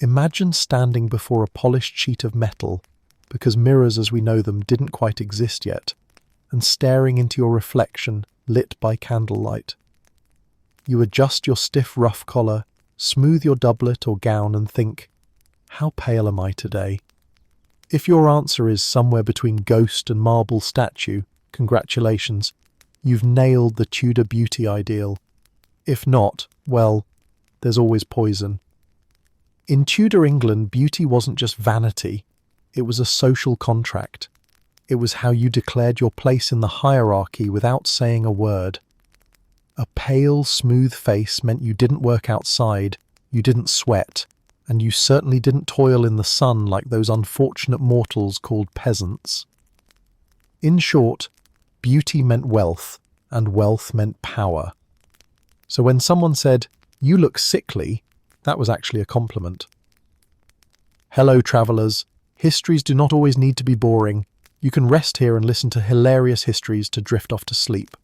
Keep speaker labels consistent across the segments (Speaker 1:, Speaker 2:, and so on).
Speaker 1: Imagine standing before a polished sheet of metal, because mirrors as we know them didn't quite exist yet, and staring into your reflection lit by candlelight. You adjust your stiff ruff collar, smooth your doublet or gown and think, how pale am I today? If your answer is somewhere between ghost and marble statue, congratulations, you've nailed the Tudor beauty ideal. If not, well, there's always poison. In Tudor England, beauty wasn't just vanity, it was a social contract. It was how you declared your place in the hierarchy without saying a word. A pale, smooth face meant you didn't work outside, you didn't sweat, and you certainly didn't toil in the sun like those unfortunate mortals called peasants. In short, beauty meant wealth, and wealth meant power. So when someone said, "You look sickly," that was actually a compliment. Hello, travellers. Histories do not always need to be boring. You can rest here and listen to hilarious histories to drift off to sleep.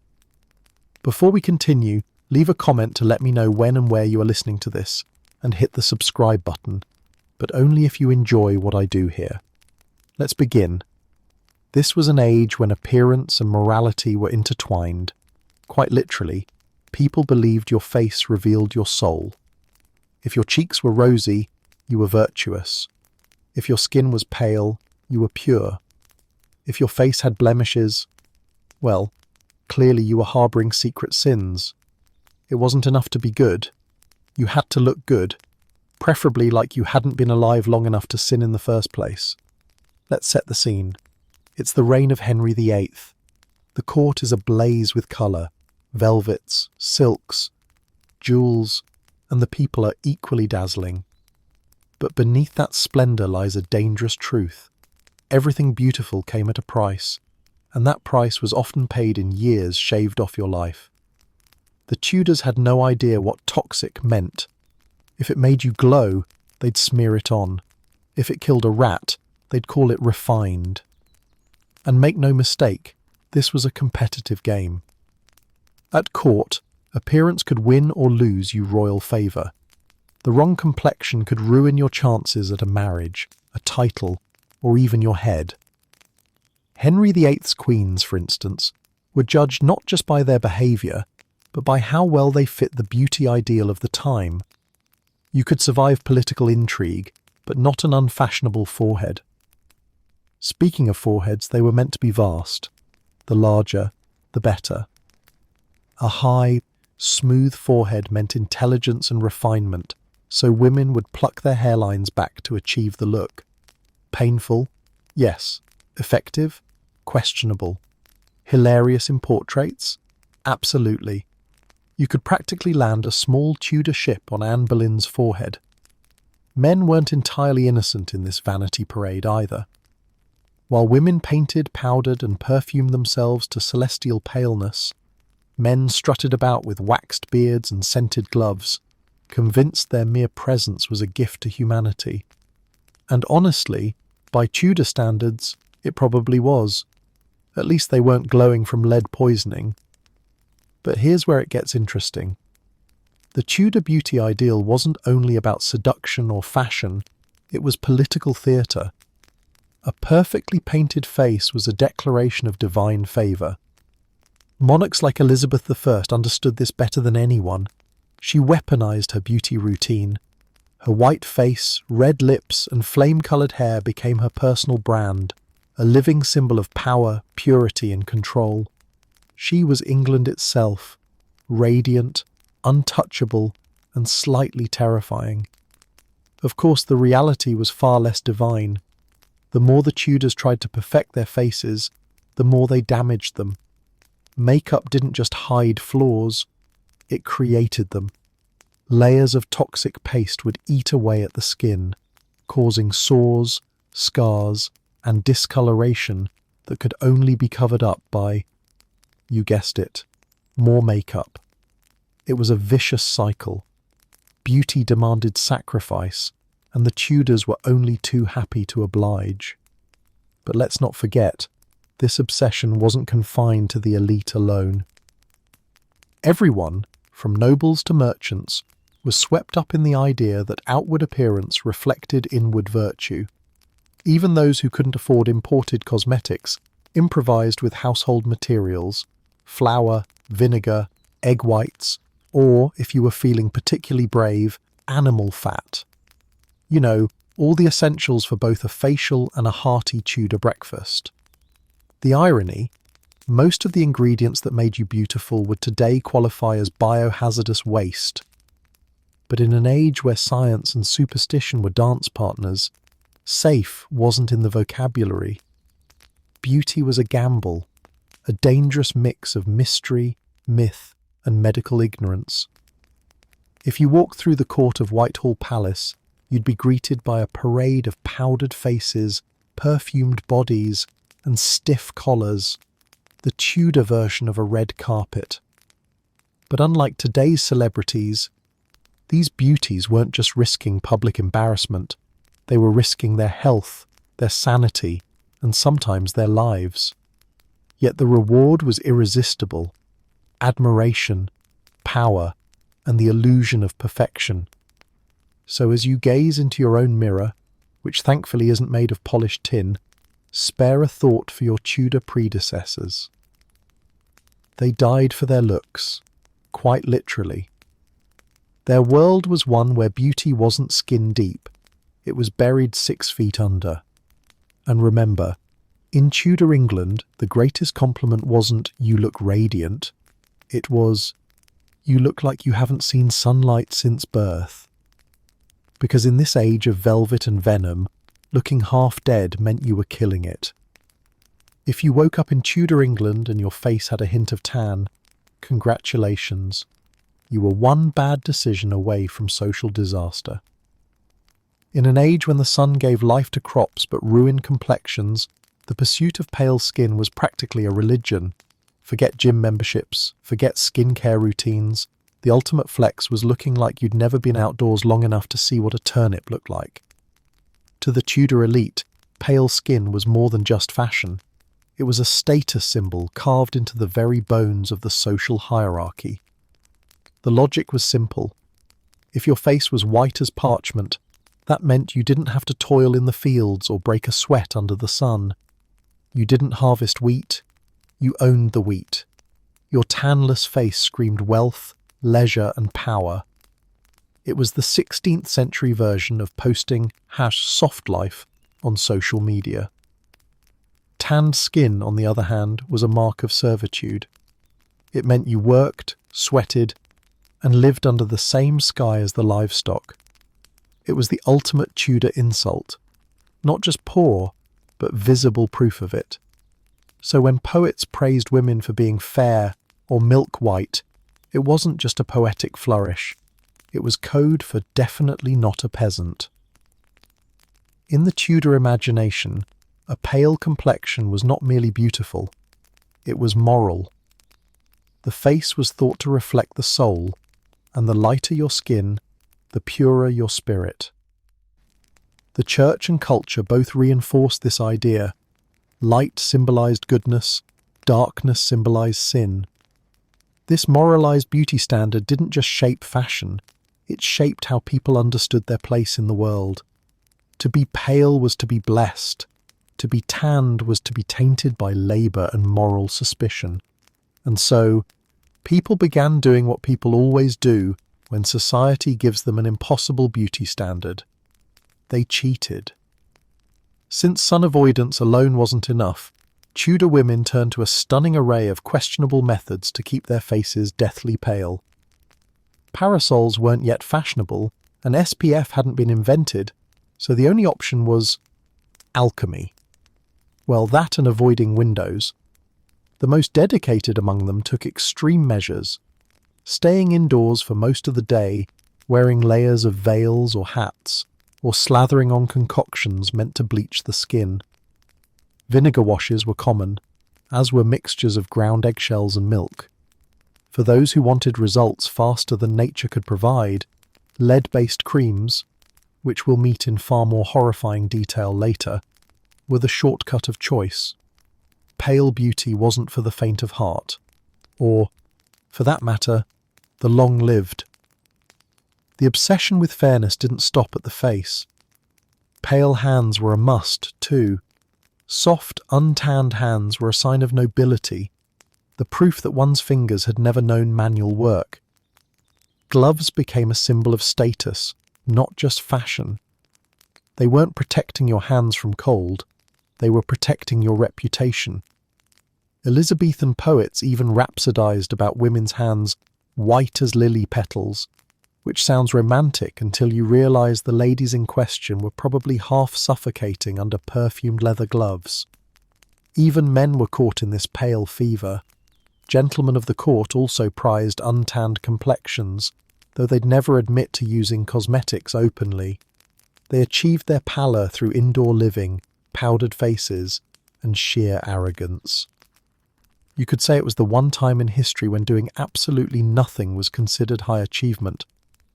Speaker 1: Before we continue, leave a comment to let me know when and where you are listening to this, and hit the subscribe button, but only if you enjoy what I do here. Let's begin. This was an age when appearance and morality were intertwined. Quite literally, people believed your face revealed your soul. If your cheeks were rosy, you were virtuous. If your skin was pale, you were pure. If your face had blemishes, well, clearly you were harbouring secret sins. It wasn't enough to be good. You had to look good, preferably like you hadn't been alive long enough to sin in the first place. Let's set the scene. It's the reign of Henry VIII. The court is ablaze with colour, velvets, silks, jewels, and the people are equally dazzling. But beneath that splendour lies a dangerous truth. Everything beautiful came at a price, and that price was often paid in years shaved off your life. The Tudors had no idea what toxic meant. If it made you glow, they'd smear it on. If it killed a rat, they'd call it refined. And make no mistake, this was a competitive game. At court, appearance could win or lose you royal favour. The wrong complexion could ruin your chances at a marriage, a title, or even your head. Henry VIII's queens, for instance, were judged not just by their behaviour, but by how well they fit the beauty ideal of the time. You could survive political intrigue, but not an unfashionable forehead. Speaking of foreheads, they were meant to be vast. The larger, the better. A high, smooth forehead meant intelligence and refinement, so women would pluck their hairlines back to achieve the look. Painful? Yes. Effective? Questionable. Hilarious in portraits? Absolutely. You could practically land a small Tudor ship on Anne Boleyn's forehead. Men weren't entirely innocent in this vanity parade either. While women painted, powdered, and perfumed themselves to celestial paleness, men strutted about with waxed beards and scented gloves, convinced their mere presence was a gift to humanity. And honestly, by Tudor standards, it probably was. At least they weren't glowing from lead poisoning. But here's where it gets interesting. The Tudor beauty ideal wasn't only about seduction or fashion, it was political theatre. A perfectly painted face was a declaration of divine favour. Monarchs like Elizabeth I understood this better than anyone. She weaponized her beauty routine. Her white face, red lips, and flame-coloured hair became her personal brand, a living symbol of power, purity, and control. She was England itself, radiant, untouchable, and slightly terrifying. Of course, the reality was far less divine. The more the Tudors tried to perfect their faces, the more they damaged them. Makeup didn't just hide flaws, it created them. Layers of toxic paste would eat away at the skin, causing sores, scars, and discoloration that could only be covered up by, you guessed it, more makeup. It was a vicious cycle. Beauty demanded sacrifice, and the Tudors were only too happy to oblige. But let's not forget, this obsession wasn't confined to the elite alone. Everyone, from nobles to merchants, was swept up in the idea that outward appearance reflected inward virtue. Even those who couldn't afford imported cosmetics improvised with household materials, flour, vinegar, egg whites, or, if you were feeling particularly brave, animal fat. You know, all the essentials for both a facial and a hearty Tudor breakfast. The irony, most of the ingredients that made you beautiful would today qualify as biohazardous waste. But in an age where science and superstition were dance partners, safe wasn't in the vocabulary. Beauty was a gamble, a dangerous mix of mystery, myth, and medical ignorance. If you walked through the court of Whitehall Palace, you'd be greeted by a parade of powdered faces, perfumed bodies, and stiff collars, the Tudor version of a red carpet. But unlike today's celebrities, these beauties weren't just risking public embarrassment, they were risking their health, their sanity, and sometimes their lives. Yet the reward was irresistible: admiration, power, and the illusion of perfection. So as you gaze into your own mirror, which thankfully isn't made of polished tin, spare a thought for your Tudor predecessors. They died for their looks, quite literally. Their world was one where beauty wasn't skin deep, it was buried 6 feet under. And remember, in Tudor England, the greatest compliment wasn't "you look radiant," it was "you look like you haven't seen sunlight since birth." Because in this age of velvet and venom, looking half dead meant you were killing it. If you woke up in Tudor England and your face had a hint of tan, congratulations. You were one bad decision away from social disaster. In an age when the sun gave life to crops but ruined complexions, the pursuit of pale skin was practically a religion. Forget gym memberships, forget skincare routines. The ultimate flex was looking like you'd never been outdoors long enough to see what a turnip looked like. To the Tudor elite, pale skin was more than just fashion. It was a status symbol carved into the very bones of the social hierarchy. The logic was simple. If your face was white as parchment, that meant you didn't have to toil in the fields or break a sweat under the sun. You didn't harvest wheat, you owned the wheat. Your tanless face screamed wealth, leisure, and power. It was the 16th century version of posting #soft life on social media. Tanned skin, on the other hand, was a mark of servitude. It meant you worked, sweated, and lived under the same sky as the livestock. It was the ultimate Tudor insult. Not just poor, but visible proof of it. So when poets praised women for being fair or milk white, it wasn't just a poetic flourish. It was code for definitely not a peasant. In the Tudor imagination, a pale complexion was not merely beautiful, it was moral. The face was thought to reflect the soul, and the lighter your skin, the purer your spirit. The church and culture both reinforced this idea. Light symbolized goodness, darkness symbolized sin. This moralized beauty standard didn't just shape fashion, it shaped how people understood their place in the world. To be pale was to be blessed. To be tanned was to be tainted by labor and moral suspicion. And so, people began doing what people always do when society gives them an impossible beauty standard. They cheated. Since sun avoidance alone wasn't enough, Tudor women turned to a stunning array of questionable methods to keep their faces deathly pale. Parasols weren't yet fashionable, and SPF hadn't been invented, so the only option was alchemy. Well, that and avoiding windows. The most dedicated among them took extreme measures, staying indoors for most of the day, wearing layers of veils or hats, or slathering on concoctions meant to bleach the skin. Vinegar washes were common, as were mixtures of ground eggshells and milk. For those who wanted results faster than nature could provide, lead-based creams, which we'll meet in far more horrifying detail later, were the shortcut of choice. Pale beauty wasn't for the faint of heart, or, for that matter, the long-lived. The obsession with fairness didn't stop at the face. Pale hands were a must, too. Soft, untanned hands were a sign of nobility, the proof that one's fingers had never known manual work. Gloves became a symbol of status, not just fashion. They weren't protecting your hands from cold, they were protecting your reputation. Elizabethan poets even rhapsodized about women's hands white as lily petals, which sounds romantic until you realize the ladies in question were probably half suffocating under perfumed leather gloves. Even men were caught in this pale fever. Gentlemen of the court also prized untanned complexions, though they'd never admit to using cosmetics openly. They achieved their pallor through indoor living, powdered faces, and sheer arrogance. You could say it was the one time in history when doing absolutely nothing was considered high achievement,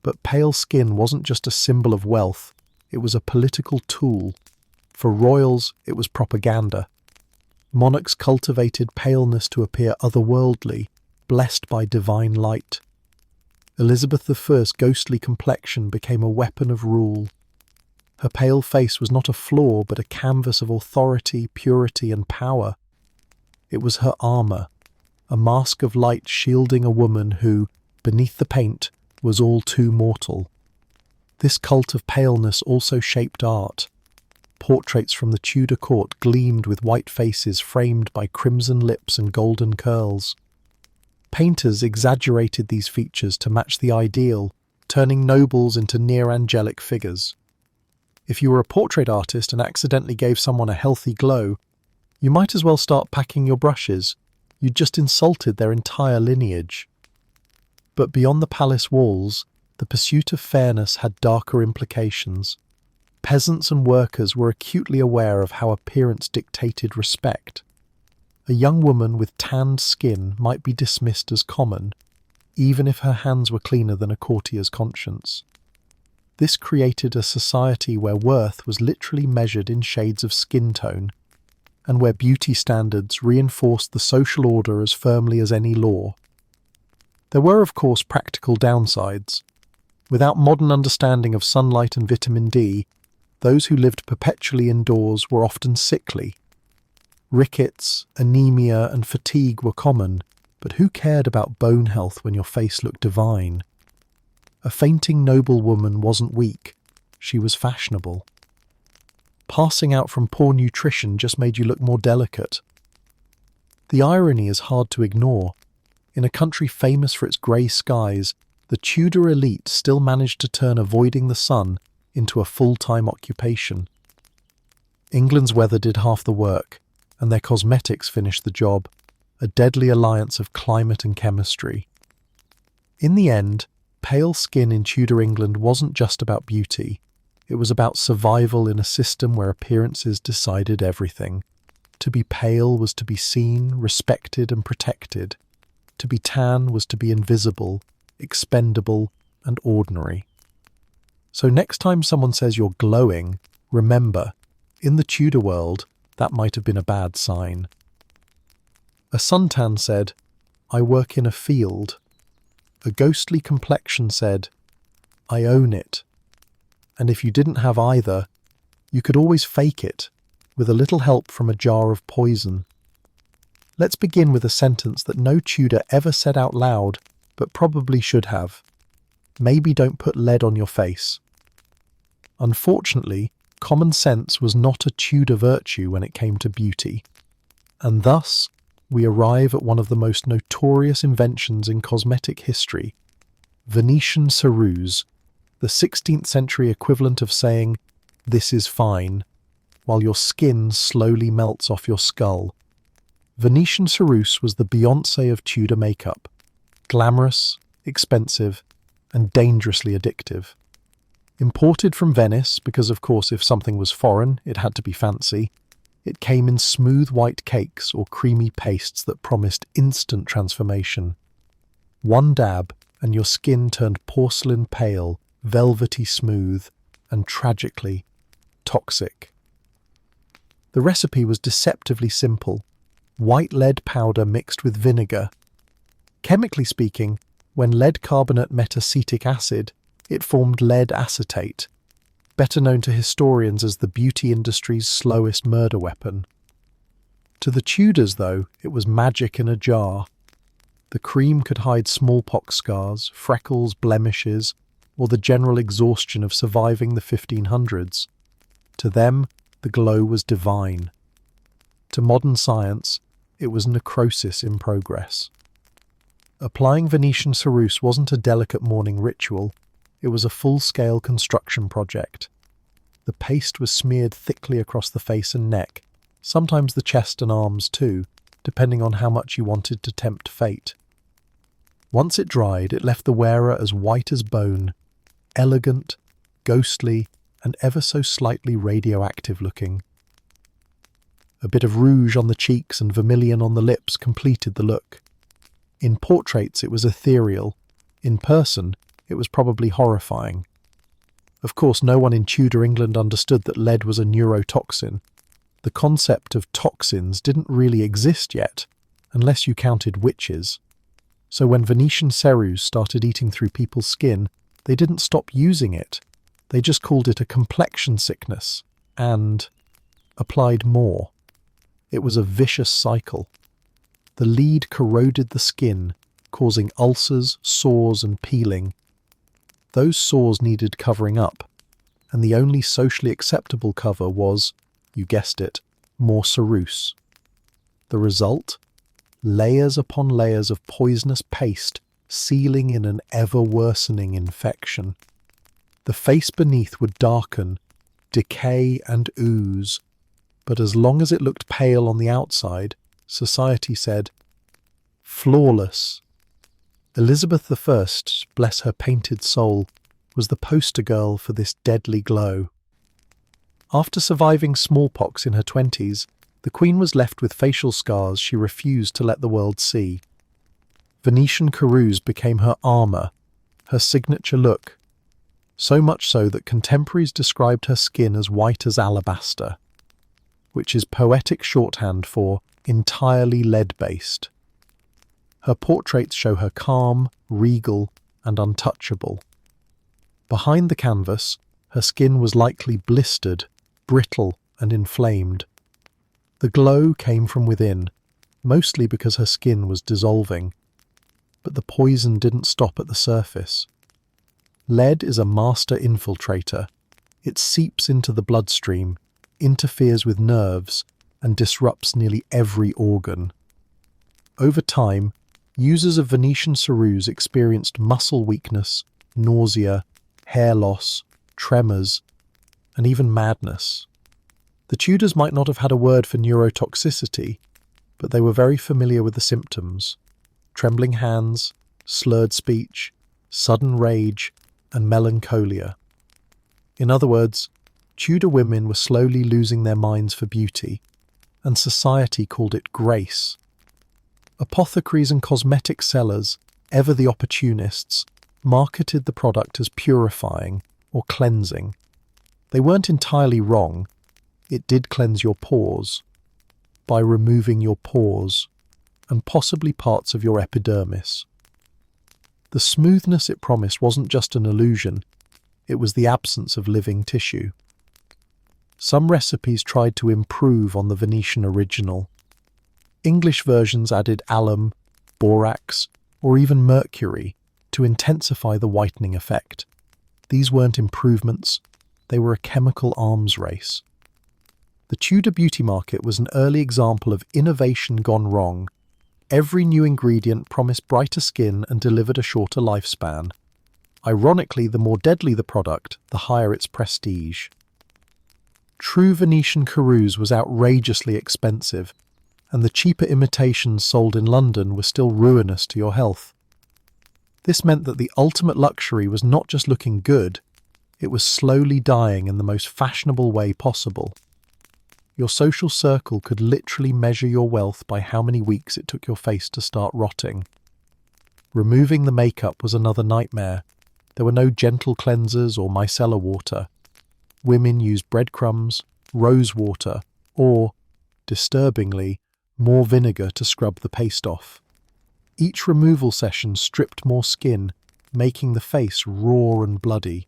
Speaker 1: but pale skin wasn't just a symbol of wealth, it was a political tool. For royals, it was propaganda. Monarchs cultivated paleness to appear otherworldly, blessed by divine light. Elizabeth I's ghostly complexion became a weapon of rule. Her pale face was not a flaw, but a canvas of authority, purity, and power. It was her armour, a mask of light shielding a woman who, beneath the paint, was all too mortal. This cult of paleness also shaped art. Portraits from the Tudor court gleamed with white faces framed by crimson lips and golden curls. Painters exaggerated these features to match the ideal, turning nobles into near-angelic figures. If you were a portrait artist and accidentally gave someone a healthy glow, you might as well start packing your brushes. You'd just insulted their entire lineage. But beyond the palace walls, the pursuit of fairness had darker implications. Peasants and workers were acutely aware of how appearance dictated respect. A young woman with tanned skin might be dismissed as common, even if her hands were cleaner than a courtier's conscience. This created a society where worth was literally measured in shades of skin tone, and where beauty standards reinforced the social order as firmly as any law. There were, of course, practical downsides. Without modern understanding of sunlight and vitamin D, those who lived perpetually indoors were often sickly. Rickets, anemia, and fatigue were common, but who cared about bone health when your face looked divine? A fainting noblewoman wasn't weak, she was fashionable. Passing out from poor nutrition just made you look more delicate. The irony is hard to ignore. In a country famous for its grey skies, the Tudor elite still managed to turn avoiding the sun into a full-time occupation. England's weather did half the work, and their cosmetics finished the job, a deadly alliance of climate and chemistry. In the end, pale skin in Tudor England wasn't just about beauty. It was about survival in a system where appearances decided everything. To be pale was to be seen, respected, and protected. To be tan was to be invisible, expendable, and ordinary. So next time someone says you're glowing, remember, in the Tudor world, that might have been a bad sign. A suntan said, "I work in a field." A ghostly complexion said, "I own it." And if you didn't have either, you could always fake it, with a little help from a jar of poison. Let's begin with a sentence that no Tudor ever said out loud, but probably should have. Maybe don't put lead on your face. Unfortunately, common sense was not a Tudor virtue when it came to beauty. And thus, we arrive at one of the most notorious inventions in cosmetic history, Venetian ceruse, the 16th century equivalent of saying, "This is fine," while your skin slowly melts off your skull. Venetian ceruse was the Beyoncé of Tudor makeup, glamorous, expensive, and dangerously addictive. Imported from Venice, because of course if something was foreign, it had to be fancy, it came in smooth white cakes or creamy pastes that promised instant transformation. One dab, and your skin turned porcelain pale, velvety smooth, and tragically toxic. The recipe was deceptively simple: white lead powder mixed with vinegar. Chemically speaking, when lead carbonate met acetic acid, It formed lead acetate, better known to historians as the beauty industry's slowest murder weapon. To the Tudors, though, it was magic in a jar. The cream could hide smallpox scars, freckles, blemishes, or the general exhaustion of surviving the 1500s. To them, the glow was divine. To modern science, it was necrosis in progress. Applying Venetian ceruse wasn't a delicate morning ritual, it was a full-scale construction project. The paste was smeared thickly across the face and neck, sometimes the chest and arms too, depending on how much you wanted to tempt fate. Once it dried, it left the wearer as white as bone, elegant, ghostly, and ever so slightly radioactive looking. A bit of rouge on the cheeks and vermilion on the lips completed the look. In portraits it was ethereal, in person it was probably horrifying. Of course, no one in Tudor England understood that lead was a neurotoxin. The concept of toxins didn't really exist yet, unless you counted witches. So when Venetian ceruse started eating through people's skin, they didn't stop using it. They just called it a complexion sickness and applied more. It was a vicious cycle. The lead corroded the skin, causing ulcers, sores, and peeling. Those sores needed covering up, and the only socially acceptable cover was, you guessed it, more ceruse. The result? Layers upon layers of poisonous paste sealing in an ever-worsening infection. The face beneath would darken, decay and ooze, but as long as it looked pale on the outside, society said, flawless. Elizabeth I, bless her painted soul, was the poster girl for this deadly glow. After surviving smallpox in her 20s, the Queen was left with facial scars she refused to let the world see. Venetian ceruse became her armour, her signature look, so much so that contemporaries described her skin as white as alabaster, which is poetic shorthand for entirely lead-based. Her portraits show her calm, regal, and untouchable. Behind the canvas, her skin was likely blistered, brittle, and inflamed. The glow came from within, mostly because her skin was dissolving. But the poison didn't stop at the surface. Lead is a master infiltrator. It seeps into the bloodstream, interferes with nerves, and disrupts nearly every organ. Over time, users of Venetian ceruse experienced muscle weakness, nausea, hair loss, tremors, and even madness. The Tudors might not have had a word for neurotoxicity, but they were very familiar with the symptoms: trembling hands, slurred speech, sudden rage, and melancholia. In other words, Tudor women were slowly losing their minds for beauty, and society called it grace. Apothecaries and cosmetic sellers, ever the opportunists, marketed the product as purifying or cleansing. They weren't entirely wrong. It did cleanse your pores, by removing your pores, and possibly parts of your epidermis. The smoothness it promised wasn't just an illusion, it was the absence of living tissue. Some recipes tried to improve on the Venetian original. English versions added alum, borax, or even mercury to intensify the whitening effect. These weren't improvements, they were a chemical arms race. The Tudor beauty market was an early example of innovation gone wrong. Every new ingredient promised brighter skin and delivered a shorter lifespan. Ironically, the more deadly the product, the higher its prestige. True Venetian ceruse was outrageously expensive, and the cheaper imitations sold in London were still ruinous to your health. This meant that the ultimate luxury was not just looking good, it was slowly dying in the most fashionable way possible. Your social circle could literally measure your wealth by how many weeks it took your face to start rotting. Removing the makeup was another nightmare. There were no gentle cleansers or micellar water. Women used breadcrumbs, rose water, or, disturbingly, more vinegar to scrub the paste off. Each removal session stripped more skin, making the face raw and bloody.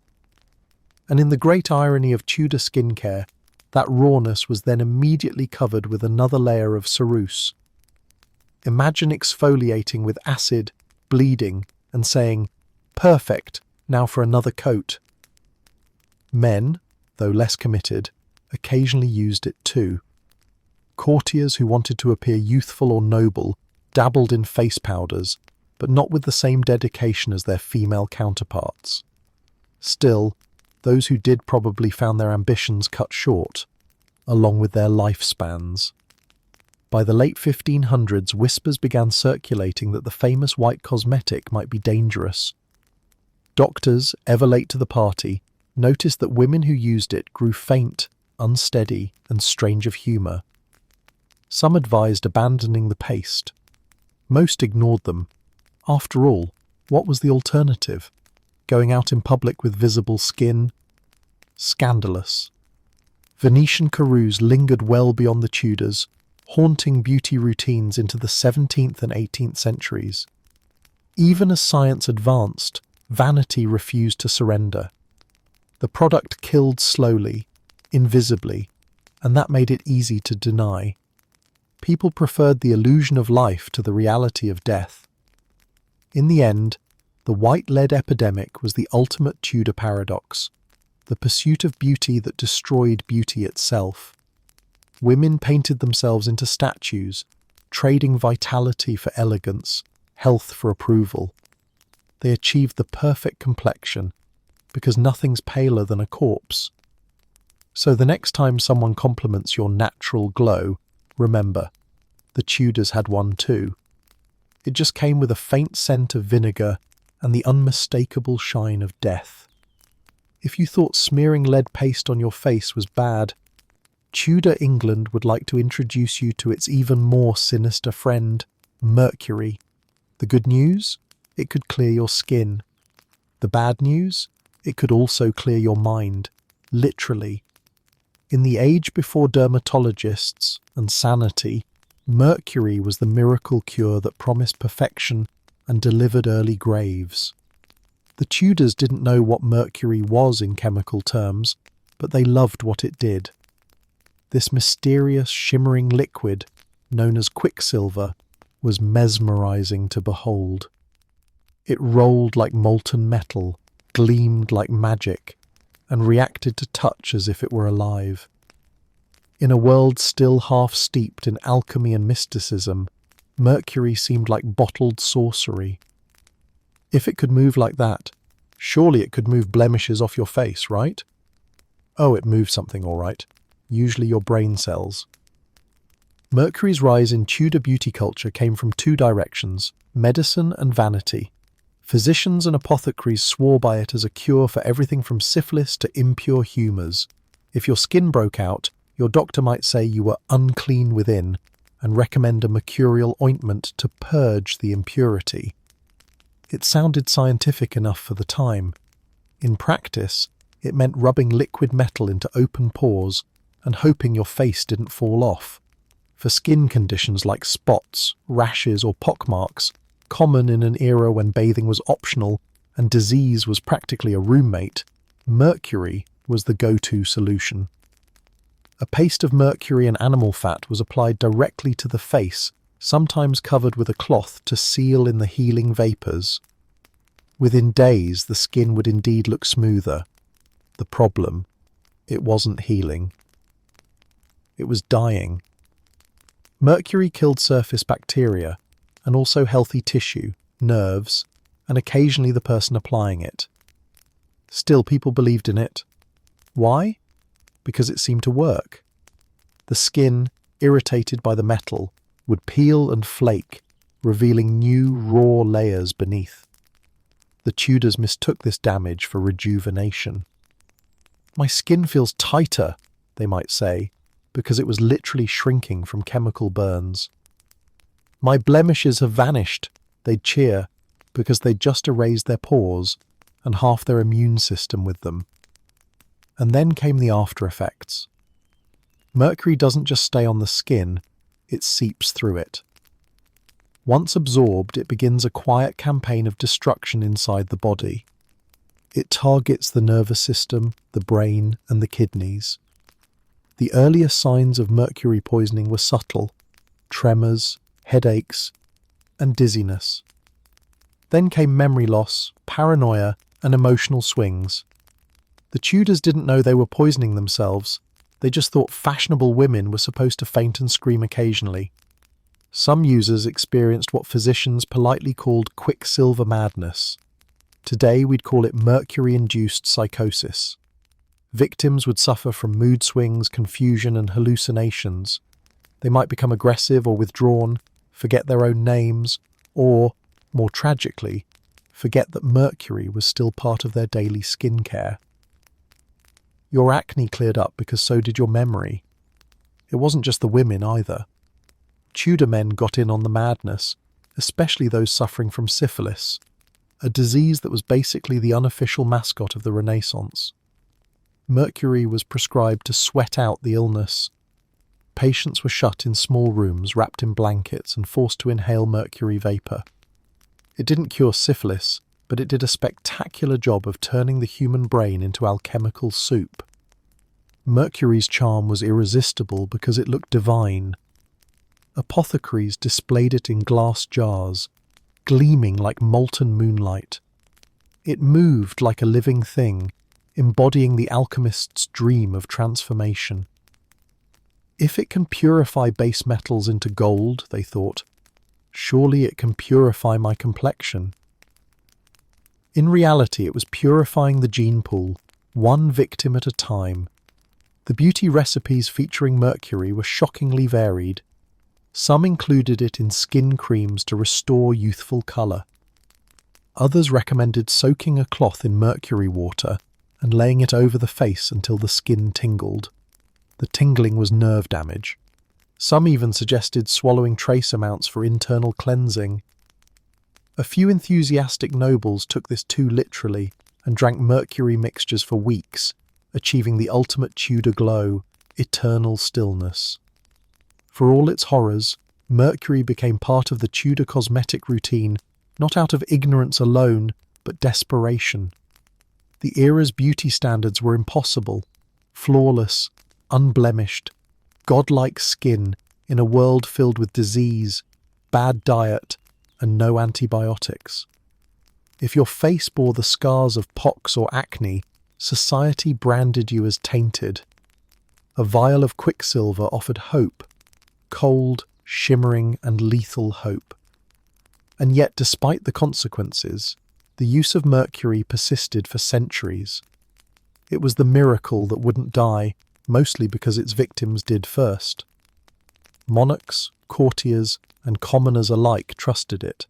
Speaker 1: And in the great irony of Tudor skincare, that rawness was then immediately covered with another layer of ceruse. Imagine exfoliating with acid, bleeding, and saying, "Perfect, now for another coat." Men, though less committed, occasionally used it too. Courtiers who wanted to appear youthful or noble dabbled in face powders, but not with the same dedication as their female counterparts. Still, those who did probably found their ambitions cut short, along with their lifespans. By the late 1500s, whispers began circulating that the famous white cosmetic might be dangerous. Doctors, ever late to the party, noticed that women who used it grew faint, unsteady, and strange of humour. Some advised abandoning the paste. Most ignored them. After all, what was the alternative? Going out in public with visible skin? Scandalous. Venetian ceruse lingered well beyond the Tudors, haunting beauty routines into the 17th and 18th centuries. Even as science advanced, vanity refused to surrender. The product killed slowly, invisibly, and that made it easy to deny. People preferred the illusion of life to the reality of death. In the end, the white lead epidemic was the ultimate Tudor paradox, the pursuit of beauty that destroyed beauty itself. Women painted themselves into statues, trading vitality for elegance, health for approval. They achieved the perfect complexion, because nothing's paler than a corpse. So the next time someone compliments your natural glow, remember, the Tudors had one too. It just came with a faint scent of vinegar and the unmistakable shine of death. If you thought smearing lead paste on your face was bad, Tudor England would like to introduce you to its even more sinister friend, mercury. The good news? It could clear your skin. The bad news? It could also clear your mind, literally. In the age before dermatologists and sanity, mercury was the miracle cure that promised perfection and delivered early graves. The Tudors didn't know what mercury was in chemical terms, but they loved what it did. This mysterious, shimmering liquid, known as quicksilver, was mesmerizing to behold. It rolled like molten metal, gleamed like magic, and reacted to touch as if it were alive. In a world still half steeped in alchemy and mysticism, mercury seemed like bottled sorcery. If it could move like that, surely it could move blemishes off your face, right? Oh, it moved something all right. Usually your brain cells. Mercury's rise in Tudor beauty culture came from two directions, medicine and vanity. Physicians and apothecaries swore by it as a cure for everything from syphilis to impure humours. If your skin broke out, your doctor might say you were unclean within and recommend a mercurial ointment to purge the impurity. It sounded scientific enough for the time. In practice, it meant rubbing liquid metal into open pores and hoping your face didn't fall off. For skin conditions like spots, rashes or pockmarks, common in an era when bathing was optional and disease was practically a roommate, mercury was the go-to solution. A paste of mercury and animal fat was applied directly to the face, sometimes covered with a cloth to seal in the healing vapours. Within days, the skin would indeed look smoother. The problem, it wasn't healing. It was dying. Mercury killed surface bacteria, and also healthy tissue, nerves, and occasionally the person applying it. Still, people believed in it. Why? Because it seemed to work. The skin, irritated by the metal, would peel and flake, revealing new, raw layers beneath. The Tudors mistook this damage for rejuvenation. "My skin feels tighter," they might say, because it was literally shrinking from chemical burns. "My blemishes have vanished," they'd cheer, because they'd just erased their pores and half their immune system with them. And then came the after effects. Mercury doesn't just stay on the skin, it seeps through it. Once absorbed, it begins a quiet campaign of destruction inside the body. It targets the nervous system, the brain, and the kidneys. The earliest signs of mercury poisoning were subtle: tremors, headaches, and dizziness. Then came memory loss, paranoia, and emotional swings. The Tudors didn't know they were poisoning themselves. They just thought fashionable women were supposed to faint and scream occasionally. Some users experienced what physicians politely called quicksilver madness. Today we'd call it mercury-induced psychosis. Victims would suffer from mood swings, confusion, and hallucinations. They might become aggressive or withdrawn, forget their own names, or, more tragically, forget that mercury was still part of their daily skincare. Your acne cleared up because so did your memory. It wasn't just the women either. Tudor men got in on the madness, especially those suffering from syphilis, a disease that was basically the unofficial mascot of the Renaissance. Mercury was prescribed to sweat out the illness. Patients were shut in small rooms, wrapped in blankets, and forced to inhale mercury vapor. It didn't cure syphilis, but it did a spectacular job of turning the human brain into alchemical soup. Mercury's charm was irresistible because it looked divine. Apothecaries displayed it in glass jars, gleaming like molten moonlight. It moved like a living thing, embodying the alchemist's dream of transformation. If it can purify base metals into gold, they thought, surely it can purify my complexion. In reality, it was purifying the gene pool, one victim at a time. The beauty recipes featuring mercury were shockingly varied. Some included it in skin creams to restore youthful colour. Others recommended soaking a cloth in mercury water and laying it over the face until the skin tingled. The tingling was nerve damage. Some even suggested swallowing trace amounts for internal cleansing. A few enthusiastic nobles took this too literally and drank mercury mixtures for weeks, achieving the ultimate Tudor glow, eternal stillness. For all its horrors, mercury became part of the Tudor cosmetic routine, not out of ignorance alone, but desperation. The era's beauty standards were impossible: flawless, unblemished, godlike skin in a world filled with disease, bad diet, and no antibiotics. If your face bore the scars of pox or acne, society branded you as tainted. A vial of quicksilver offered hope, cold, shimmering, and lethal hope. And yet, despite the consequences, the use of mercury persisted for centuries. It was the miracle that wouldn't die, mostly because its victims did first. Monarchs, courtiers, and commoners alike trusted it.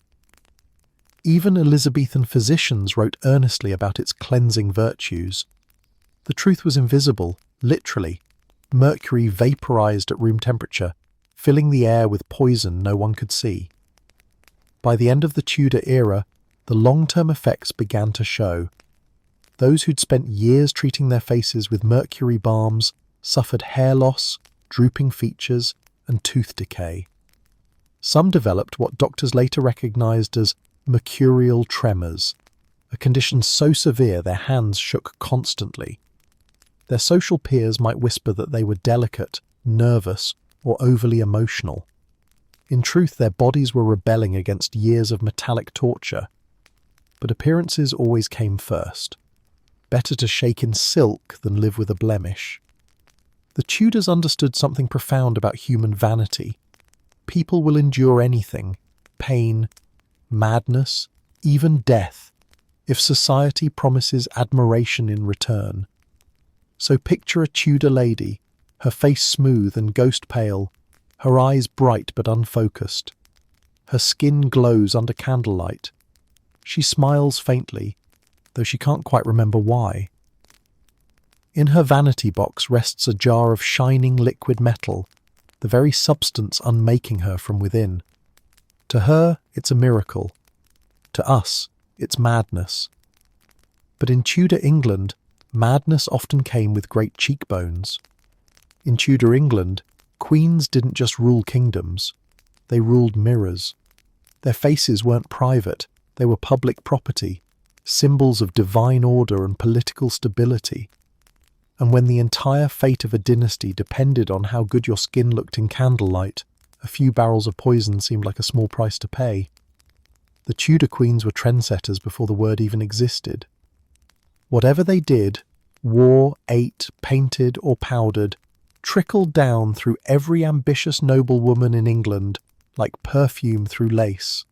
Speaker 1: Even Elizabethan physicians wrote earnestly about its cleansing virtues. The truth was invisible, literally. Mercury vaporized at room temperature, filling the air with poison no one could see. By the end of the Tudor era, the long-term effects began to show. Those who'd spent years treating their faces with mercury balms suffered hair loss, drooping features, and tooth decay. Some developed what doctors later recognized as mercurial tremors, a condition so severe their hands shook constantly. Their social peers might whisper that they were delicate, nervous, or overly emotional. In truth, their bodies were rebelling against years of metallic torture. But appearances always came first. Better to shake in silk than live with a blemish. The Tudors understood something profound about human vanity. People will endure anything: pain, madness, even death, if society promises admiration in return. So picture a Tudor lady, her face smooth and ghost pale, her eyes bright but unfocused. Her skin glows under candlelight. She smiles faintly, though she can't quite remember why. In her vanity box rests a jar of shining liquid metal, the very substance unmaking her from within. To her, it's a miracle. To us, it's madness. But in Tudor England, madness often came with great cheekbones. In Tudor England, queens didn't just rule kingdoms, they ruled mirrors. Their faces weren't private, they were public property, symbols of divine order and political stability. And when the entire fate of a dynasty depended on how good your skin looked in candlelight, a few barrels of poison seemed like a small price to pay. The Tudor queens were trendsetters before the word even existed. Whatever they did, wore, ate, painted or powdered, trickled down through every ambitious noblewoman in England like perfume through lace.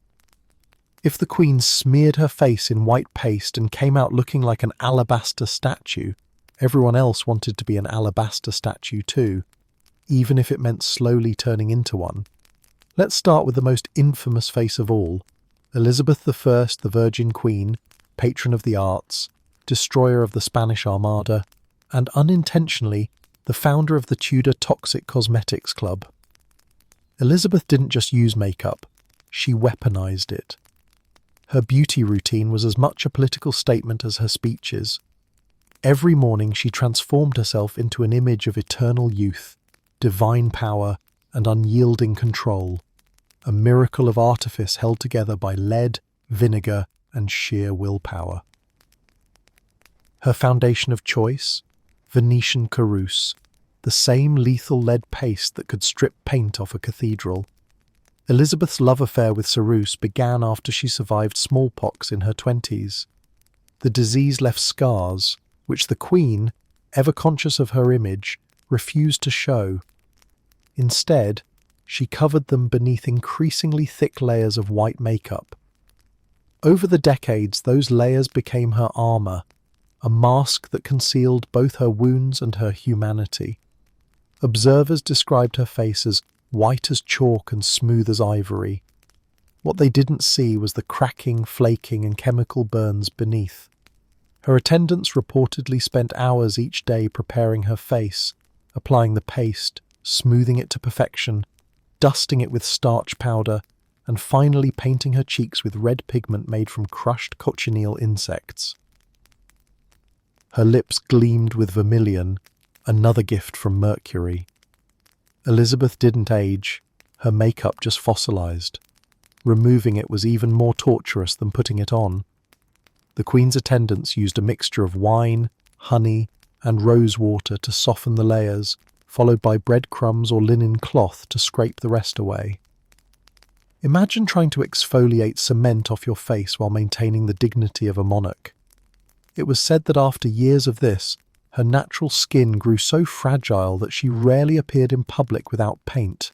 Speaker 1: If the queen smeared her face in white paste and came out looking like an alabaster statue, everyone else wanted to be an alabaster statue too, even if it meant slowly turning into one. Let's start with the most infamous face of all, Elizabeth I, the Virgin Queen, patron of the arts, destroyer of the Spanish Armada, and unintentionally the founder of the Tudor Toxic Cosmetics Club. Elizabeth didn't just use makeup, she weaponized it. Her beauty routine was as much a political statement as her speeches. Every morning she transformed herself into an image of eternal youth, divine power, and unyielding control, a miracle of artifice held together by lead, vinegar, and sheer willpower. Her foundation of choice? Venetian ceruse, the same lethal lead paste that could strip paint off a cathedral. Elizabeth's love affair with ceruse began after she survived smallpox in her 20s. The disease left scars, which the Queen, ever conscious of her image, refused to show. Instead, she covered them beneath increasingly thick layers of white makeup. Over the decades, those layers became her armor, a mask that concealed both her wounds and her humanity. Observers described her face as white as chalk and smooth as ivory. What they didn't see was the cracking, flaking, and chemical burns beneath. Her attendants reportedly spent hours each day preparing her face, applying the paste, smoothing it to perfection, dusting it with starch powder, and finally painting her cheeks with red pigment made from crushed cochineal insects. Her lips gleamed with vermilion, another gift from Mercury. Elizabeth didn't age, her makeup just fossilized. Removing it was even more torturous than putting it on. The Queen's attendants used a mixture of wine, honey, and rose water to soften the layers, followed by breadcrumbs or linen cloth to scrape the rest away. Imagine trying to exfoliate cement off your face while maintaining the dignity of a monarch. It was said that after years of this, her natural skin grew so fragile that she rarely appeared in public without paint.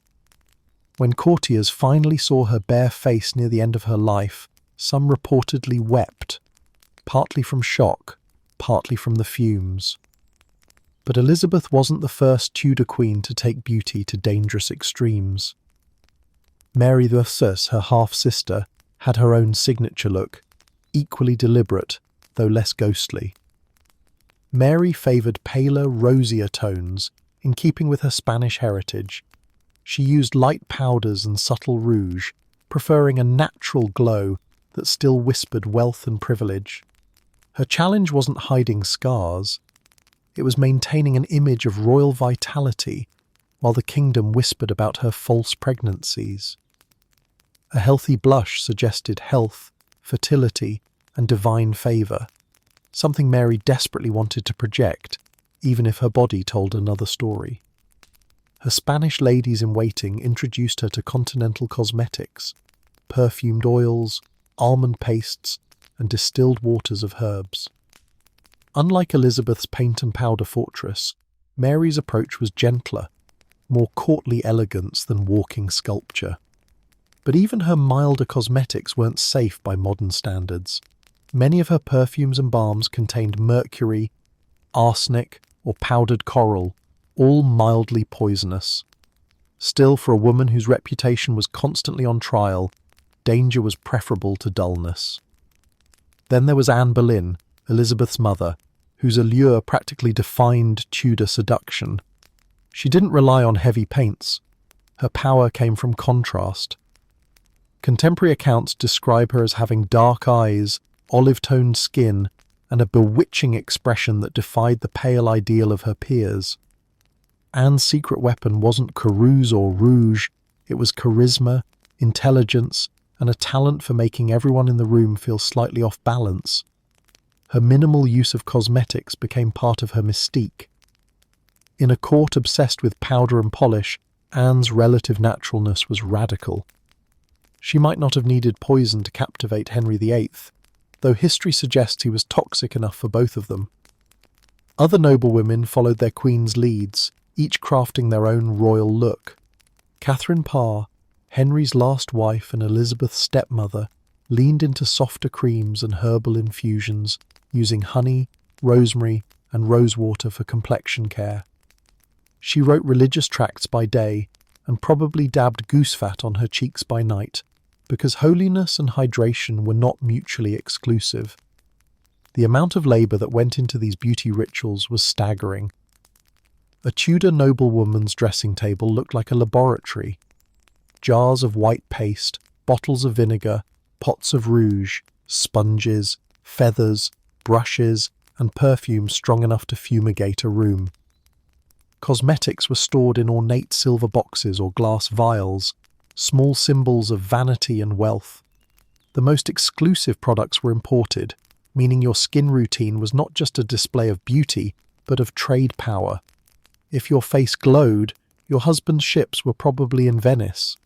Speaker 1: When courtiers finally saw her bare face near the end of her life, some reportedly wept, partly from shock, partly from the fumes. But Elizabeth wasn't the first Tudor queen to take beauty to dangerous extremes. Mary I, her half-sister, had her own signature look, equally deliberate, though less ghostly. Mary favoured paler, rosier tones, in keeping with her Spanish heritage. She used light powders and subtle rouge, preferring a natural glow that still whispered wealth and privilege. Her challenge wasn't hiding scars. It was maintaining an image of royal vitality, while the kingdom whispered about her false pregnancies. A healthy blush suggested health, fertility, and divine favour, something Mary desperately wanted to project, even if her body told another story. Her Spanish ladies-in-waiting introduced her to continental cosmetics, perfumed oils, almond pastes, and distilled waters of herbs. Unlike Elizabeth's paint and powder fortress, Mary's approach was gentler, more courtly elegance than walking sculpture. But even her milder cosmetics weren't safe by modern standards. Many of her perfumes and balms contained mercury, arsenic, or powdered coral, all mildly poisonous. Still, for a woman whose reputation was constantly on trial, danger was preferable to dullness. Then there was Anne Boleyn, Elizabeth's mother, whose allure practically defined Tudor seduction. She didn't rely on heavy paints. Her power came from contrast. Contemporary accounts describe her as having dark eyes, olive-toned skin, and a bewitching expression that defied the pale ideal of her peers. Anne's secret weapon wasn't ceruse or rouge, it was charisma, intelligence, and a talent for making everyone in the room feel slightly off balance. Her minimal use of cosmetics became part of her mystique. In a court obsessed with powder and polish, Anne's relative naturalness was radical. She might not have needed poison to captivate Henry VIII, though history suggests he was toxic enough for both of them. Other noblewomen followed their queen's leads, each crafting their own royal look. Catherine Parr, Henry's last wife and Elizabeth's stepmother, leaned into softer creams and herbal infusions, using honey, rosemary, and rosewater for complexion care. She wrote religious tracts by day and probably dabbed goose fat on her cheeks by night, because holiness and hydration were not mutually exclusive. The amount of labour that went into these beauty rituals was staggering. A Tudor noblewoman's dressing table looked like a laboratory. Jars of white paste, bottles of vinegar, pots of rouge, sponges, feathers, brushes, and perfume strong enough to fumigate a room. Cosmetics were stored in ornate silver boxes or glass vials, small symbols of vanity and wealth. The most exclusive products were imported, meaning your skin routine was not just a display of beauty, but of trade power. If your face glowed, your husband's ships were probably in Venice.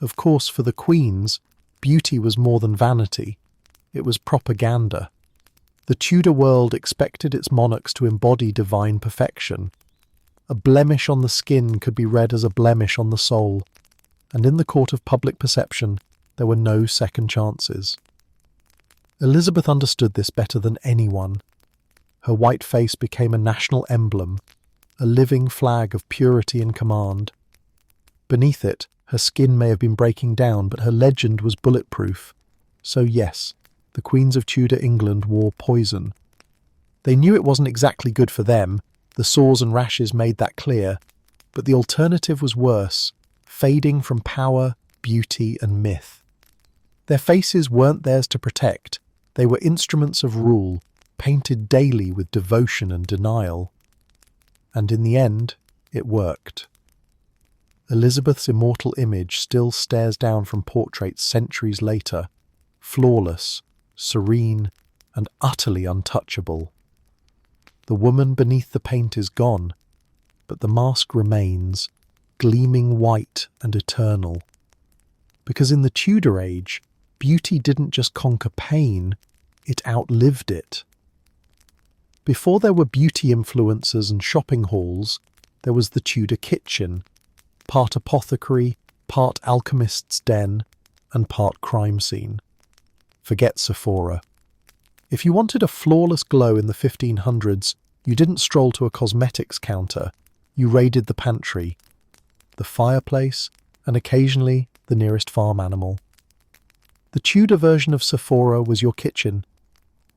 Speaker 1: Of course, for the queens, beauty was more than vanity. It was propaganda. The Tudor world expected its monarchs to embody divine perfection. A blemish on the skin could be read as a blemish on the soul, and in the court of public perception, there were no second chances. Elizabeth understood this better than anyone. Her white face became a national emblem, a living flag of purity and command. Beneath it, her skin may have been breaking down, but her legend was bulletproof. So yes, the queens of Tudor England wore poison. They knew it wasn't exactly good for them, the sores and rashes made that clear, but the alternative was worse, fading from power, beauty, and myth. Their faces weren't theirs to protect, they were instruments of rule, painted daily with devotion and denial. And in the end, it worked. Elizabeth's immortal image still stares down from portraits centuries later, flawless, serene, and utterly untouchable. The woman beneath the paint is gone, but the mask remains, gleaming white and eternal. Because in the Tudor age, beauty didn't just conquer pain, it outlived it. Before there were beauty influencers and shopping halls, there was the Tudor kitchen, part apothecary, part alchemist's den, and part crime scene. Forget Sephora. If you wanted a flawless glow in the 1500s, you didn't stroll to a cosmetics counter, you raided the pantry, the fireplace, and occasionally the nearest farm animal. The Tudor version of Sephora was your kitchen,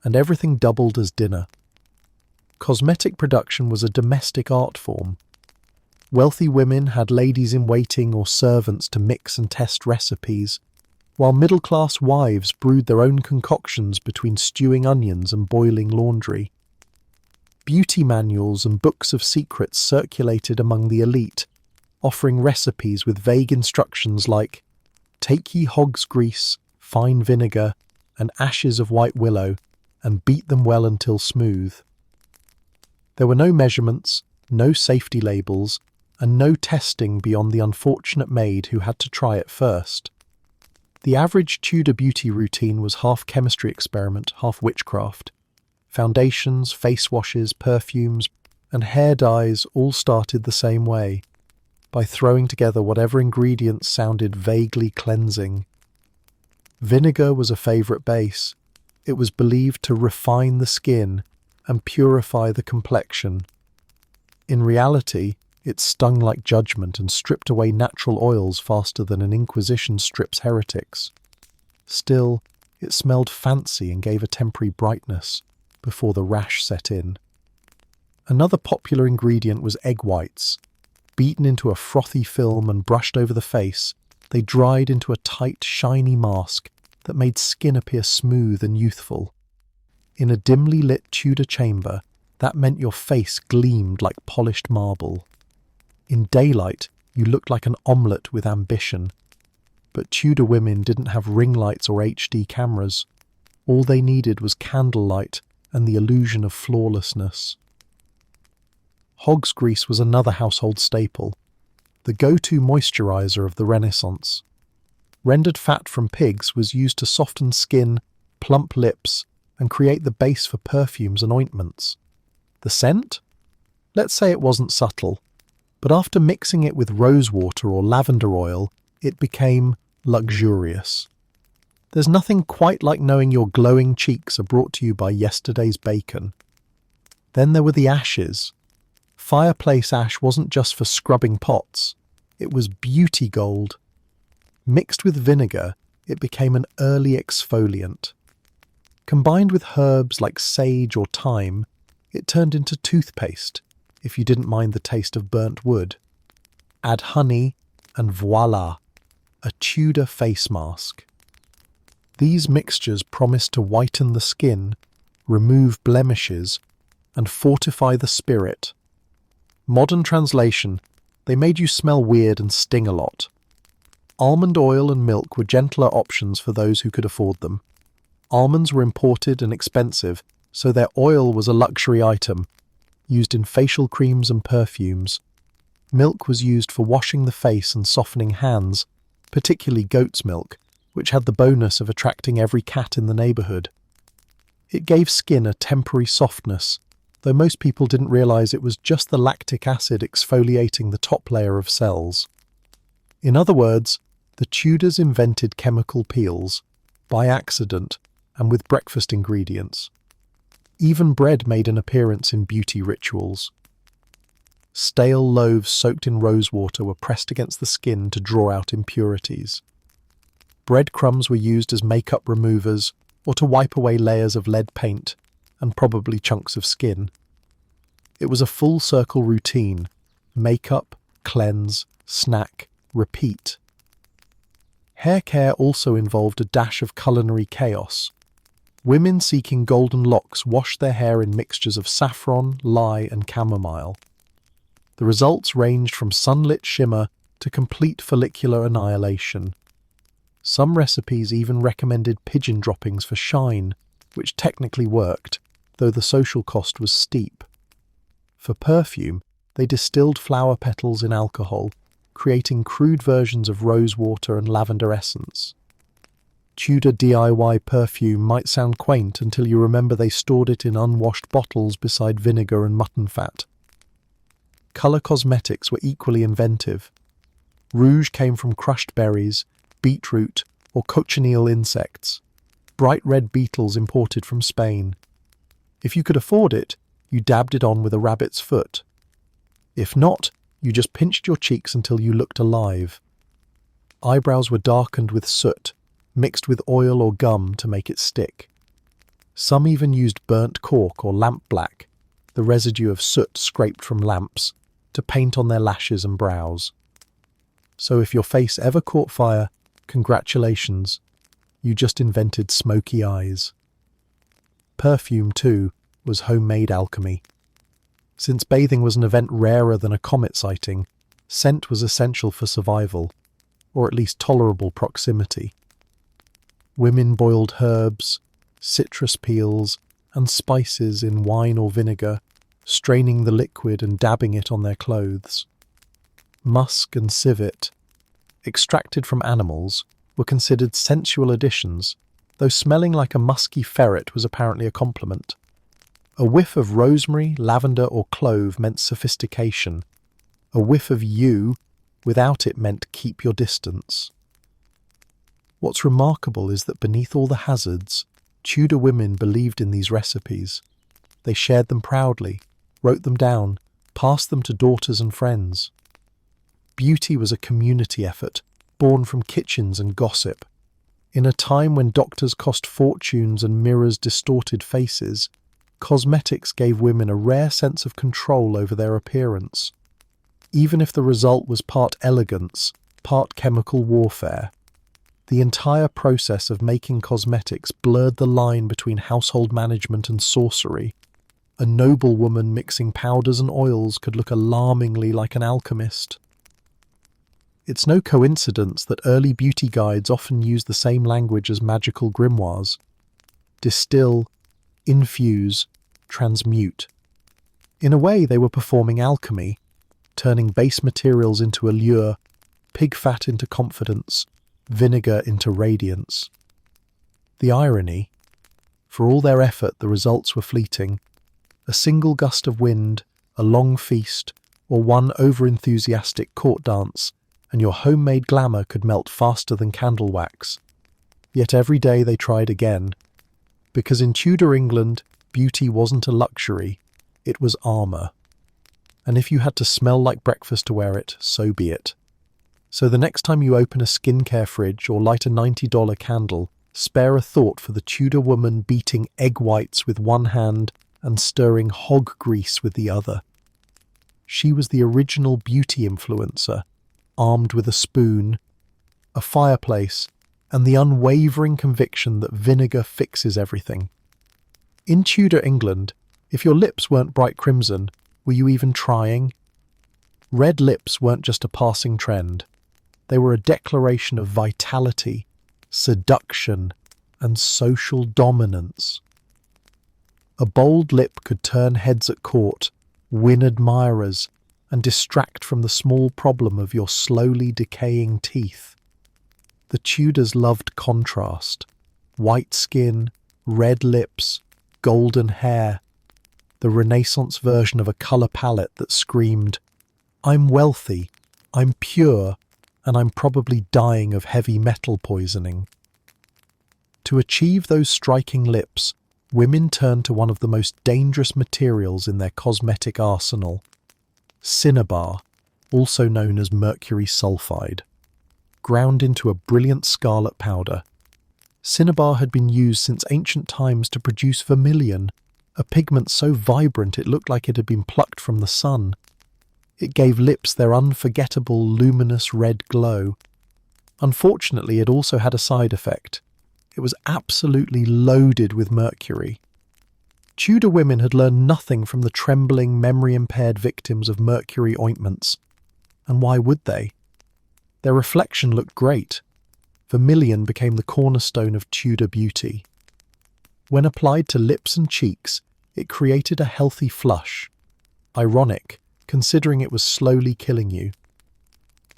Speaker 1: and everything doubled as dinner. Cosmetic production was a domestic art form. Wealthy women had ladies-in-waiting or servants to mix and test recipes, while middle-class wives brewed their own concoctions between stewing onions and boiling laundry. Beauty manuals and books of secrets circulated among the elite, offering recipes with vague instructions like, "Take ye hog's grease, fine vinegar, and ashes of white willow, and beat them well until smooth." There were no measurements, no safety labels, and no testing beyond the unfortunate maid who had to try it first. The average Tudor beauty routine was half chemistry experiment, half witchcraft. Foundations, face washes, perfumes, and hair dyes all started the same way, by throwing together whatever ingredients sounded vaguely cleansing. Vinegar was a favourite base. It was believed to refine the skin and purify the complexion. In reality, it stung like judgment and stripped away natural oils faster than an inquisition strips heretics. Still, it smelled fancy and gave a temporary brightness before the rash set in. Another popular ingredient was egg whites. Beaten into a frothy film and brushed over the face, they dried into a tight, shiny mask that made skin appear smooth and youthful. In a dimly lit Tudor chamber, that meant your face gleamed like polished marble. In daylight, you looked like an omelette with ambition. But Tudor women didn't have ring lights or HD cameras. All they needed was candlelight and the illusion of flawlessness. Hog's grease was another household staple, the go-to moisturizer of the Renaissance. Rendered fat from pigs was used to soften skin, plump lips, and create the base for perfumes and ointments. The scent? Let's say it wasn't subtle, but after mixing it with rosewater or lavender oil, it became luxurious. There's nothing quite like knowing your glowing cheeks are brought to you by yesterday's bacon. Then there were the ashes. Fireplace ash wasn't just for scrubbing pots, it was beauty gold. Mixed with vinegar, it became an early exfoliant. Combined with herbs like sage or thyme, it turned into toothpaste, if you didn't mind the taste of burnt wood. Add honey, and voila, a Tudor face mask. These mixtures promised to whiten the skin, remove blemishes, and fortify the spirit. Modern translation, they made you smell weird and sting a lot. Almond oil and milk were gentler options for those who could afford them. Almonds were imported and expensive, so their oil was a luxury item, used in facial creams and perfumes. Milk was used for washing the face and softening hands, particularly goat's milk, which had the bonus of attracting every cat in the neighbourhood. It gave skin a temporary softness, though most people didn't realise it was just the lactic acid exfoliating the top layer of cells. In other words, the Tudors invented chemical peels, by accident and with breakfast ingredients. Even bread made an appearance in beauty rituals. Stale loaves soaked in rosewater were pressed against the skin to draw out impurities. Breadcrumbs were used as makeup removers or to wipe away layers of lead paint and probably chunks of skin. It was a full-circle routine: makeup, cleanse, snack, repeat. Hair care also involved a dash of culinary chaos. Women seeking golden locks washed their hair in mixtures of saffron, lye, and chamomile. The results ranged from sunlit shimmer to complete follicular annihilation. Some recipes even recommended pigeon droppings for shine, which technically worked, though the social cost was steep. For perfume, they distilled flower petals in alcohol, creating crude versions of rosewater and lavender essence. Tudor DIY perfume might sound quaint until you remember they stored it in unwashed bottles beside vinegar and mutton fat. Colour cosmetics were equally inventive. Rouge came from crushed berries, beetroot, or cochineal insects, bright red beetles imported from Spain. If you could afford it, you dabbed it on with a rabbit's foot. If not, you just pinched your cheeks until you looked alive. Eyebrows were darkened with soot, mixed with oil or gum to make it stick. Some even used burnt cork or lamp black, the residue of soot scraped from lamps, to paint on their lashes and brows. So if your face ever caught fire, congratulations, you just invented smoky eyes. Perfume, too, was homemade alchemy. Since bathing was an event rarer than a comet sighting, scent was essential for survival, or at least tolerable proximity. Women boiled herbs, citrus peels, and spices in wine or vinegar, straining the liquid and dabbing it on their clothes. Musk and civet, extracted from animals, were considered sensual additions, though smelling like a musky ferret was apparently a compliment. A whiff of rosemary, lavender, or clove meant sophistication. A whiff of you, without it, meant keep your distance. What's remarkable is that beneath all the hazards, Tudor women believed in these recipes. They shared them proudly, wrote them down, passed them to daughters and friends. Beauty was a community effort, born from kitchens and gossip. In a time when doctors cost fortunes and mirrors distorted faces, cosmetics gave women a rare sense of control over their appearance, even if the result was part elegance, part chemical warfare. The entire process of making cosmetics blurred the line between household management and sorcery. A noble woman mixing powders and oils could look alarmingly like an alchemist. It's no coincidence that early beauty guides often use the same language as magical grimoires. Distill, infuse, transmute. In a way, they were performing alchemy, turning base materials into allure, pig fat into confidence, vinegar into radiance. The irony: for all their effort, the results were fleeting. A single gust of wind, a long feast, or one over-enthusiastic court dance, and your homemade glamour could melt faster than candle wax. Yet every day they tried again, because in Tudor England, beauty wasn't a luxury, it was armour. And if you had to smell like breakfast to wear it, so be it. So the next time you open a skincare fridge or light a $90 candle, spare a thought for the Tudor woman beating egg whites with one hand and stirring hog grease with the other. She was the original beauty influencer, armed with a spoon, a fireplace, and the unwavering conviction that vinegar fixes everything. In Tudor England, if your lips weren't bright crimson, were you even trying? Red lips weren't just a passing trend. They were a declaration of vitality, seduction, and social dominance. A bold lip could turn heads at court, win admirers, and distract from the small problem of your slowly decaying teeth. The Tudors loved contrast: white skin, red lips, golden hair, the Renaissance version of a colour palette that screamed, "I'm wealthy, I'm pure, and I'm probably dying of heavy metal poisoning." To achieve those striking lips, women turned to one of the most dangerous materials in their cosmetic arsenal: cinnabar, also known as mercury sulfide. Ground into a brilliant scarlet powder, cinnabar had been used since ancient times to produce vermilion, a pigment so vibrant it looked like it had been plucked from the sun. It gave lips their unforgettable luminous red glow. Unfortunately, it also had a side effect. It was absolutely loaded with mercury. Tudor women had learned nothing from the trembling, memory-impaired victims of mercury ointments. And why would they? Their reflection looked great. Vermilion became the cornerstone of Tudor beauty. When applied to lips and cheeks, it created a healthy flush. Ironic, considering it was slowly killing you.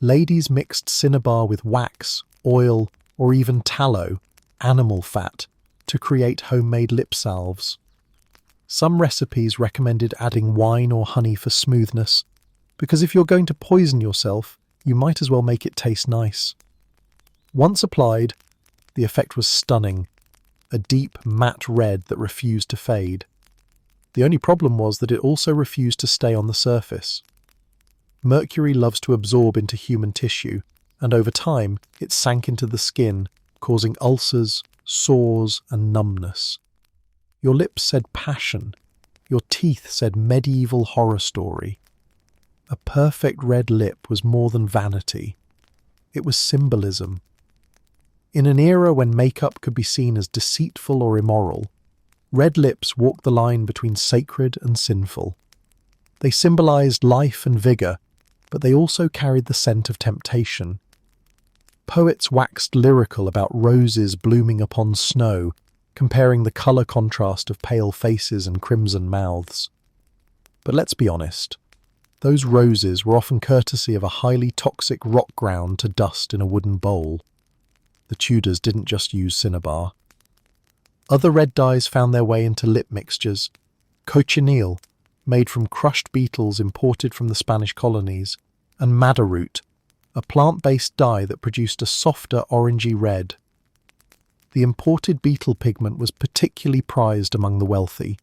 Speaker 1: Ladies mixed cinnabar with wax, oil, or even tallow, animal fat, to create homemade lip salves. Some recipes recommended adding wine or honey for smoothness, because if you're going to poison yourself, you might as well make it taste nice. Once applied, the effect was stunning, a deep matte red that refused to fade. The only problem was that it also refused to stay on the surface. Mercury loves to absorb into human tissue, and over time it sank into the skin, causing ulcers, sores, and numbness. Your lips said passion. Your teeth said medieval horror story. A perfect red lip was more than vanity. It was symbolism. In an era when makeup could be seen as deceitful or immoral, red lips walked the line between sacred and sinful. They symbolized life and vigor, but they also carried the scent of temptation. Poets waxed lyrical about roses blooming upon snow, comparing the color contrast of pale faces and crimson mouths. But let's be honest, those roses were often courtesy of a highly toxic rock ground to dust in a wooden bowl. The Tudors didn't just use cinnabar. Other red dyes found their way into lip mixtures. Cochineal, made from crushed beetles imported from the Spanish colonies, and madder root, a plant-based dye that produced a softer orangey red. The imported beetle pigment was particularly prized among the wealthy,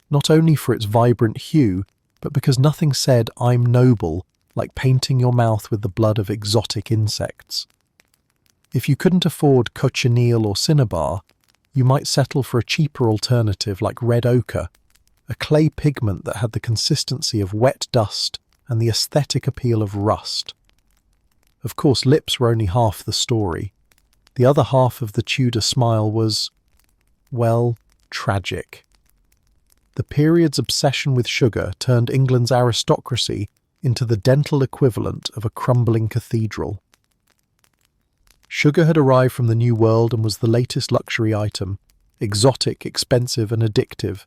Speaker 1: not only for its vibrant hue, but because nothing said "I'm noble" like painting your mouth with the blood of exotic insects. If you couldn't afford cochineal or cinnabar, you might settle for a cheaper alternative like red ochre, a clay pigment that had the consistency of wet dust and the aesthetic appeal of rust. Of course, lips were only half the story. The other half of the Tudor smile was, well, tragic. The period's obsession with sugar turned England's aristocracy into the dental equivalent of a crumbling cathedral. Sugar had arrived from the New World and was the latest luxury item. Exotic, expensive, and addictive.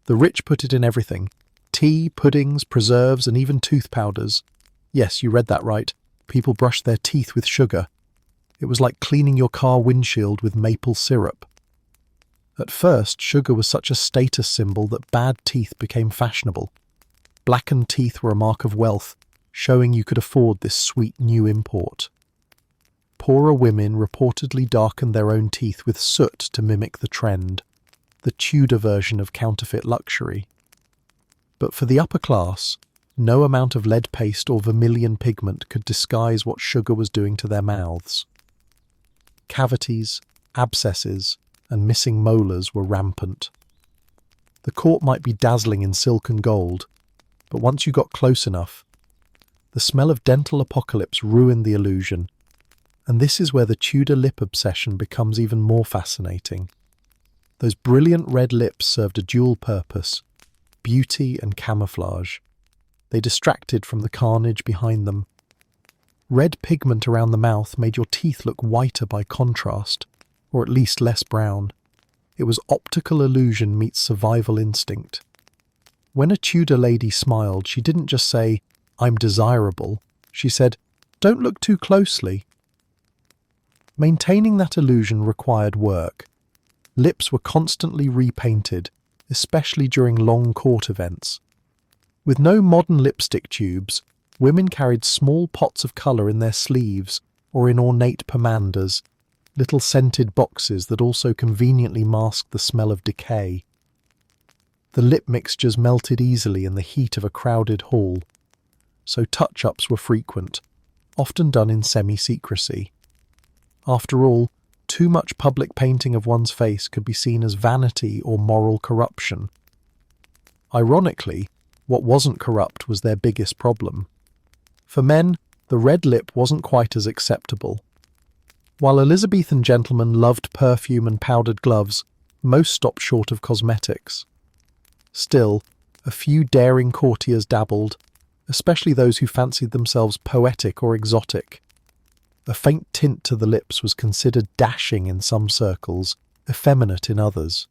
Speaker 1: The rich put it in everything. Tea, puddings, preserves, and even tooth powders. Yes, you read that right. People brushed their teeth with sugar. It was like cleaning your car windshield with maple syrup. At first, sugar was such a status symbol that bad teeth became fashionable. Blackened teeth were a mark of wealth, showing you could afford this sweet new import. Poorer women reportedly darkened their own teeth with soot to mimic the trend, the Tudor version of counterfeit luxury. But for the upper class, no amount of lead paste or vermilion pigment could disguise what sugar was doing to their mouths. Cavities, abscesses, and missing molars were rampant. The court might be dazzling in silk and gold, but once you got close enough, the smell of dental apocalypse ruined the illusion, and this is where the Tudor lip obsession becomes even more fascinating. Those brilliant red lips served a dual purpose, beauty and camouflage. They distracted from the carnage behind them. Red pigment around the mouth made your teeth look whiter by contrast, or at least less brown. It was optical illusion meets survival instinct. When a Tudor lady smiled, she didn't just say, "I'm desirable." She said, "Don't look too closely." Maintaining that illusion required work. Lips were constantly repainted, especially during long court events. With no modern lipstick tubes, women carried small pots of colour in their sleeves or in ornate pomanders, little scented boxes that also conveniently masked the smell of decay. The lip mixtures melted easily in the heat of a crowded hall, so touch-ups were frequent, often done in semi-secrecy. After all, too much public painting of one's face could be seen as vanity or moral corruption. Ironically, what wasn't corrupt was their biggest problem. For men, the red lip wasn't quite as acceptable. While Elizabethan gentlemen loved perfume and powdered gloves, most stopped short of cosmetics. Still, a few daring courtiers dabbled, especially those who fancied themselves poetic or exotic. A faint tint to the lips was considered dashing in some circles, effeminate in others.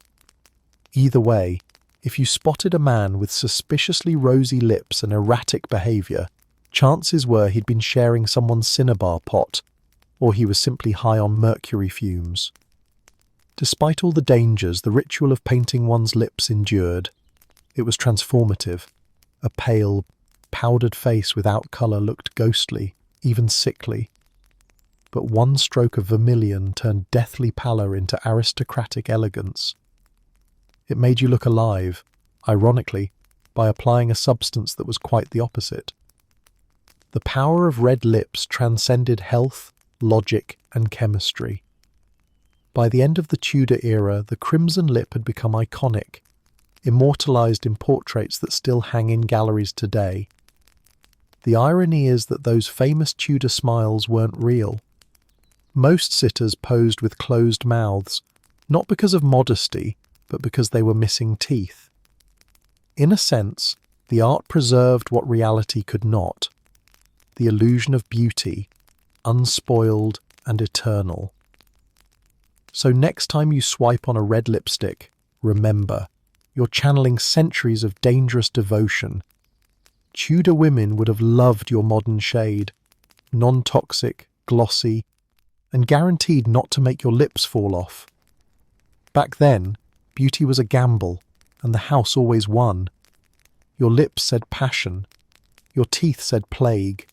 Speaker 1: Either way, if you spotted a man with suspiciously rosy lips and erratic behaviour, chances were he'd been sharing someone's cinnabar pot, or he was simply high on mercury fumes. Despite all the dangers the ritual of painting one's lips endured, it was transformative. A pale, powdered face without colour looked ghostly, even sickly. But one stroke of vermilion turned deathly pallor into aristocratic elegance. It made you look alive, ironically, by applying a substance that was quite the opposite. The power of red lips transcended health, logic, and chemistry. By the end of the Tudor era, the crimson lip had become iconic, immortalised in portraits that still hang in galleries today. The irony is that those famous Tudor smiles weren't real. Most sitters posed with closed mouths, not because of modesty, but because they were missing teeth. In a sense, the art preserved what reality could not: the illusion of beauty, unspoiled and eternal. So next time you swipe on a red lipstick, remember, you're channeling centuries of dangerous devotion. Tudor women would have loved your modern shade, non-toxic, glossy, and guaranteed not to make your lips fall off. Back then, beauty was a gamble, and the house always won. Your lips said passion, your teeth said plague,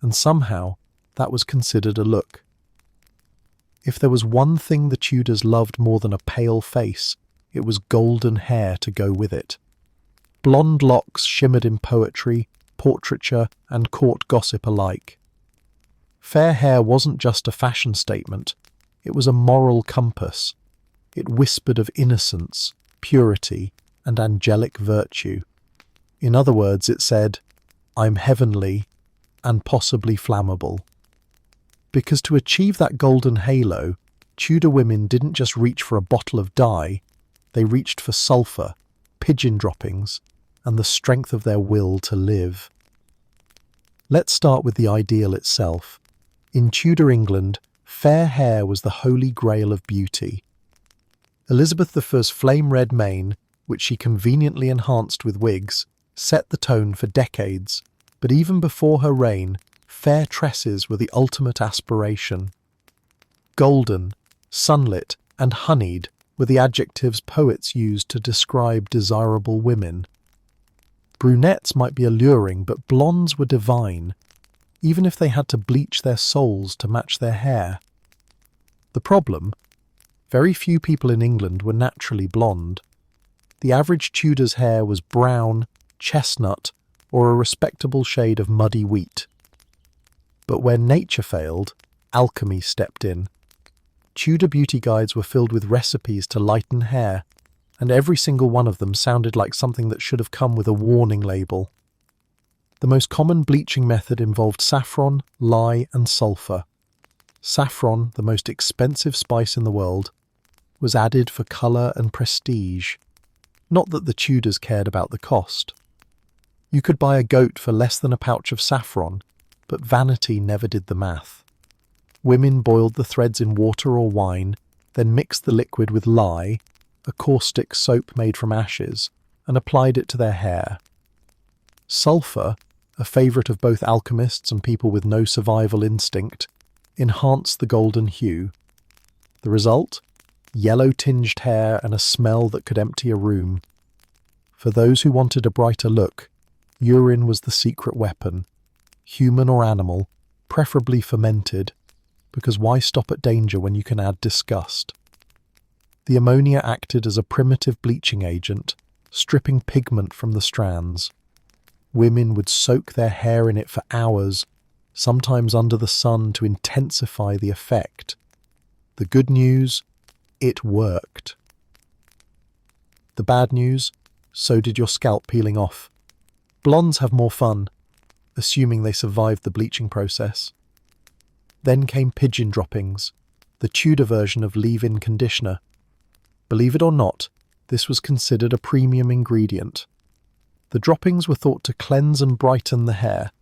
Speaker 1: and somehow that was considered a look. If there was one thing the Tudors loved more than a pale face, it was golden hair to go with it. Blonde locks shimmered in poetry, portraiture, and court gossip alike. Fair hair wasn't just a fashion statement, it was a moral compass. It whispered of innocence, purity, and angelic virtue. In other words, it said, "I'm heavenly and possibly flammable." Because to achieve that golden halo, Tudor women didn't just reach for a bottle of dye, they reached for sulphur, pigeon droppings, and the strength of their will to live. Let's start with the ideal itself. In Tudor England, fair hair was the holy grail of beauty. Elizabeth I's flame-red mane, which she conveniently enhanced with wigs, set the tone for decades, but even before her reign, fair tresses were the ultimate aspiration. Golden, sunlit, and honeyed were the adjectives poets used to describe desirable women. Brunettes might be alluring, but blondes were divine, even if they had to bleach their souls to match their hair. The problem? Very few people in England were naturally blonde. The average Tudor's hair was brown, chestnut, or a respectable shade of muddy wheat. But when nature failed, alchemy stepped in. Tudor beauty guides were filled with recipes to lighten hair, and every single one of them sounded like something that should have come with a warning label. The most common bleaching method involved saffron, lye, and sulphur. Saffron, the most expensive spice in the world, was added for colour and prestige. Not that the Tudors cared about the cost. You could buy a goat for less than a pouch of saffron, but vanity never did the math. Women boiled the threads in water or wine, then mixed the liquid with lye, a caustic soap made from ashes, and applied it to their hair. Sulphur, a favourite of both alchemists and people with no survival instinct, enhanced the golden hue. The result? Yellow-tinged hair and a smell that could empty a room. For those who wanted a brighter look, urine was the secret weapon, human or animal, preferably fermented, because why stop at danger when you can add disgust? The ammonia acted as a primitive bleaching agent, stripping pigment from the strands. Women would soak their hair in it for hours, sometimes under the sun, to intensify the effect. The good news? It worked. The bad news? So did your scalp peeling off. Blondes have more fun, assuming they survived the bleaching process. Then came pigeon droppings, the Tudor version of leave-in conditioner. Believe it or not, this was considered a premium ingredient. The droppings were thought to cleanse and brighten the hair,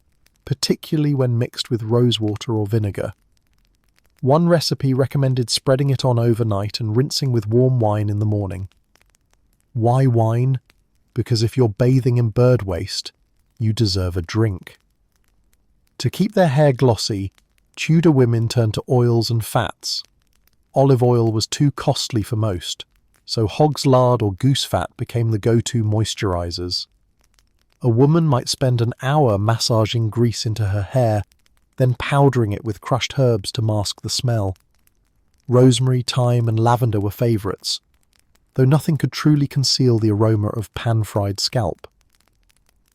Speaker 1: particularly when mixed with rosewater or vinegar. One recipe recommended spreading it on overnight and rinsing with warm wine in the morning. Why wine? Because if you're bathing in bird waste, you deserve a drink. To keep their hair glossy, Tudor women turned to oils and fats. Olive oil was too costly for most, so hog's lard or goose fat became the go-to moisturizers. A woman might spend an hour massaging grease into her hair, then powdering it with crushed herbs to mask the smell. Rosemary, thyme, and lavender were favourites, though nothing could truly conceal the aroma of pan-fried scalp.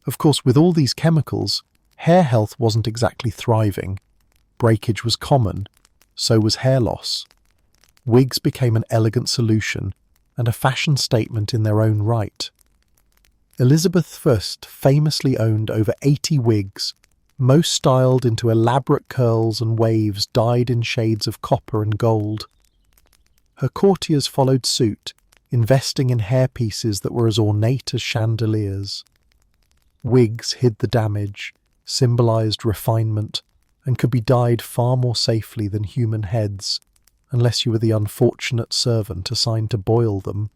Speaker 1: Of course, with all these chemicals, hair health wasn't exactly thriving. Breakage was common, so was hair loss. Wigs became an elegant solution and a fashion statement in their own right. Elizabeth I famously owned over 80 wigs, most styled into elaborate curls and waves dyed in shades of copper and gold. Her courtiers followed suit, investing in hairpieces that were as ornate as chandeliers. Wigs hid the damage, symbolised refinement, and could be dyed far more safely than human heads, unless you were the unfortunate servant assigned to boil them.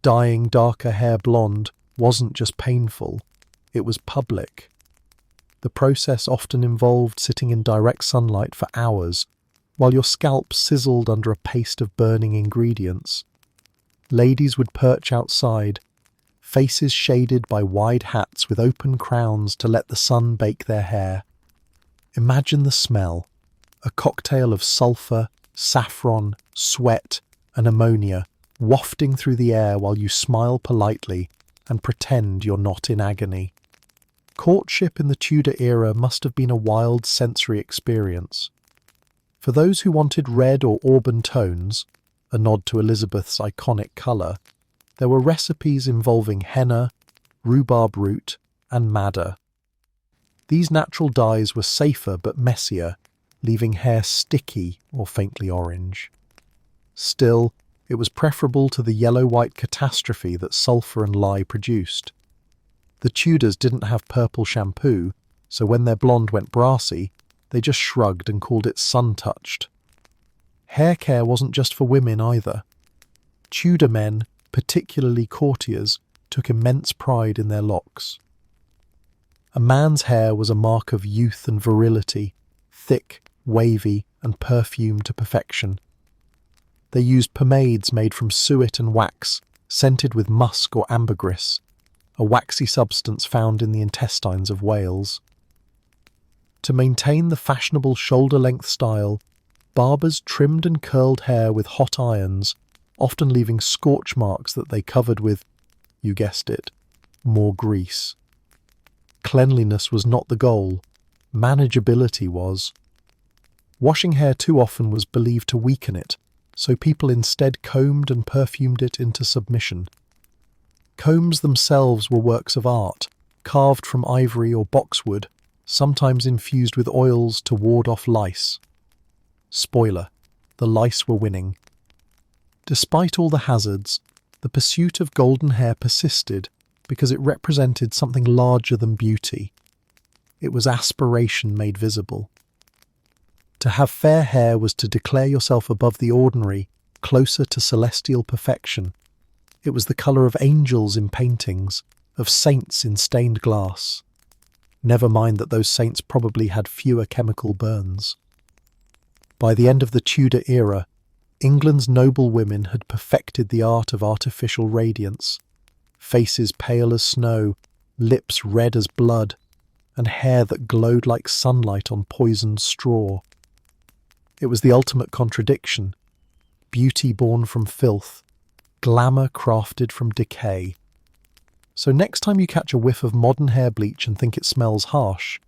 Speaker 1: Dyeing darker hair blonde wasn't just painful, it was public. The process often involved sitting in direct sunlight for hours, while your scalp sizzled under a paste of burning ingredients. Ladies would perch outside, faces shaded by wide hats with open crowns to let the sun bake their hair. Imagine the smell, a cocktail of sulphur, saffron, sweat, and ammonia wafting through the air while you smile politely and pretend you're not in agony. Courtship in the Tudor era must have been a wild sensory experience. For those who wanted red or auburn tones, a nod to Elizabeth's iconic colour, there were recipes involving henna, rhubarb root, and madder. These natural dyes were safer but messier, leaving hair sticky or faintly orange. Still, it was preferable to the yellow-white catastrophe that sulphur and lye produced. The Tudors didn't have purple shampoo, so when their blonde went brassy, they just shrugged and called it sun-touched. Hair care wasn't just for women either. Tudor men, particularly courtiers, took immense pride in their locks. A man's hair was a mark of youth and virility, thick, wavy, and perfumed to perfection. They used pomades made from suet and wax, scented with musk or ambergris, a waxy substance found in the intestines of whales. To maintain the fashionable shoulder-length style, barbers trimmed and curled hair with hot irons, often leaving scorch marks that they covered with, you guessed it, more grease. Cleanliness was not the goal, manageability was. Washing hair too often was believed to weaken it, so people instead combed and perfumed it into submission. Combs themselves were works of art, carved from ivory or boxwood, sometimes infused with oils to ward off lice. Spoiler, the lice were winning. Despite all the hazards, the pursuit of golden hair persisted because it represented something larger than beauty. It was aspiration made visible. To have fair hair was to declare yourself above the ordinary, closer to celestial perfection. It was the colour of angels in paintings, of saints in stained glass. Never mind that those saints probably had fewer chemical burns. By the end of the Tudor era, England's noble women had perfected the art of artificial radiance. Faces pale as snow, lips red as blood, and hair that glowed like sunlight on poisoned straw. It was the ultimate contradiction. Beauty born from filth, glamour crafted from decay. So next time you catch a whiff of modern hair bleach and think it smells harsh,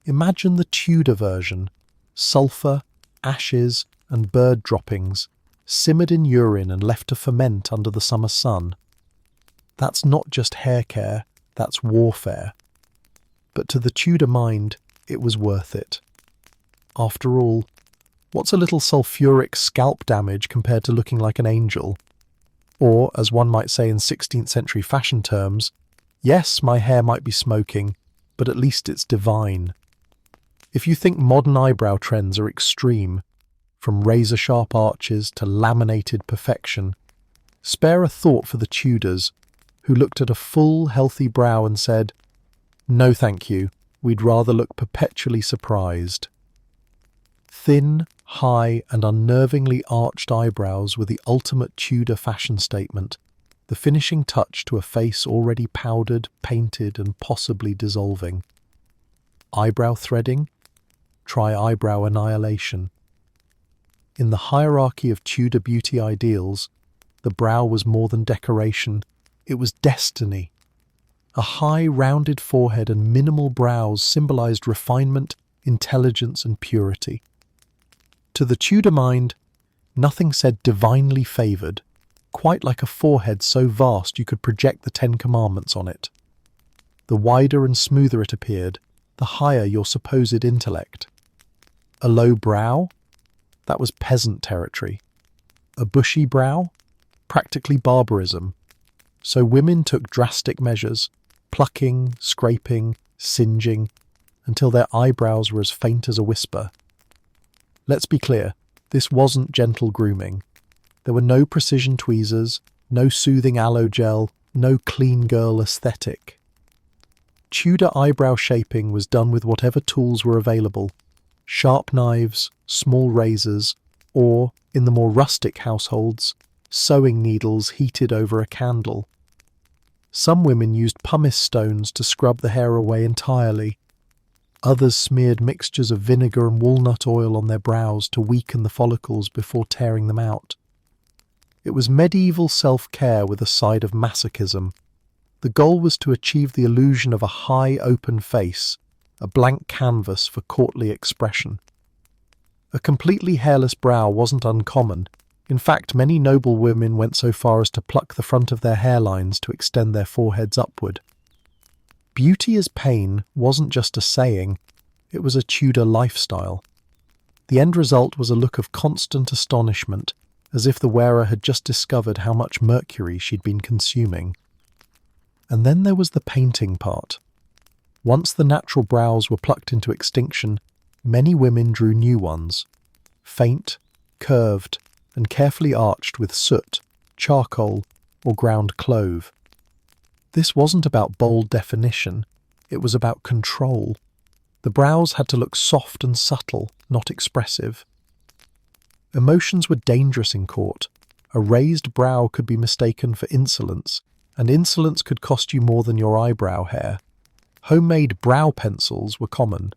Speaker 1: imagine the Tudor version. Sulphur, ashes, and bird droppings, simmered in urine and left to ferment under the summer sun. That's not just hair care, that's warfare. But to the Tudor mind, it was worth it. After all, what's a little sulphuric scalp damage compared to looking like an angel? Or, as one might say in 16th century fashion terms, yes, my hair might be smoking, but at least it's divine. If you think modern eyebrow trends are extreme, from razor-sharp arches to laminated perfection, spare a thought for the Tudors, who looked at a full, healthy brow and said, "No thank you, we'd rather look perpetually surprised." Thin, high, and unnervingly arched eyebrows were the ultimate Tudor fashion statement, the finishing touch to a face already powdered, painted, and possibly dissolving. Eyebrow threading? Try eyebrow annihilation. In the hierarchy of Tudor beauty ideals, the brow was more than decoration, it was destiny. A high, rounded forehead and minimal brows symbolized refinement, intelligence, and purity. To the Tudor mind, nothing said divinely favoured, quite like a forehead so vast you could project the 10 Commandments on it. The wider and smoother it appeared, the higher your supposed intellect. A low brow? That was peasant territory. A bushy brow? Practically barbarism. So women took drastic measures, plucking, scraping, singeing, until their eyebrows were as faint as a whisper. Let's be clear, this wasn't gentle grooming. There were no precision tweezers, no soothing aloe gel, no clean girl aesthetic. Tudor eyebrow shaping was done with whatever tools were available, sharp knives, small razors, or, in the more rustic households, sewing needles heated over a candle. Some women used pumice stones to scrub the hair away entirely. Others smeared mixtures of vinegar and walnut oil on their brows to weaken the follicles before tearing them out. It was medieval self-care with a side of masochism. The goal was to achieve the illusion of a high, open face, a blank canvas for courtly expression. A completely hairless brow wasn't uncommon. In fact, many noble women went so far as to pluck the front of their hairlines to extend their foreheads upward. Beauty as pain wasn't just a saying, it was a Tudor lifestyle. The end result was a look of constant astonishment, as if the wearer had just discovered how much mercury she'd been consuming. And then there was the painting part. Once the natural brows were plucked into extinction, many women drew new ones. Faint, curved, and carefully arched with soot, charcoal, or ground clove. This wasn't about bold definition, it was about control. The brows had to look soft and subtle, not expressive. Emotions were dangerous in court. A raised brow could be mistaken for insolence, and insolence could cost you more than your eyebrow hair. Homemade brow pencils were common.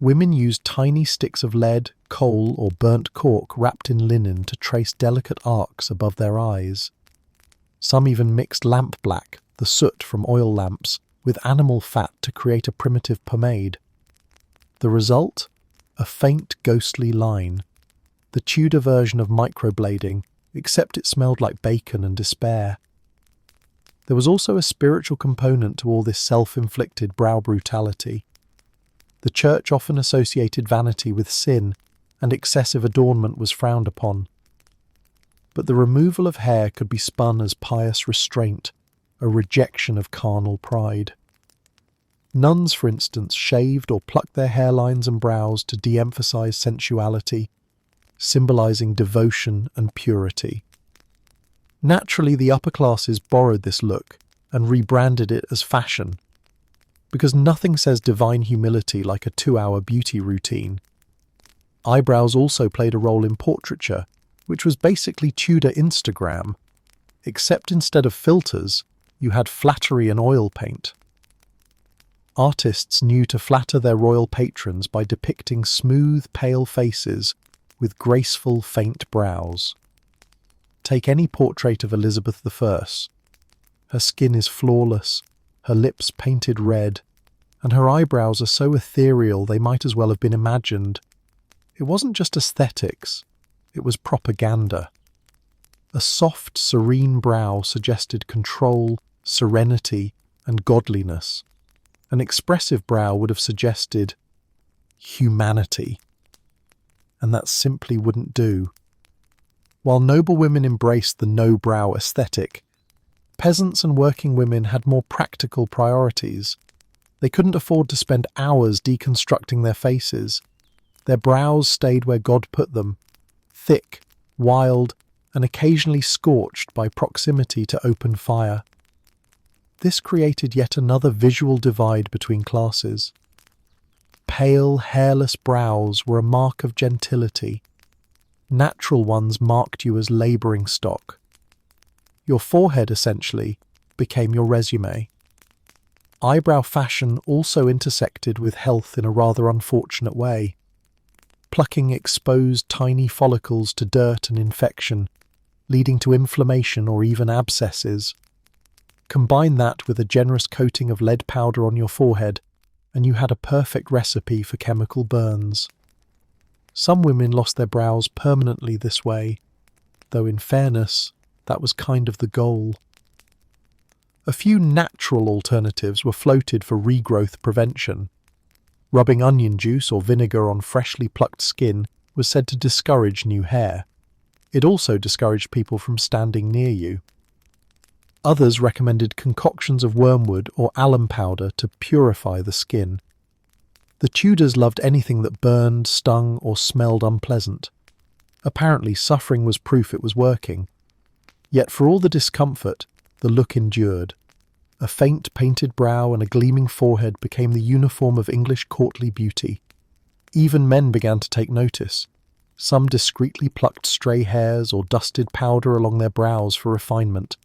Speaker 1: Women used tiny sticks of lead, coal, or burnt cork wrapped in linen to trace delicate arcs above their eyes. Some even mixed lamp black, the soot from oil lamps, with animal fat to create a primitive pomade. The result? A faint, ghostly line. The Tudor version of microblading, except it smelled like bacon and despair. There was also a spiritual component to all this self-inflicted brow brutality. The church often associated vanity with sin, and excessive adornment was frowned upon. But the removal of hair could be spun as pious restraint, a rejection of carnal pride. Nuns, for instance, shaved or plucked their hairlines and brows to de-emphasize sensuality, symbolizing devotion and purity. Naturally, the upper classes borrowed this look and rebranded it as fashion, because nothing says divine humility like a 2-hour beauty routine. Eyebrows also played a role in portraiture, which was basically Tudor Instagram, except instead of filters, you had flattery and oil paint. Artists knew to flatter their royal patrons by depicting smooth, pale faces with graceful, faint brows. Take any portrait of Elizabeth I. Her skin is flawless, her lips painted red, and her eyebrows are so ethereal they might as well have been imagined. It wasn't just aesthetics, it was propaganda. A soft, serene brow suggested control, serenity, and godliness. An expressive brow would have suggested humanity. And that simply wouldn't do. While noble women embraced the no-brow aesthetic, peasants and working women had more practical priorities. They couldn't afford to spend hours deconstructing their faces. Their brows stayed where God put them, thick, wild, and occasionally scorched by proximity to open fire. This created yet another visual divide between classes. Pale, hairless brows were a mark of gentility. Natural ones marked you as labouring stock. Your forehead, essentially, became your resume. Eyebrow fashion also intersected with health in a rather unfortunate way. Plucking exposed tiny follicles to dirt and infection, leading to inflammation or even abscesses. Combine that with a generous coating of lead powder on your forehead, and you had a perfect recipe for chemical burns. Some women lost their brows permanently this way, though in fairness, that was kind of the goal. A few natural alternatives were floated for regrowth prevention. Rubbing onion juice or vinegar on freshly plucked skin was said to discourage new hair. It also discouraged people from standing near you. Others recommended concoctions of wormwood or alum powder to purify the skin. The Tudors loved anything that burned, stung, or smelled unpleasant. Apparently, suffering was proof it was working. Yet for all the discomfort, the look endured. A faint painted brow and a gleaming forehead became the uniform of English courtly beauty. Even men began to take notice. Some discreetly plucked stray hairs or dusted powder along their brows for refinement.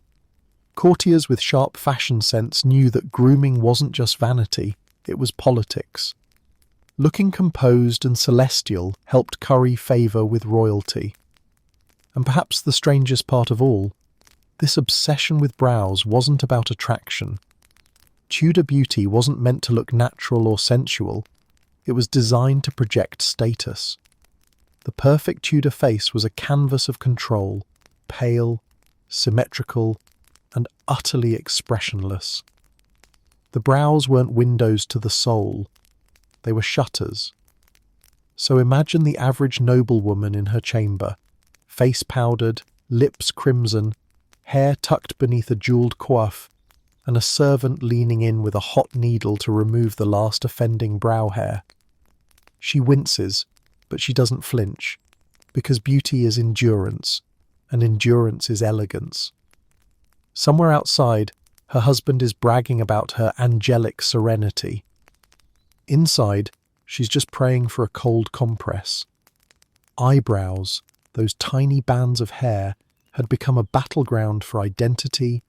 Speaker 1: Courtiers with sharp fashion sense knew that grooming wasn't just vanity, it was politics. Looking composed and celestial helped curry favour with royalty. And perhaps the strangest part of all, this obsession with brows wasn't about attraction. Tudor beauty wasn't meant to look natural or sensual, it was designed to project status. The perfect Tudor face was a canvas of control, pale, symmetrical, and utterly expressionless. The brows weren't windows to the soul, they were shutters. So imagine the average noblewoman in her chamber, face powdered, lips crimson, hair tucked beneath a jewelled coif, and a servant leaning in with a hot needle to remove the last offending brow hair. She winces, but she doesn't flinch, because beauty is endurance, and endurance is elegance. Somewhere outside, her husband is bragging about her angelic serenity. Inside, she's just praying for a cold compress. Eyebrows, those tiny bands of hair, had become a battleground for identity,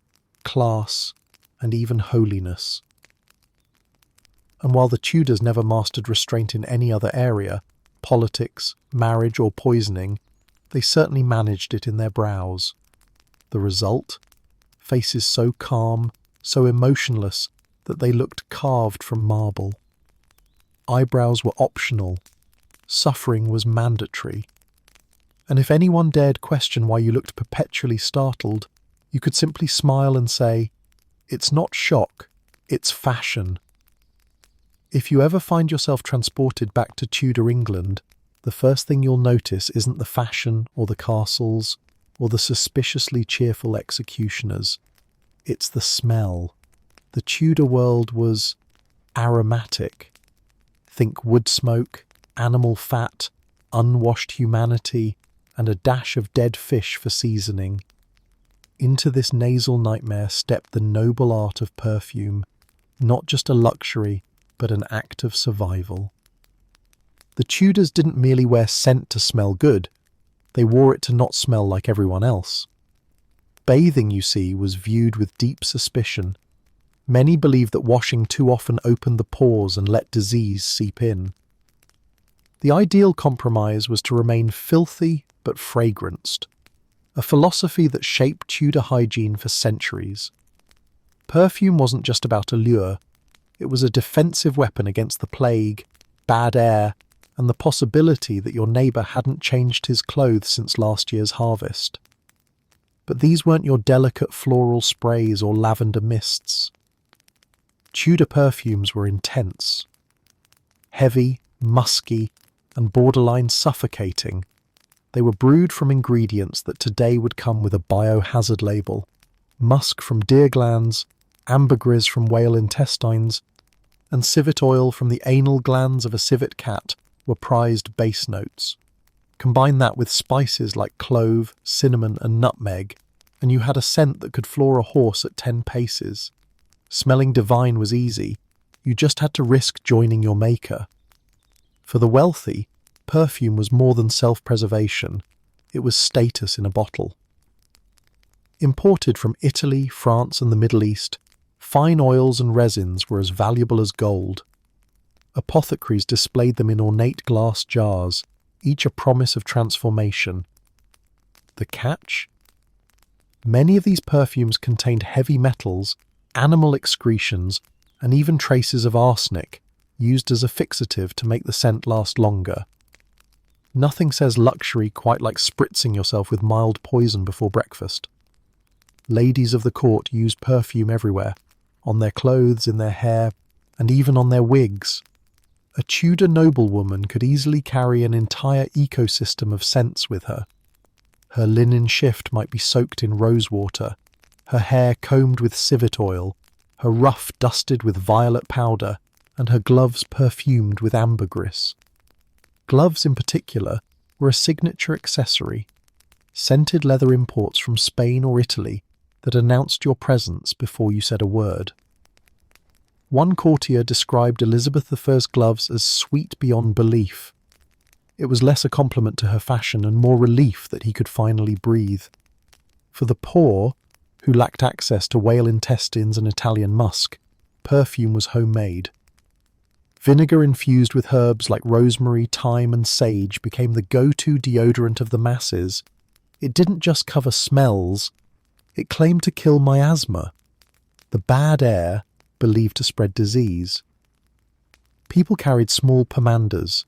Speaker 1: class, and even holiness. And while the Tudors never mastered restraint in any other area, politics, marriage, or poisoning, they certainly managed it in their brows. The result? Faces so calm, so emotionless, that they looked carved from marble. Eyebrows were optional. Suffering was mandatory. And if anyone dared question why you looked perpetually startled, you could simply smile and say, "It's not shock, it's fashion." If you ever find yourself transported back to Tudor England, the first thing you'll notice isn't the fashion or the castles or the suspiciously cheerful executioners. It's the smell. The Tudor world was aromatic. Think wood smoke, animal fat, unwashed humanity, and a dash of dead fish for seasoning. Into this nasal nightmare stepped the noble art of perfume, not just a luxury, but an act of survival. The Tudors didn't merely wear scent to smell good, they wore it to not smell like everyone else. Bathing, you see, was viewed with deep suspicion. Many believed that washing too often opened the pores and let disease seep in. The ideal compromise was to remain filthy but fragranced, a philosophy that shaped Tudor hygiene for centuries. Perfume wasn't just about allure, it was a defensive weapon against the plague, bad air, and the possibility that your neighbour hadn't changed his clothes since last year's harvest. But these weren't your delicate floral sprays or lavender mists. Tudor perfumes were intense. Heavy, musky, and borderline suffocating. They were brewed from ingredients that today would come with a biohazard label. Musk from deer glands, ambergris from whale intestines, and civet oil from the anal glands of a civet cat were prized base notes. Combine that with spices like clove, cinnamon, and nutmeg, and you had a scent that could floor a horse at 10 paces. Smelling divine was easy, you just had to risk joining your maker. For the wealthy, perfume was more than self-preservation, it was status in a bottle. Imported from Italy, France, and the Middle East, fine oils and resins were as valuable as gold. Apothecaries displayed them in ornate glass jars, each a promise of transformation. The catch? Many of these perfumes contained heavy metals, animal excretions, and even traces of arsenic, used as a fixative to make the scent last longer. Nothing says luxury quite like spritzing yourself with mild poison before breakfast. Ladies of the court used perfume everywhere, on their clothes, in their hair, and even on their wigs. A Tudor noblewoman could easily carry an entire ecosystem of scents with her. Her linen shift might be soaked in rosewater, her hair combed with civet oil, her ruff dusted with violet powder, and her gloves perfumed with ambergris. Gloves, in particular, were a signature accessory, scented leather imports from Spain or Italy that announced your presence before you said a word. One courtier described Elizabeth I's gloves as sweet beyond belief. It was less a compliment to her fashion and more relief that he could finally breathe. For the poor, who lacked access to whale intestines and Italian musk, perfume was homemade. Vinegar infused with herbs like rosemary, thyme, and sage became the go-to deodorant of the masses. It didn't just cover smells, it claimed to kill miasma, the bad air believed to spread disease. People carried small pomanders,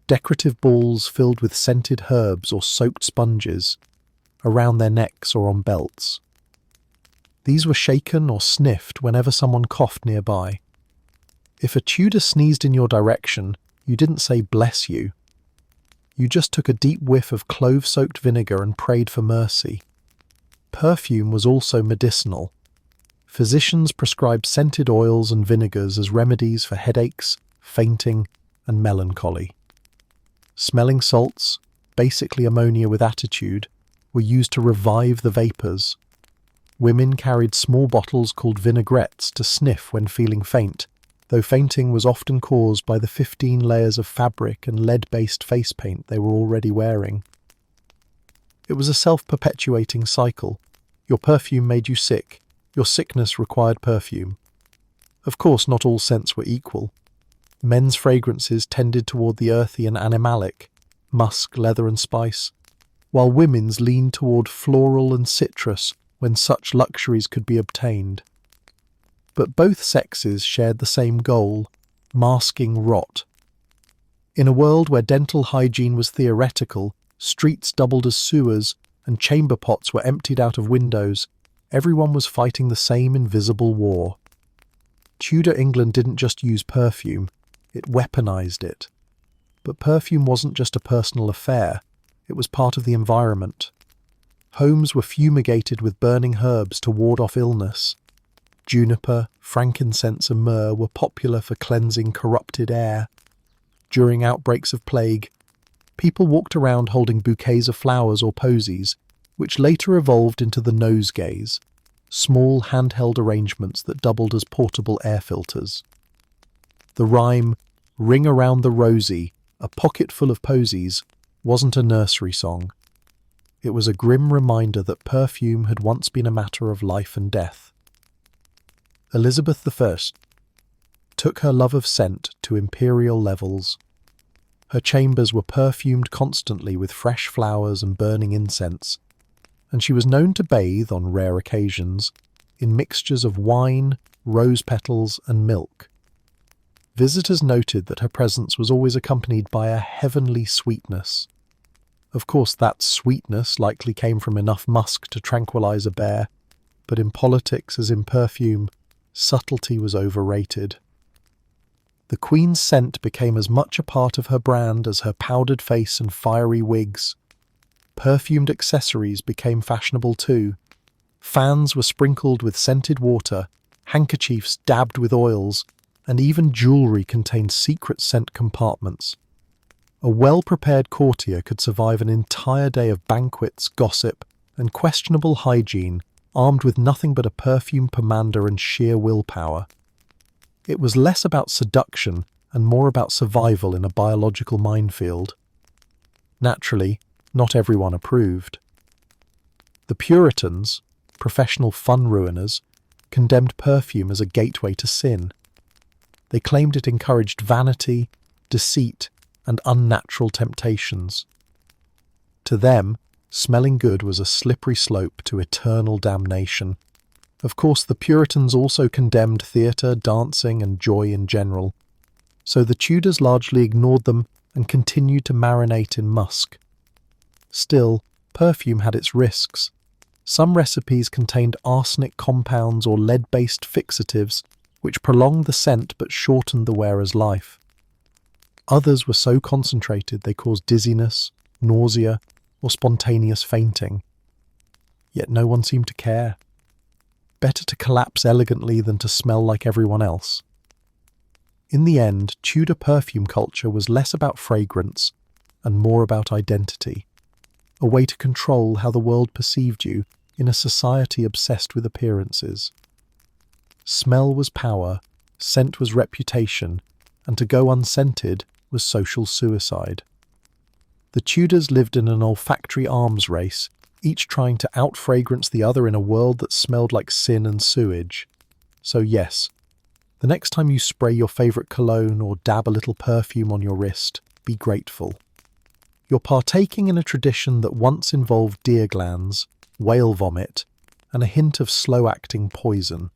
Speaker 1: decorative balls filled with scented herbs or soaked sponges, around their necks or on belts. These were shaken or sniffed whenever someone coughed nearby. If a Tudor sneezed in your direction, you didn't say "bless you." You just took a deep whiff of clove-soaked vinegar and prayed for mercy. Perfume was also medicinal. Physicians prescribed scented oils and vinegars as remedies for headaches, fainting, and melancholy. Smelling salts, basically ammonia with attitude, were used to revive the vapours. Women carried small bottles called vinaigrettes to sniff when feeling faint, though fainting was often caused by the 15 layers of fabric and lead-based face paint they were already wearing. It was a self-perpetuating cycle. Your perfume made you sick, your sickness required perfume. Of course, not all scents were equal. Men's fragrances tended toward the earthy and animalic, musk, leather and spice, while women's leaned toward floral and citrus when such luxuries could be obtained. But both sexes shared the same goal, masking rot. In a world where dental hygiene was theoretical, streets doubled as sewers, and chamber pots were emptied out of windows, everyone was fighting the same invisible war. Tudor England didn't just use perfume, it weaponized it. But perfume wasn't just a personal affair, it was part of the environment. Homes were fumigated with burning herbs to ward off illness. Juniper, frankincense and myrrh were popular for cleansing corrupted air. During outbreaks of plague, people walked around holding bouquets of flowers or posies, which later evolved into the nosegays, small handheld arrangements that doubled as portable air filters. The rhyme, "Ring around the rosy, a pocket full of posies," wasn't a nursery song. It was a grim reminder that perfume had once been a matter of life and death. Elizabeth I took her love of scent to imperial levels. Her chambers were perfumed constantly with fresh flowers and burning incense, and she was known to bathe, on rare occasions, in mixtures of wine, rose petals and milk. Visitors noted that her presence was always accompanied by a heavenly sweetness. Of course, that sweetness likely came from enough musk to tranquilize a bear, but in politics as in perfume, subtlety was overrated. The Queen's scent became as much a part of her brand as her powdered face and fiery wigs. Perfumed accessories became fashionable too. Fans were sprinkled with scented water, handkerchiefs dabbed with oils, and even jewellery contained secret scent compartments. A well-prepared courtier could survive an entire day of banquets, gossip, and questionable hygiene, armed with nothing but a perfume pomander and sheer willpower. It was less about seduction and more about survival in a biological minefield. Naturally, not everyone approved. The Puritans, professional fun ruiners, condemned perfume as a gateway to sin. They claimed it encouraged vanity, deceit, and unnatural temptations. To them, smelling good was a slippery slope to eternal damnation. Of course, the Puritans also condemned theatre, dancing, and joy in general, so the Tudors largely ignored them and continued to marinate in musk. Still, perfume had its risks. Some recipes contained arsenic compounds or lead-based fixatives, which prolonged the scent but shortened the wearer's life. Others were so concentrated they caused dizziness, nausea, or spontaneous fainting. Yet no one seemed to care. Better to collapse elegantly than to smell like everyone else. In the end, Tudor perfume culture was less about fragrance and more about identity, a way to control how the world perceived you in a society obsessed with appearances. Smell was power, scent was reputation, and to go unscented was social suicide. The Tudors lived in an olfactory arms race, each trying to out-fragrance the other in a world that smelled like sin and sewage. So yes, the next time you spray your favourite cologne or dab a little perfume on your wrist, be grateful. You're partaking in a tradition that once involved deer glands, whale vomit, and a hint of slow-acting poison.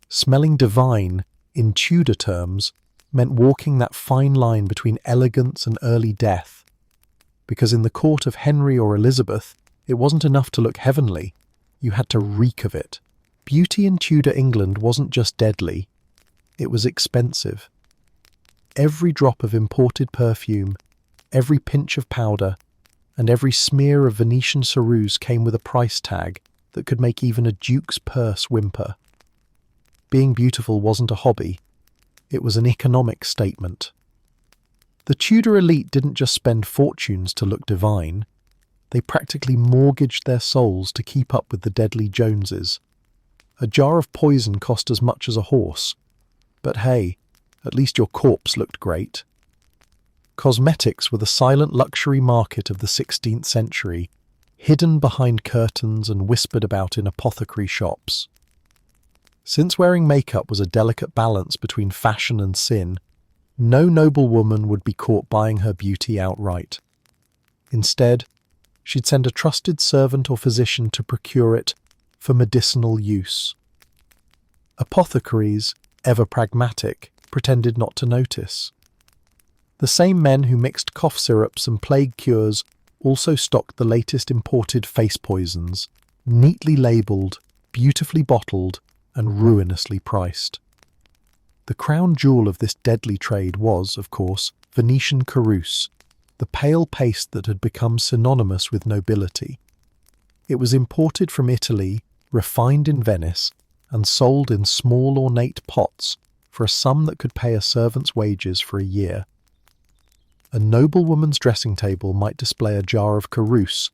Speaker 1: Smelling divine, in Tudor terms, meant walking that fine line between elegance and early death. Because in the court of Henry or Elizabeth, it wasn't enough to look heavenly, you had to reek of it. Beauty in Tudor England wasn't just deadly, it was expensive. Every drop of imported perfume, every pinch of powder, and every smear of Venetian ceruse came with a price tag that could make even a duke's purse whimper. Being beautiful wasn't a hobby, it was an economic statement. The Tudor elite didn't just spend fortunes to look divine. They practically mortgaged their souls to keep up with the deadly Joneses. A jar of poison cost as much as a horse. But hey, at least your corpse looked great. Cosmetics were the silent luxury market of the 16th century, hidden behind curtains and whispered about in apothecary shops. Since wearing makeup was a delicate balance between fashion and sin, no noble woman would be caught buying her beauty outright. Instead, she'd send a trusted servant or physician to procure it for medicinal use. Apothecaries, ever pragmatic, pretended not to notice. The same men who mixed cough syrups and plague cures also stocked the latest imported face poisons, neatly labelled, beautifully bottled, and ruinously priced. The crown jewel of this deadly trade was, of course, Venetian ceruse, the pale paste that had become synonymous with nobility. It was imported from Italy, refined in Venice, and sold in small ornate pots for a sum that could pay a servant's wages for a year. A noblewoman's dressing table might display a jar of ceruse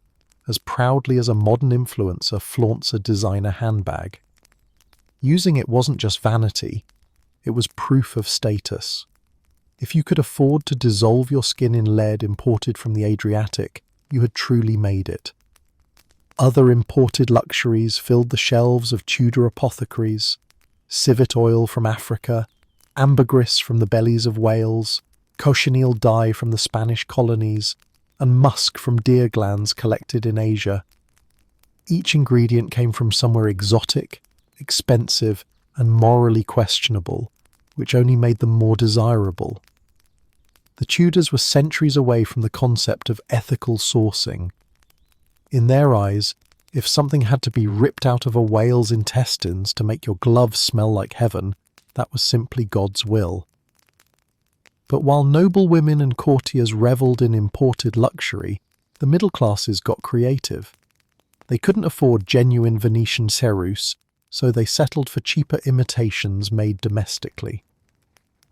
Speaker 1: as proudly as a modern influencer flaunts a designer handbag. Using it wasn't just vanity, it was proof of status. If you could afford to dissolve your skin in lead imported from the Adriatic, you had truly made it. Other imported luxuries filled the shelves of Tudor apothecaries: civet oil from Africa, ambergris from the bellies of whales, cochineal dye from the Spanish colonies, and musk from deer glands collected in Asia. Each ingredient came from somewhere exotic, expensive, and morally questionable, which only made them more desirable. The Tudors were centuries away from the concept of ethical sourcing. In their eyes, if something had to be ripped out of a whale's intestines to make your gloves smell like heaven, that was simply God's will. But while noble women and courtiers revelled in imported luxury, the middle classes got creative. They couldn't afford genuine Venetian ceruse, so they settled for cheaper imitations made domestically.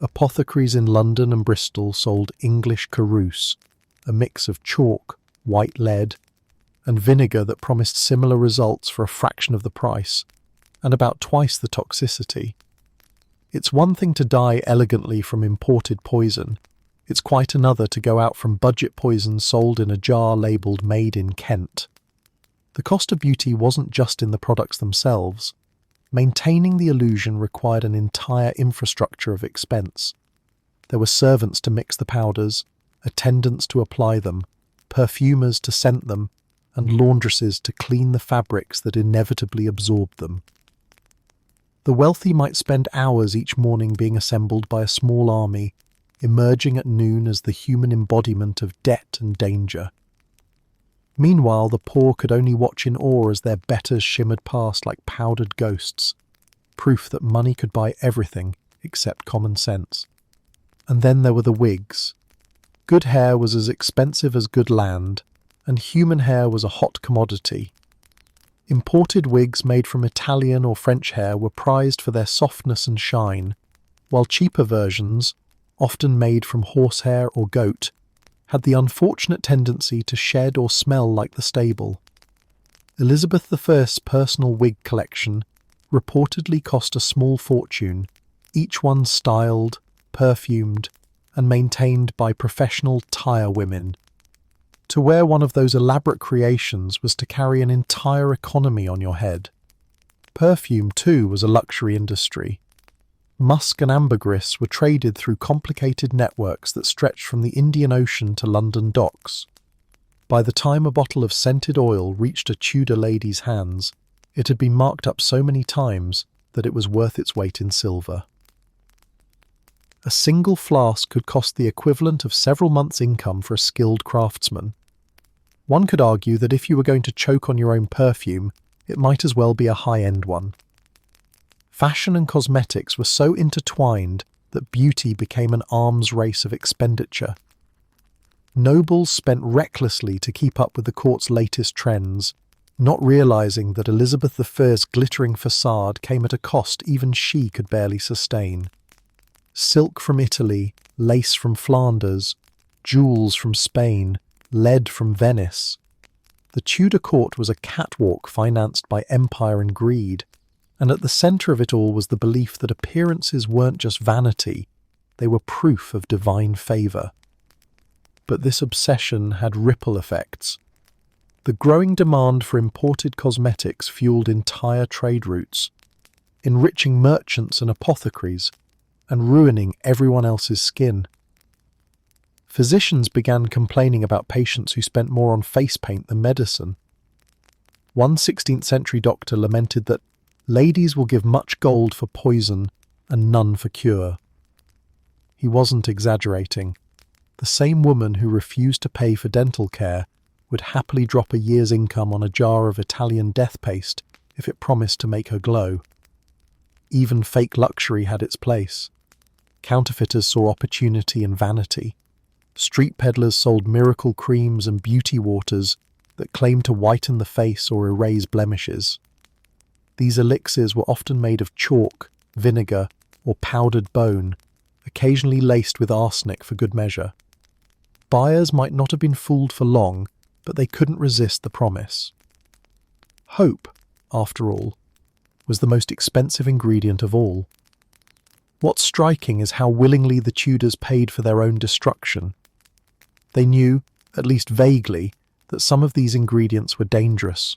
Speaker 1: Apothecaries in London and Bristol sold English ceruse, a mix of chalk, white lead, and vinegar that promised similar results for a fraction of the price, and about twice the toxicity. It's one thing to die elegantly from imported poison. It's quite another to go out from budget poison sold in a jar labelled Made in Kent. The cost of beauty wasn't just in the products themselves. Maintaining the illusion required an entire infrastructure of expense. There were servants to mix the powders, attendants to apply them, perfumers to scent them, and laundresses to clean the fabrics that inevitably absorbed them. The wealthy might spend hours each morning being assembled by a small army, emerging at noon as the human embodiment of debt and danger. Meanwhile, the poor could only watch in awe as their betters shimmered past like powdered ghosts, proof that money could buy everything except common sense. And then there were the Wigs. Good hair was as expensive as good land, and human hair was a hot commodity. Imported wigs made from Italian or French hair were prized for their softness and shine, while cheaper versions, often made from horsehair or goat, had the unfortunate tendency to shed or smell like the stable. Elizabeth I's personal wig collection reportedly cost a small fortune, each one styled, perfumed, and maintained by professional tire women. To wear one of those elaborate creations was to carry an entire economy on your head. Perfume, too, was a luxury industry. Musk and ambergris were traded through complicated networks that stretched from the Indian Ocean to London docks. By the time a bottle of scented oil reached a Tudor lady's hands, it had been marked up so many times that it was worth its weight in silver. A single flask could cost the equivalent of several months' income for a skilled craftsman. One could argue that if you were going to choke on your own perfume, it might as well be a high-end one. Fashion and cosmetics were so intertwined that beauty became an arms race of expenditure. Nobles spent recklessly to keep up with the court's latest trends, not realizing that Elizabeth I's glittering facade came at a cost even she could barely sustain. Silk from Italy, lace from Flanders, jewels from Spain, lead from Venice. The Tudor court was a catwalk financed by empire and greed, and at the centre of it all was the belief that appearances weren't just vanity, they were proof of divine favour. But this obsession had ripple effects. The growing demand for imported cosmetics fueled entire trade routes, enriching merchants and apothecaries, and ruining everyone else's skin. Physicians began complaining about patients who spent more on face paint than medicine. One 16th century doctor lamented that ladies will give much gold for poison and none for cure. He wasn't exaggerating. The same woman who refused to pay for dental care would happily drop a year's income on a jar of Italian death paste if it promised to make her glow. Even fake luxury had its place. Counterfeiters saw opportunity in vanity. Street peddlers sold miracle creams and beauty waters that claimed to whiten the face or erase blemishes. These elixirs were often made of chalk, vinegar, or powdered bone, occasionally laced with arsenic for good measure. Buyers might not have been fooled for long, but they couldn't resist the promise. Hope, after all, was the most expensive ingredient of all. What's striking is how willingly the Tudors paid for their own destruction. They knew, at least vaguely, that some of these ingredients were dangerous.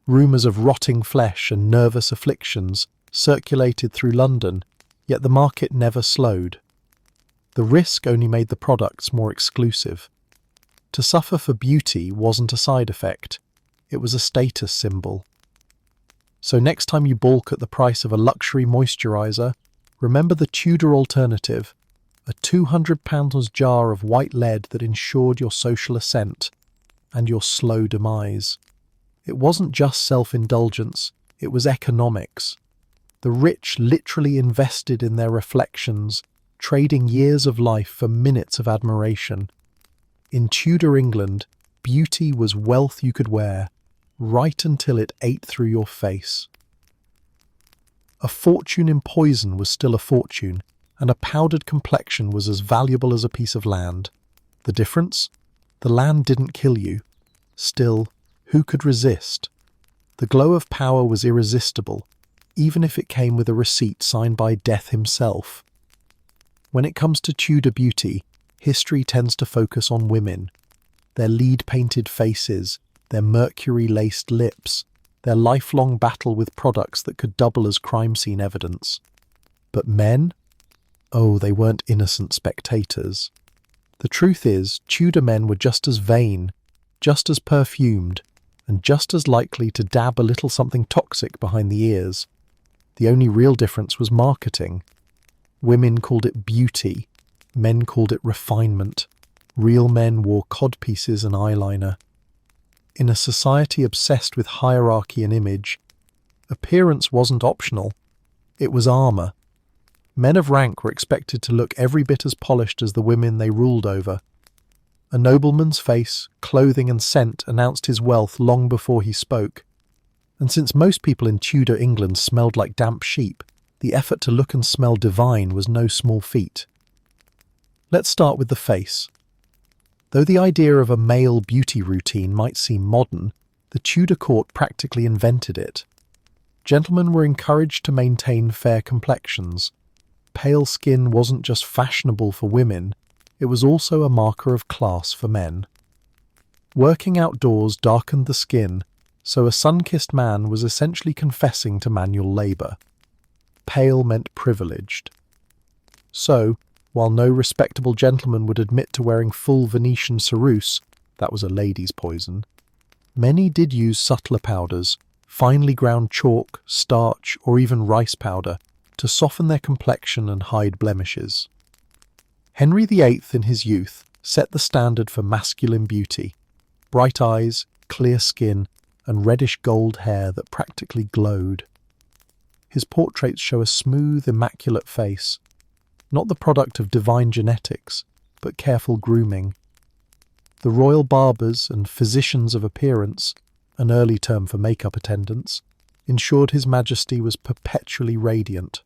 Speaker 1: Rumours of rotting flesh and nervous afflictions circulated through London, yet the market never slowed. The risk only made the products more exclusive. To suffer for beauty wasn't a side effect, it was a status symbol. So next time you balk at the price of a luxury moisturiser, remember the Tudor alternative, a £200 jar of white lead that ensured your social ascent and your slow demise. It wasn't just self-indulgence, it was economics. The rich literally invested in their reflections, trading years of life for minutes of admiration. In Tudor England, beauty was wealth you could wear, right until it ate through your face. A fortune in poison was still a fortune, and a powdered complexion was as valuable as a piece of land. The difference? The land didn't kill you. Still, who could resist? The glow of power was irresistible, even if it came with a receipt signed by Death himself. When it comes to Tudor beauty, history tends to focus on women. Their lead-painted faces, their mercury-laced lips, their lifelong battle with products that could double as crime scene evidence. But men? Oh, they weren't innocent spectators. The truth is, Tudor men were just as vain, just as perfumed, and just as likely to dab a little something toxic behind the ears. The only real difference was marketing. Women called it beauty, men called it refinement. Real men wore codpieces and eyeliner. In a society obsessed with hierarchy and image, appearance wasn't optional, it was armour. Men of rank were expected to look every bit as polished as the women they ruled over. A nobleman's face, clothing and scent announced his wealth long before he spoke. And since most people in Tudor England smelled like damp sheep, the effort to look and smell divine was no small feat. Let's start with the face. Though the idea of a male beauty routine might seem modern, the Tudor court practically invented it. Gentlemen were encouraged to maintain fair complexions. Pale skin wasn't just fashionable for women, it was also a marker of class for men. Working outdoors darkened the skin, so a sun-kissed man was essentially confessing to manual labour. Pale meant privileged. So, while no respectable gentleman would admit to wearing full Venetian ceruse, that was a lady's poison, many did use subtler powders, finely ground chalk, starch, or even rice powder, to soften their complexion and hide blemishes. Henry VIII in his youth set the standard for masculine beauty: bright eyes, clear skin, and reddish gold hair that practically glowed. His portraits show a smooth, immaculate face, not the product of divine genetics, but careful grooming. The royal barbers and physicians of appearance, an early term for makeup attendants, ensured His Majesty was perpetually radiant.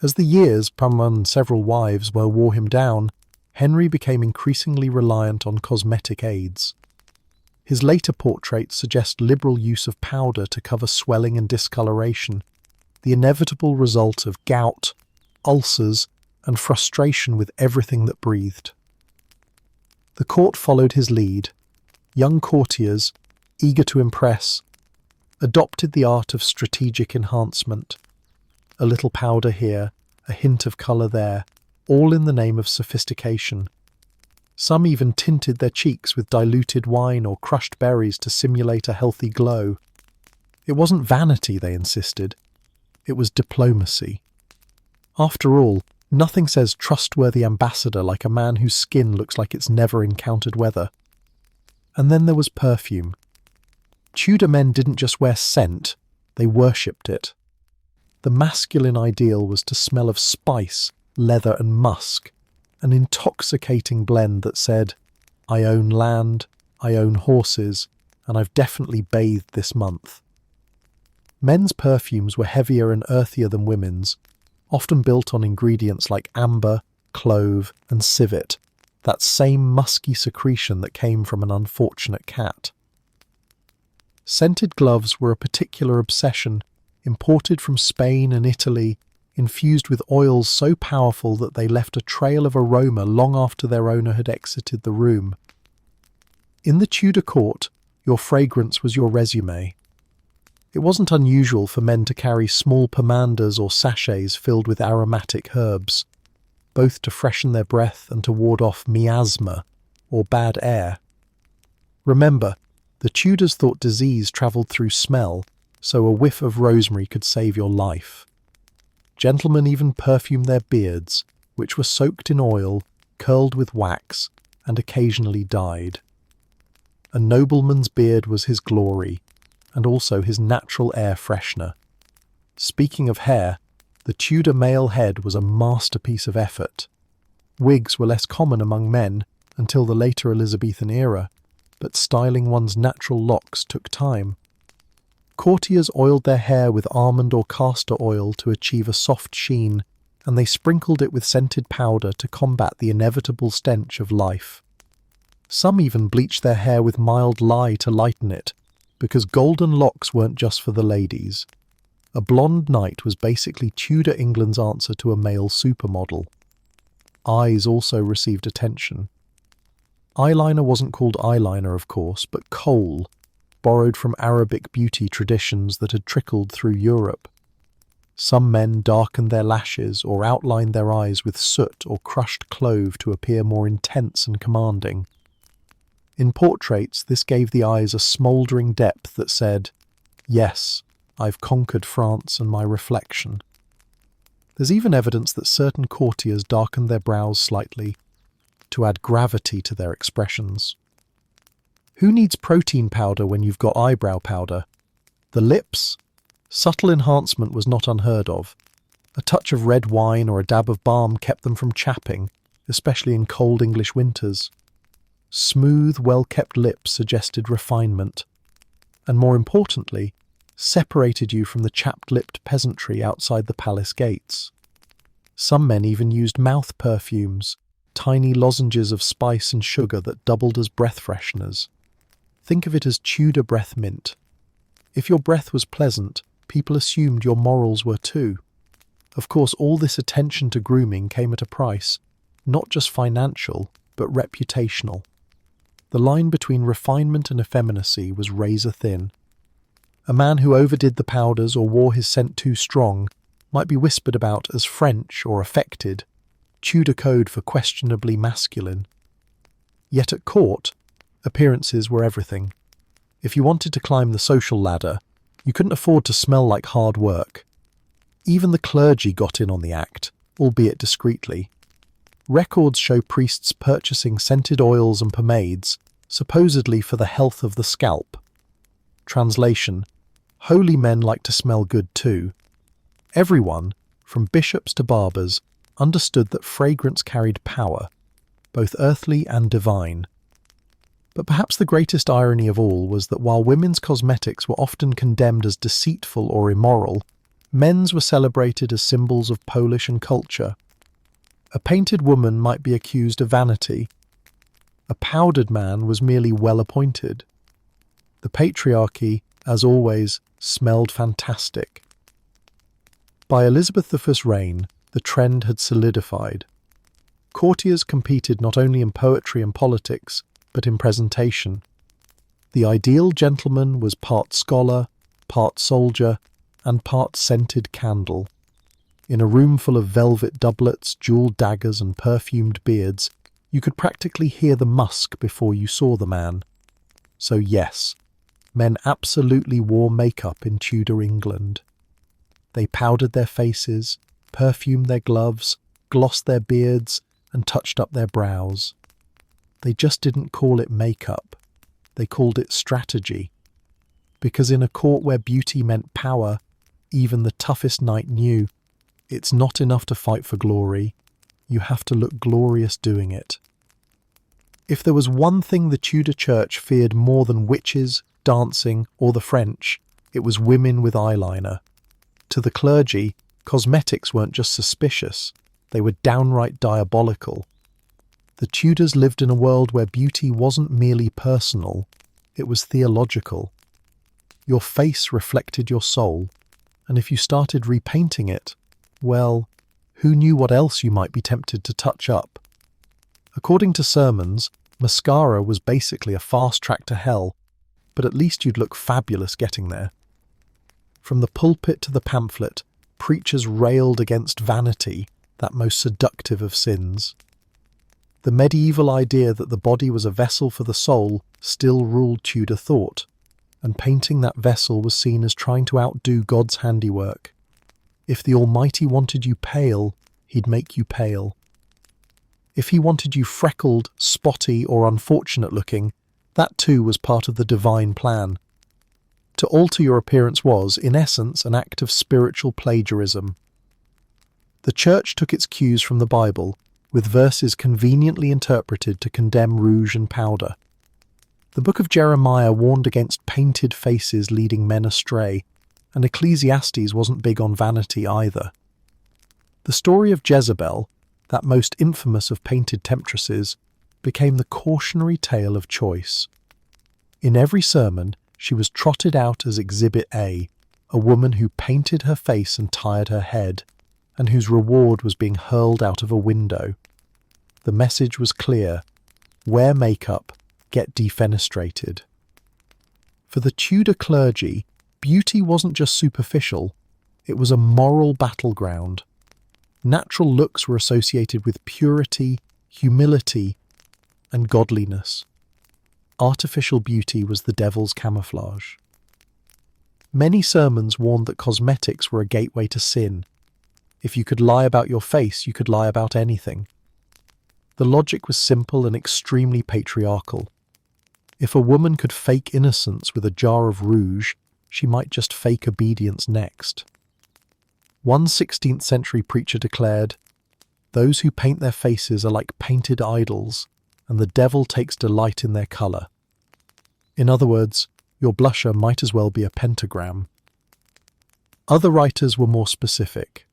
Speaker 1: As the years, from several wives, wore him down, Henry became increasingly reliant on cosmetic aids. His later portraits suggest liberal use of powder to cover swelling and discoloration, the inevitable result of gout, ulcers, and frustration with everything that breathed. The court followed his lead. Young courtiers, eager to impress, adopted the art of strategic enhancement. A little powder here, a hint of colour there, all in the name of sophistication. Some even tinted their cheeks with diluted wine or crushed berries to simulate a healthy glow. It wasn't vanity, they insisted. It was diplomacy. After all, nothing says trustworthy ambassador like a man whose skin looks like it's never encountered weather. And then there was perfume. Tudor men didn't just wear scent, they worshipped it. The masculine ideal was to smell of spice, leather and musk, an intoxicating blend that said, I own land, I own horses, and I've definitely bathed this month. Men's perfumes were heavier and earthier than women's, often built on ingredients like amber, clove, and civet, that same musky secretion that came from an unfortunate cat. Scented gloves were a particular obsession, imported from Spain and Italy, infused with oils so powerful that they left a trail of aroma long after their owner had exited the room. In the Tudor court, your fragrance was your resume. It wasn't unusual for men to carry small pomanders or sachets filled with aromatic herbs, both to freshen their breath and to ward off miasma, or bad air. Remember, the Tudors thought disease travelled through smell, so a whiff of rosemary could save your life. Gentlemen even perfumed their beards, which were soaked in oil, curled with wax, and occasionally dyed. A nobleman's beard was his glory, and also his natural air freshener. Speaking of hair, the Tudor male head was a masterpiece of effort. Wigs were less common among men until the later Elizabethan era, but styling one's natural locks took time. Courtiers oiled their hair with almond or castor oil to achieve a soft sheen, and they sprinkled it with scented powder to combat the inevitable stench of life. Some even bleached their hair with mild lye to lighten it, because golden locks weren't just for the ladies. A blonde knight was basically Tudor England's answer to a male supermodel. Eyes also received attention. Eyeliner wasn't called eyeliner, of course, but kohl, borrowed from Arabic beauty traditions that had trickled through Europe. Some men darkened their lashes or outlined their eyes with soot or crushed clove to appear more intense and commanding. In portraits, this gave the eyes a smouldering depth that said, "Yes, I've conquered France and my reflection." There's even evidence that certain courtiers darkened their brows slightly to add gravity to their expressions. Who needs protein powder when you've got eyebrow powder? The lips? Subtle enhancement was not unheard of. A touch of red wine or a dab of balm kept them from chapping, especially in cold English winters. Smooth, well-kept lips suggested refinement, and more importantly, separated you from the chapped-lipped peasantry outside the palace gates. Some men even used mouth perfumes, tiny lozenges of spice and sugar that doubled as breath fresheners. Think of it as Tudor breath mint. If your breath was pleasant, people assumed your morals were too. Of course, all this attention to grooming came at a price, not just financial, but reputational. The line between refinement and effeminacy was razor thin. A man who overdid the powders or wore his scent too strong might be whispered about as French or affected, Tudor code for questionably masculine. Yet at court, appearances were everything. If you wanted to climb the social ladder, you couldn't afford to smell like hard work. Even the clergy got in on the act, albeit discreetly. Records show priests purchasing scented oils and pomades, supposedly for the health of the scalp. Translation: holy men like to smell good too. Everyone, from bishops to barbers, understood that fragrance carried power, both earthly and divine. But perhaps the greatest irony of all was that while women's cosmetics were often condemned as deceitful or immoral, men's were celebrated as symbols of polish and culture. A painted woman might be accused of vanity. A powdered man was merely well-appointed. The patriarchy, as always, smelled fantastic. By Elizabeth I's reign, the trend had solidified. Courtiers competed not only in poetry and politics, but in presentation. The ideal gentleman was part scholar, part soldier, and part scented candle. In a room full of velvet doublets, jewelled daggers, and perfumed beards, you could practically hear the musk before you saw the man. So yes, men absolutely wore makeup in Tudor England. They powdered their faces, perfumed their gloves, glossed their beards, and touched up their brows. They just didn't call it makeup. They called it strategy. Because in a court where beauty meant power, even the toughest knight knew it's not enough to fight for glory. You have to look glorious doing it. If there was one thing the Tudor Church feared more than witches, dancing, or the French, it was women with eyeliner. To the clergy, cosmetics weren't just suspicious, they were downright diabolical. The Tudors lived in a world where beauty wasn't merely personal, it was theological. Your face reflected your soul, and if you started repainting it, well, who knew what else you might be tempted to touch up? According to sermons, mascara was basically a fast track to hell, but at least you'd look fabulous getting there. From the pulpit to the pamphlet, preachers railed against vanity, that most seductive of sins. The medieval idea that the body was a vessel for the soul still ruled Tudor thought, and painting that vessel was seen as trying to outdo God's handiwork. If the Almighty wanted you pale, he'd make you pale. If he wanted you freckled, spotty, or unfortunate-looking, that too was part of the divine plan. To alter your appearance was, in essence, an act of spiritual plagiarism. The Church took its cues from the Bible, with verses conveniently interpreted to condemn rouge and powder. The book of Jeremiah warned against painted faces leading men astray, and Ecclesiastes wasn't big on vanity either. The story of Jezebel, that most infamous of painted temptresses, became the cautionary tale of choice. In every sermon, she was trotted out as Exhibit A, a woman who painted her face and tired her head, and whose reward was being hurled out of a window. The message was clear: wear makeup, get defenestrated. For the Tudor clergy, beauty wasn't just superficial, it was a moral battleground. Natural looks were associated with purity, humility, and godliness. Artificial beauty was the devil's camouflage. Many sermons warned that cosmetics were a gateway to sin. If you could lie about your face, you could lie about anything. The logic was simple and extremely patriarchal. If a woman could fake innocence with a jar of rouge, she might just fake obedience next. One 16th century preacher declared, "Those who paint their faces are like painted idols, and the devil takes delight in their colour." In other words, your blusher might as well be a pentagram. Other writers were more specific.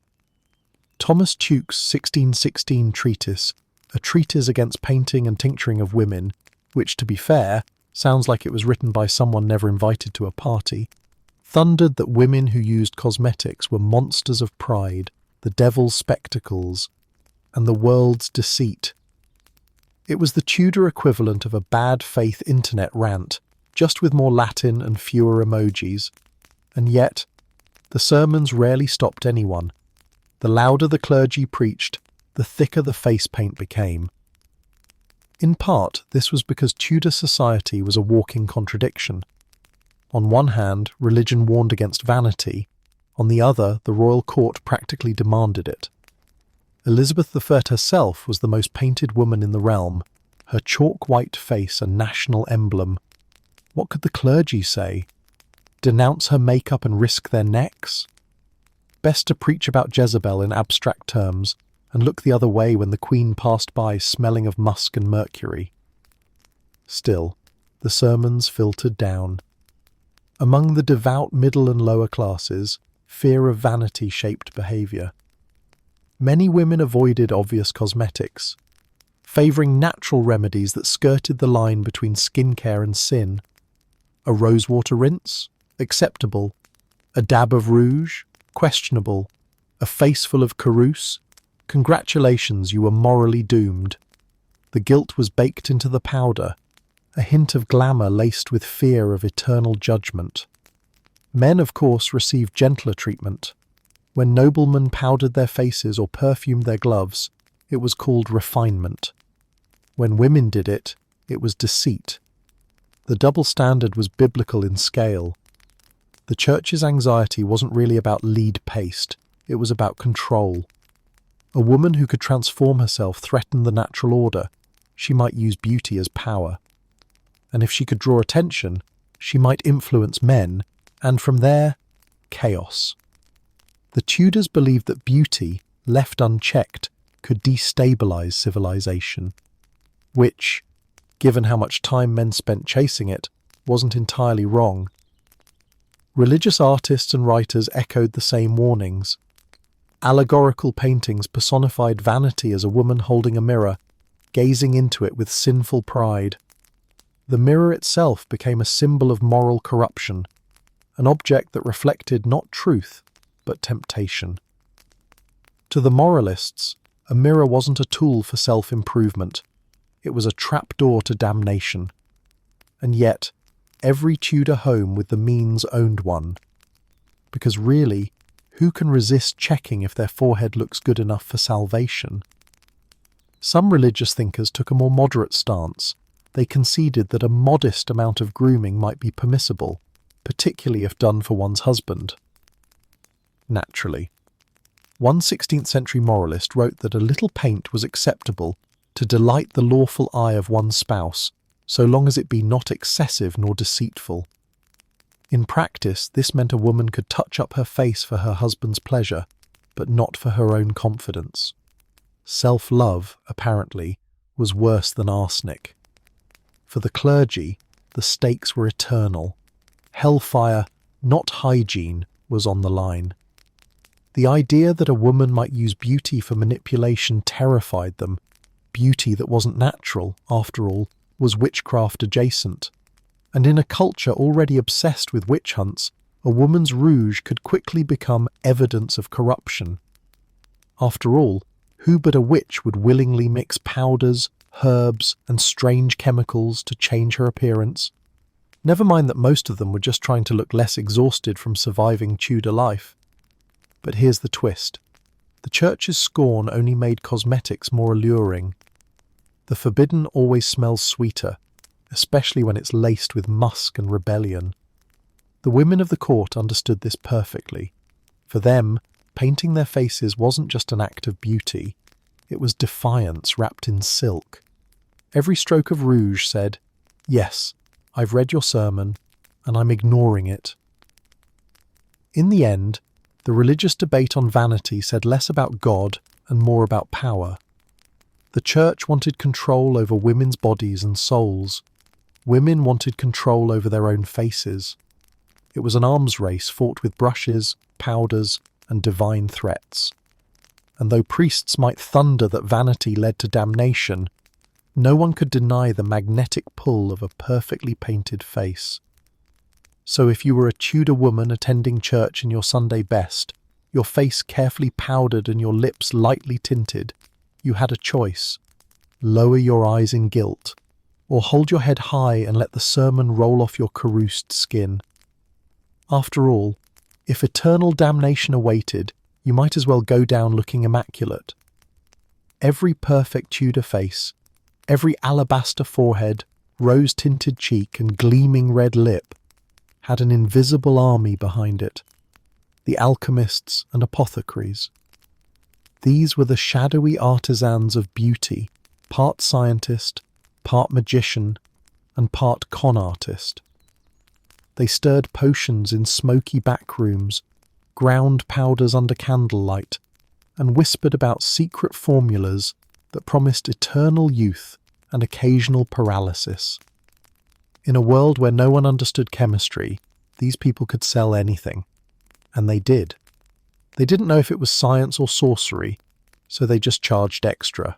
Speaker 1: Thomas Tuke's 1616 treatise, a treatise against painting and tincturing of women, which, to be fair, sounds like it was written by someone never invited to a party, thundered that women who used cosmetics were monsters of pride, the devil's spectacles, and the world's deceit. It was the Tudor equivalent of a bad faith internet rant, just with more Latin and fewer emojis. And yet, the sermons rarely stopped anyone. The louder the clergy preached, the thicker the face paint became. In part, this was because Tudor society was a walking contradiction. On one hand, religion warned against vanity. On the other, the royal court practically demanded it. Elizabeth I herself was the most painted woman in the realm, her chalk-white face a national emblem. What could the clergy say? Denounce her makeup and risk their necks? Best to preach about Jezebel in abstract terms, and look the other way when the Queen passed by smelling of musk and mercury. Still, the sermons filtered down. Among the devout middle and lower classes, fear of vanity shaped behaviour. Many women avoided obvious cosmetics, favouring natural remedies that skirted the line between skincare and sin. A rosewater rinse? Acceptable. A dab of rouge? Questionable. A face full of ceruse? Congratulations, you were morally doomed. The guilt was baked into the powder, a hint of glamour laced with fear of eternal judgment. Men, of course, received gentler treatment. When noblemen powdered their faces or perfumed their gloves, it was called refinement. When women did it, it was deceit. The double standard was biblical in scale. The church's anxiety wasn't really about lead paste, it was about control. A woman who could transform herself threatened the natural order. She might use beauty as power. And if she could draw attention, she might influence men, and from there, chaos. The Tudors believed that beauty, left unchecked, could destabilize civilization, which, given how much time men spent chasing it, wasn't entirely wrong. Religious artists and writers echoed the same warnings. Allegorical paintings personified vanity as a woman holding a mirror, gazing into it with sinful pride. The mirror itself became a symbol of moral corruption, an object that reflected not truth, but temptation. To the moralists, a mirror wasn't a tool for self-improvement. It was a trapdoor to damnation. And yet, every Tudor home with the means owned one. Because really, who can resist checking if their forehead looks good enough for salvation? Some religious thinkers took a more moderate stance. They conceded that a modest amount of grooming might be permissible, particularly if done for one's husband. Naturally. One 16th century moralist wrote that a little paint was acceptable to delight the lawful eye of one's spouse, so long as it be not excessive nor deceitful. In practice, this meant a woman could touch up her face for her husband's pleasure, but not for her own confidence. Self-love, apparently, was worse than arsenic. For the clergy, the stakes were eternal. Hellfire, not hygiene, was on the line. The idea that a woman might use beauty for manipulation terrified them. Beauty that wasn't natural, after all, was witchcraft adjacent. And in a culture already obsessed with witch hunts, a woman's rouge could quickly become evidence of corruption. After all, who but a witch would willingly mix powders, herbs, and strange chemicals to change her appearance? Never mind that most of them were just trying to look less exhausted from surviving Tudor life. But here's the twist. The church's scorn only made cosmetics more alluring. The forbidden always smells sweeter, especially when it's laced with musk and rebellion. The women of the court understood this perfectly. For them, painting their faces wasn't just an act of beauty, it was defiance wrapped in silk. Every stroke of rouge said, "Yes, I've read your sermon, and I'm ignoring it." In the end, the religious debate on vanity said less about God and more about power. The church wanted control over women's bodies and souls. Women wanted control over their own faces. It was an arms race fought with brushes, powders, and divine threats. And though priests might thunder that vanity led to damnation, no one could deny the magnetic pull of a perfectly painted face. So if you were a Tudor woman attending church in your Sunday best, your face carefully powdered and your lips lightly tinted, you had a choice. Lower your eyes in guilt, or hold your head high and let the sermon roll off your cerused skin. After all, if eternal damnation awaited, you might as well go down looking immaculate. Every perfect Tudor face, every alabaster forehead, rose-tinted cheek and gleaming red lip had an invisible army behind it, the alchemists and apothecaries. These were the shadowy artisans of beauty, part scientist, part magician, and part con artist. They stirred potions in smoky back rooms, ground powders under candlelight, and whispered about secret formulas that promised eternal youth and occasional paralysis. In a world where no one understood chemistry, these people could sell anything. And they did. They didn't know if it was science or sorcery, so they just charged extra.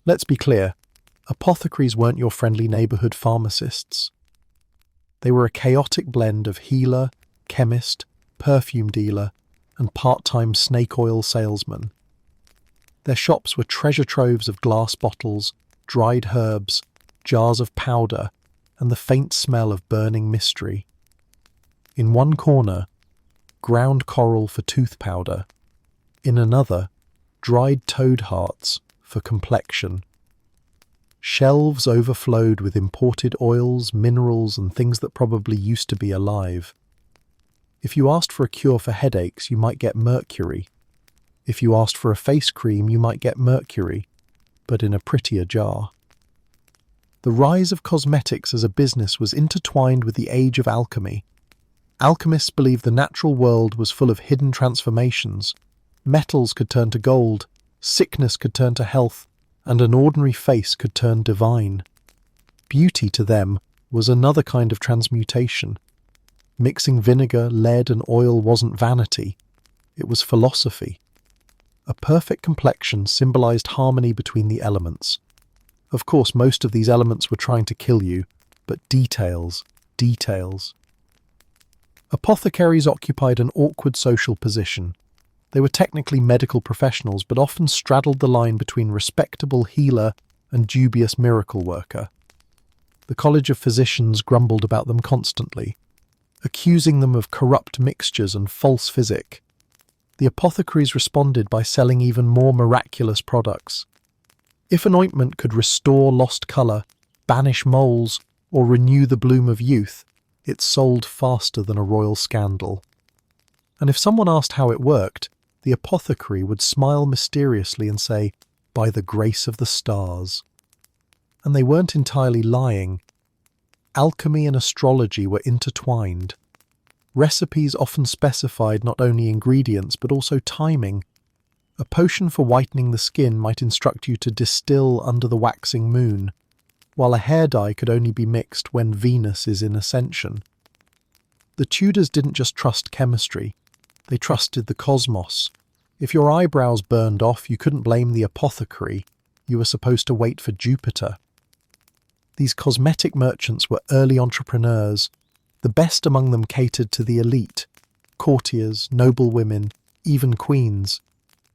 Speaker 1: Let's be clear, apothecaries weren't your friendly neighborhood pharmacists. They were a chaotic blend of healer, chemist, perfume dealer, and part-time snake oil salesman. Their shops were treasure troves of glass bottles, dried herbs, jars of powder, and the faint smell of burning mystery. In one corner, ground coral for tooth powder. In another, dried toad hearts for complexion. Shelves overflowed with imported oils, minerals, and things that probably used to be alive. If you asked for a cure for headaches, you might get mercury. If you asked for a face cream, you might get mercury, but in a prettier jar. The rise of cosmetics as a business was intertwined with the age of alchemy. Alchemists believed the natural world was full of hidden transformations. Metals could turn to gold, sickness could turn to health, and an ordinary face could turn divine. Beauty to them was another kind of transmutation. Mixing vinegar, lead, and oil wasn't vanity, it was philosophy. A perfect complexion symbolized harmony between the elements. Of course, most of these elements were trying to kill you, but details. Apothecaries occupied an awkward social position. They were technically medical professionals, but often straddled the line between respectable healer and dubious miracle worker. The College of Physicians grumbled about them constantly, accusing them of corrupt mixtures and false physic. The apothecaries responded by selling even more miraculous products. If an ointment could restore lost colour, banish moles, or renew the bloom of youth, it sold faster than a royal scandal. And if someone asked how it worked, the apothecary would smile mysteriously and say, "By the grace of the stars." And they weren't entirely lying. Alchemy and astrology were intertwined. Recipes often specified not only ingredients but also timing. A potion for whitening the skin might instruct you to distill under the waxing moon, while a hair dye could only be mixed when Venus is in ascension. The Tudors didn't just trust chemistry, they trusted the cosmos. If your eyebrows burned off, you couldn't blame the apothecary, you were supposed to wait for Jupiter. These cosmetic merchants were early entrepreneurs. The best among them catered to the elite, courtiers, noble women, even queens.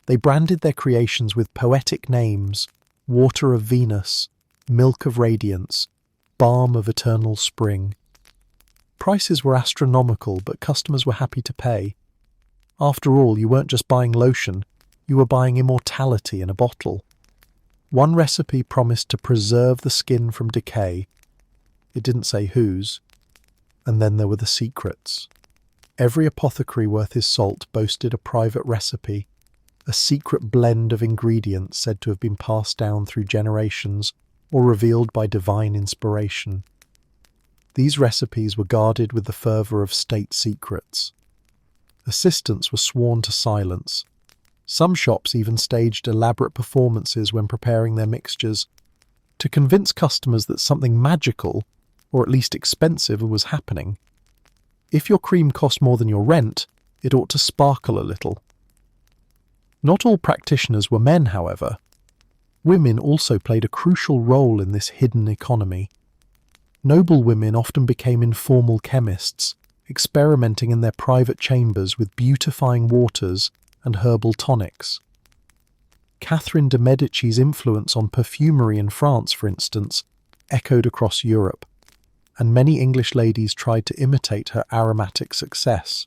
Speaker 1: They branded their creations with poetic names: water of Venus, milk of radiance, balm of eternal spring. Prices were astronomical, but customers were happy to pay. After all, you weren't just buying lotion, you were buying immortality in a bottle. One recipe promised to preserve the skin from decay. It didn't say whose. And then there were the secrets. Every apothecary worth his salt boasted a private recipe, a secret blend of ingredients said to have been passed down through generations or revealed by divine inspiration. These recipes were guarded with the fervour of state secrets. Assistants were sworn to silence. Some shops even staged elaborate performances when preparing their mixtures to convince customers that something magical, or at least expensive, was happening. If your cream cost more than your rent, it ought to sparkle a little. Not all practitioners were men, however. Women also played a crucial role in this hidden economy. Noble women often became informal chemists, experimenting in their private chambers with beautifying waters and herbal tonics. Catherine de' Medici's influence on perfumery in France, for instance, echoed across Europe, and many English ladies tried to imitate her aromatic success.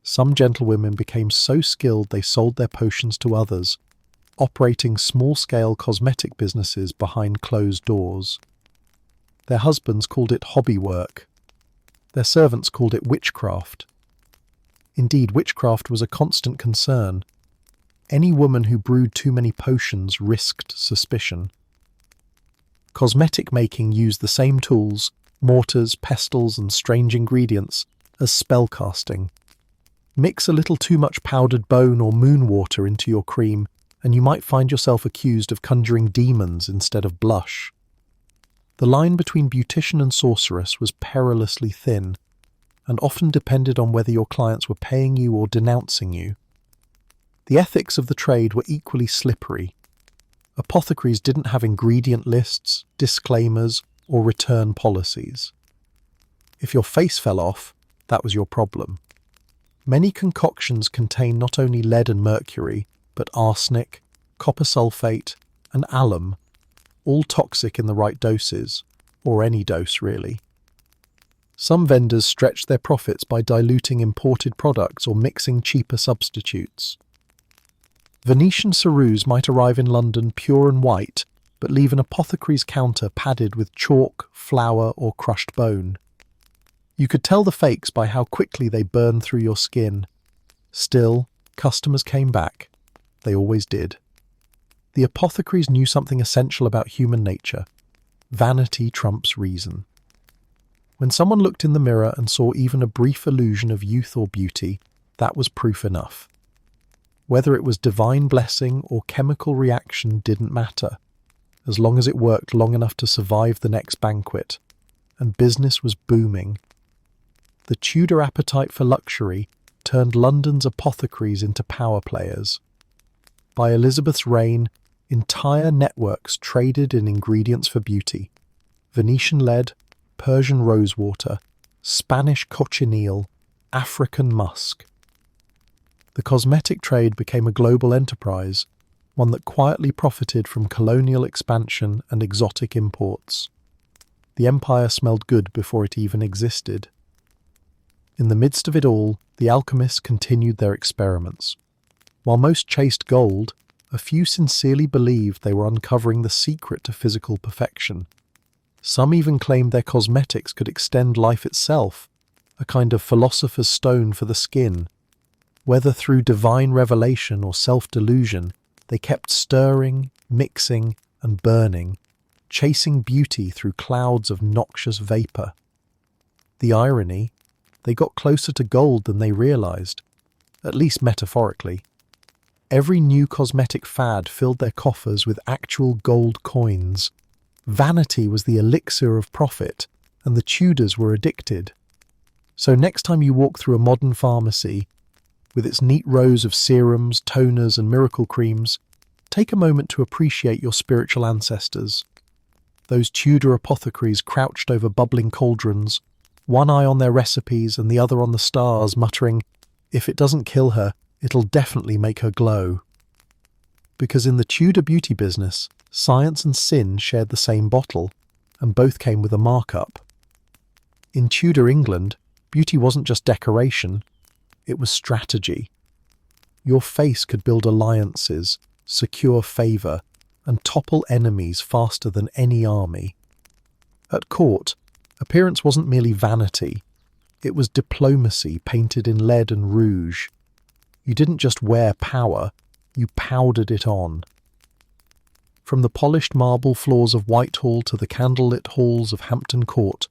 Speaker 1: Some gentlewomen became so skilled they sold their potions to others, operating small-scale cosmetic businesses behind closed doors. Their husbands called it hobby work. Their servants called it witchcraft. Indeed, witchcraft was a constant concern. Any woman who brewed too many potions risked suspicion. Cosmetic making used the same tools, mortars, pestles, and strange ingredients, as spellcasting. Mix a little too much powdered bone or moon water into your cream, and you might find yourself accused of conjuring demons instead of blush. The line between beautician and sorceress was perilously thin, and often depended on whether your clients were paying you or denouncing you. The ethics of the trade were equally slippery. Apothecaries didn't have ingredient lists, disclaimers, or return policies. If your face fell off, that was your problem. Many concoctions contain not only lead and mercury, but arsenic, copper sulfate, and alum, all toxic in the right doses, or any dose really. Some vendors stretched their profits by diluting imported products or mixing cheaper substitutes. Venetian ceruse might arrive in London pure and white, but leave an apothecary's counter padded with chalk, flour, or crushed bone. You could tell the fakes by how quickly they burned through your skin. Still, customers came back. They always did. The apothecaries knew something essential about human nature. Vanity trumps reason. When someone looked in the mirror and saw even a brief illusion of youth or beauty, that was proof enough. Whether it was divine blessing or chemical reaction didn't matter, as long as it worked long enough to survive the next banquet, and business was booming. The Tudor appetite for luxury turned London's apothecaries into power players. By Elizabeth's reign, entire networks traded in ingredients for beauty: Venetian lead, Persian rosewater, Spanish cochineal, African musk. The cosmetic trade became a global enterprise, one that quietly profited from colonial expansion and exotic imports. The empire smelled good before it even existed. In the midst of it all, the alchemists continued their experiments. While most chased gold, a few sincerely believed they were uncovering the secret to physical perfection. Some even claimed their cosmetics could extend life itself, a kind of philosopher's stone for the skin. Whether through divine revelation or self-delusion, they kept stirring, mixing, and burning, chasing beauty through clouds of noxious vapour. The irony, they got closer to gold than they realised, at least metaphorically. Every new cosmetic fad filled their coffers with actual gold coins. Vanity was the elixir of profit, and the Tudors were addicted. So next time you walk through a modern pharmacy, with its neat rows of serums, toners, and miracle creams, take a moment to appreciate your spiritual ancestors. Those Tudor apothecaries crouched over bubbling cauldrons, one eye on their recipes and the other on the stars, muttering, "If it doesn't kill her, it'll definitely make her glow." Because in the Tudor beauty business, science and sin shared the same bottle, and both came with a markup. In Tudor England, beauty wasn't just decoration, it was strategy. Your face could build alliances, secure favour, and topple enemies faster than any army. At court, appearance wasn't merely vanity, it was diplomacy painted in lead and rouge. You didn't just wear power, you powdered it on. From the polished marble floors of Whitehall to the candlelit halls of Hampton Court,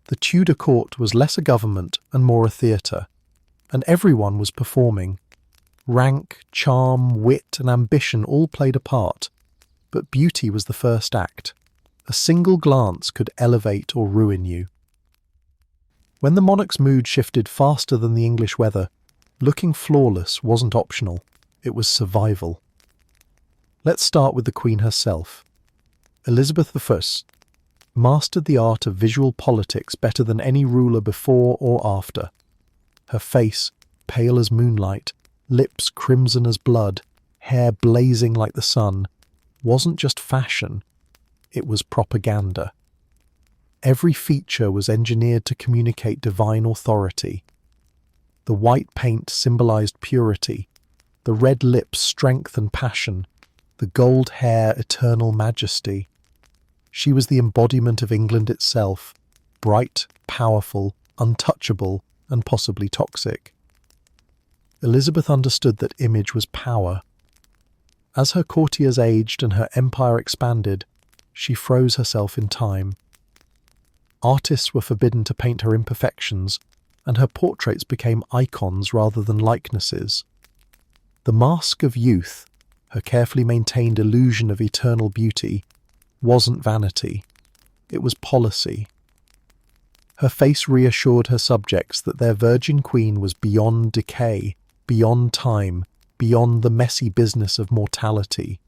Speaker 1: the Tudor court was less a government and more a theatre, and everyone was performing. Rank, charm, wit, and ambition all played a part, but beauty was the first act. A single glance could elevate or ruin you. When the monarch's mood shifted faster than the English weather, looking flawless wasn't optional, it was survival. Let's start with the Queen herself. Elizabeth I mastered the art of visual politics better than any ruler before or after. Her face, pale as moonlight, lips crimson as blood, hair blazing like the sun, wasn't just fashion, it was propaganda. Every feature was engineered to communicate divine authority. The white paint symbolized purity, the red lips strength and passion, the gold hair eternal majesty. She was the embodiment of England itself, bright, powerful, untouchable, and possibly toxic. Elizabeth understood that image was power. As her courtiers aged and her empire expanded, she froze herself in time. Artists were forbidden to paint her imperfections, and her portraits became icons rather than likenesses. The mask of youth, her carefully maintained illusion of eternal beauty, wasn't vanity. It was policy. Her face reassured her subjects that their virgin queen was beyond decay, beyond time, beyond the messy business of mortality.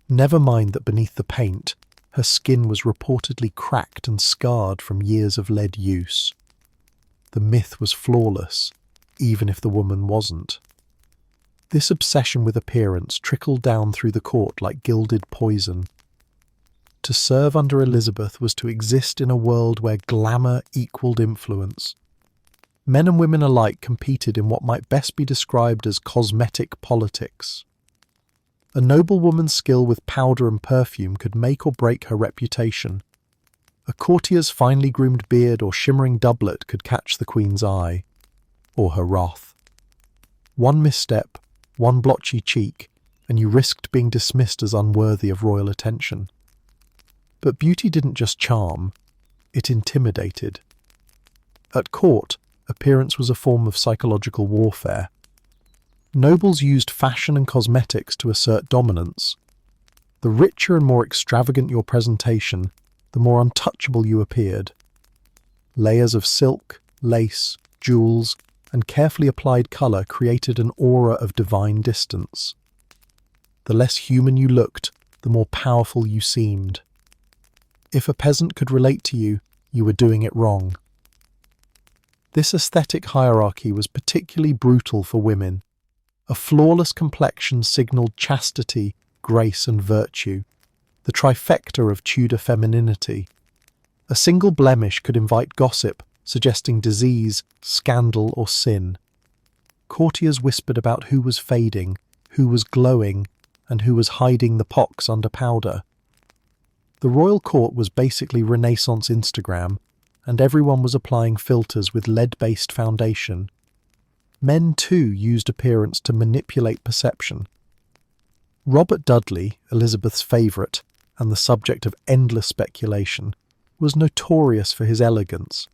Speaker 1: Never mind that beneath the paint, her skin was reportedly cracked and scarred from years of lead use. The myth was flawless, even if the woman wasn't. This obsession with appearance trickled down through the court like gilded poison. To serve under Elizabeth was to exist in a world where glamour equaled influence. Men and women alike competed in what might best be described as cosmetic politics. A noblewoman's skill with powder and perfume could make or break her reputation. A courtier's finely groomed beard or shimmering doublet could catch the queen's eye, or her wrath. One misstep, one blotchy cheek, and you risked being dismissed as unworthy of royal attention. But beauty didn't just charm, it intimidated. At court, appearance was a form of psychological warfare. Nobles used fashion and cosmetics to assert dominance. The richer and more extravagant your presentation, the more untouchable you appeared. Layers of silk, lace, jewels, and carefully applied colour created an aura of divine distance. The less human you looked, the more powerful you seemed. If a peasant could relate to you, you were doing it wrong. This aesthetic hierarchy was particularly brutal for women. A flawless complexion signalled chastity, grace and virtue, the trifecta of Tudor femininity. A single blemish could invite gossip, suggesting disease, scandal or sin. Courtiers whispered about who was fading, who was glowing, and who was hiding the pox under powder. The royal court was basically Renaissance Instagram, and everyone was applying filters with lead-based foundation. Men, too, used appearance to manipulate perception. Robert Dudley, Elizabeth's favourite, and the subject of endless speculation, was notorious for his elegance.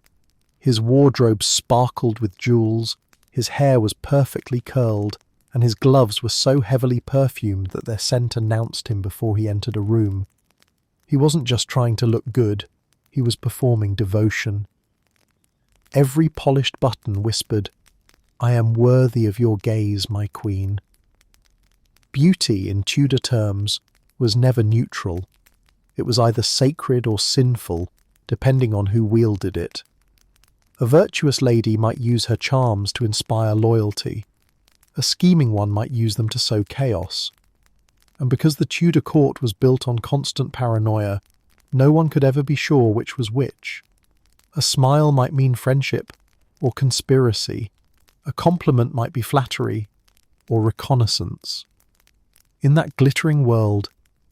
Speaker 1: His wardrobe sparkled with jewels, his hair was perfectly curled, and his gloves were so heavily perfumed that their scent announced him before he entered a room. He wasn't just trying to look good, he was performing devotion. Every polished button whispered, "I am worthy of your gaze, my queen." Beauty, in Tudor terms, was never neutral. It was either sacred or sinful, depending on who wielded it. A virtuous lady might use her charms to inspire loyalty. A scheming one might use them to sow chaos. And because the Tudor court was built on constant paranoia, no one could ever be sure which was which. A smile might mean friendship or conspiracy. A compliment might be flattery or reconnaissance. In that glittering world,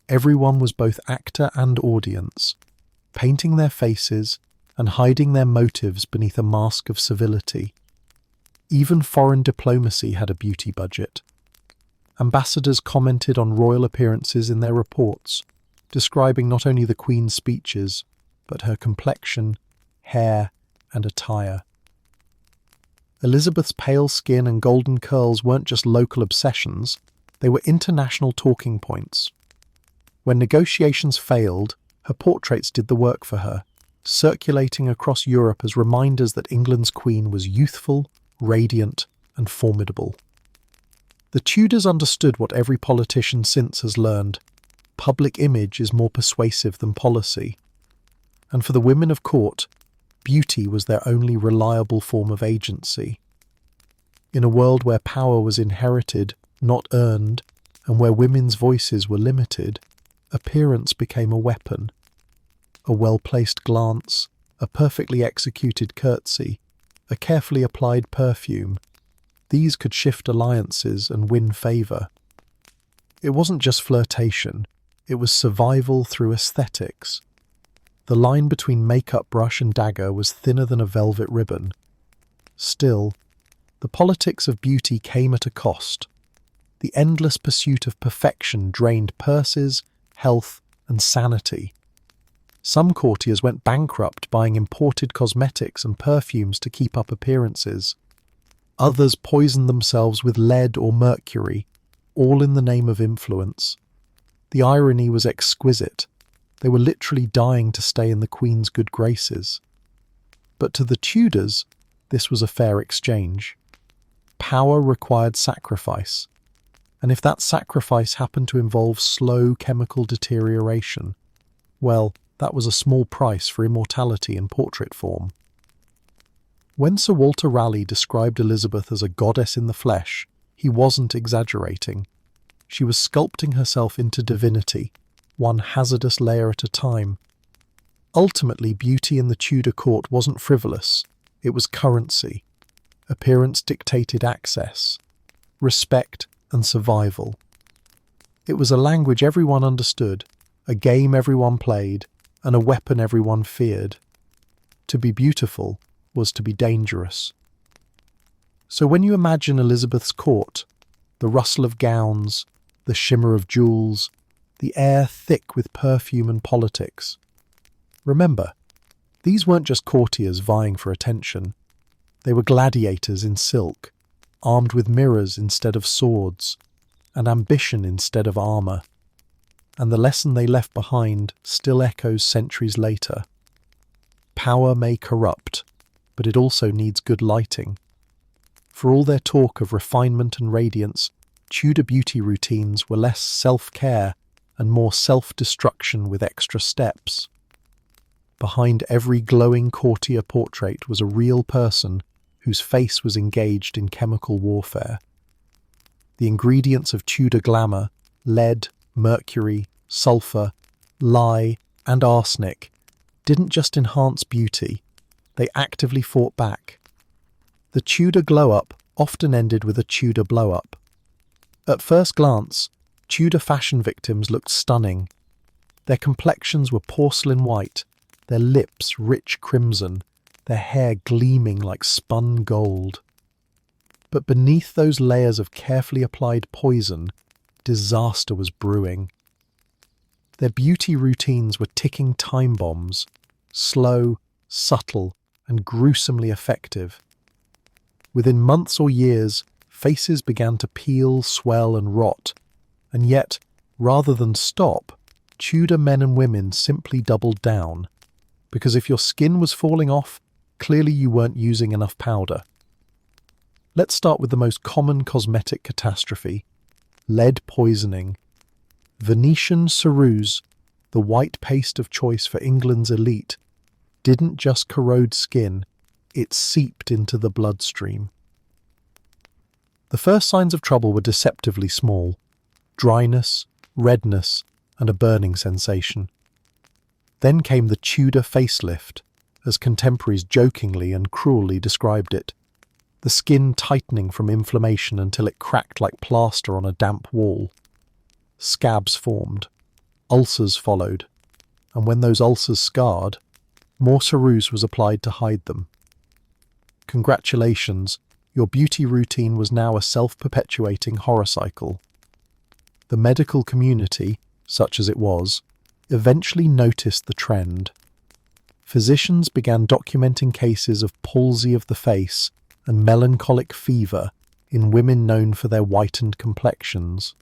Speaker 1: everyone was both actor and audience, painting their faces and hiding their motives beneath a mask of civility. Even foreign diplomacy had a beauty budget. Ambassadors commented on royal appearances in their reports, describing not only the Queen's speeches, but her complexion, hair, and attire. Elizabeth's pale skin and golden curls weren't just local obsessions, they were international talking points. When negotiations failed, her portraits did the work for her, circulating across Europe as reminders that England's Queen was youthful, radiant, and formidable. The Tudors understood what every politician since has learned: public image is more persuasive than policy. And for the women of court, beauty was their only reliable form of agency. In a world where power was inherited, not earned, and where women's voices were limited, appearance became a weapon. A well-placed glance, a perfectly executed curtsy, a carefully applied perfume, these could shift alliances and win favour. It wasn't just flirtation, it was survival through aesthetics. The line between makeup brush and dagger was thinner than a velvet ribbon. Still, the politics of beauty came at a cost. The endless pursuit of perfection drained purses, health, and sanity. Some courtiers went bankrupt buying imported cosmetics and perfumes to keep up appearances. Others poisoned themselves with lead or mercury, all in the name of influence. The irony was exquisite. They were literally dying to stay in the Queen's good graces. But to the Tudors, this was a fair exchange. Power required sacrifice, And if that sacrifice happened to involve slow chemical deterioration, well, that was a small price for immortality in portrait form. When Sir Walter Raleigh described Elizabeth as a goddess in the flesh, he wasn't exaggerating. She was sculpting herself into divinity, one hazardous layer at a time. Ultimately, beauty in the Tudor court wasn't frivolous. It was currency. Appearance dictated access, respect, and survival. It was a language everyone understood, a game everyone played, and a weapon everyone feared. To be beautiful was to be dangerous. So when you imagine Elizabeth's court, the rustle of gowns, the shimmer of jewels, the air thick with perfume and politics, remember, these weren't just courtiers vying for attention. They were gladiators in silk, armed with mirrors instead of swords, and ambition instead of armour. And the lesson they left behind still echoes centuries later. Power may corrupt, but it also needs good lighting. For all their talk of refinement and radiance, Tudor beauty routines were less self-care and more self-destruction with extra steps. Behind every glowing courtier portrait was a real person whose face was engaged in chemical warfare. The ingredients of Tudor glamour, lead, mercury, sulphur, lye, and arsenic, didn't just enhance beauty, they actively fought back. The Tudor glow-up often ended with a Tudor blow-up. At first glance, Tudor fashion victims looked stunning. Their complexions were porcelain white, their lips rich crimson, their hair gleaming like spun gold. But beneath those layers of carefully applied poison, disaster was brewing. Their beauty routines were ticking time bombs, slow, subtle, and gruesomely effective. Within months or years, faces began to peel, swell, and rot, and yet, rather than stop, Tudor men and women simply doubled down, because if your skin was falling off, clearly you weren't using enough powder. Let's start with the most common cosmetic catastrophe: lead poisoning. Venetian ceruse, the white paste of choice for England's elite, didn't just corrode skin, it seeped into the bloodstream. The first signs of trouble were deceptively small: dryness, redness, and a burning sensation. Then came the Tudor facelift, as contemporaries jokingly and cruelly described it. The skin tightening from inflammation until it cracked like plaster on a damp wall. Scabs formed, ulcers followed, and when those ulcers scarred, more ceruse was applied to hide them. Congratulations, your beauty routine was now a self-perpetuating horror cycle. The medical community, such as it was, eventually noticed the trend. Physicians began documenting cases of palsy of the face and melancholic fever in women known for their whitened complexions.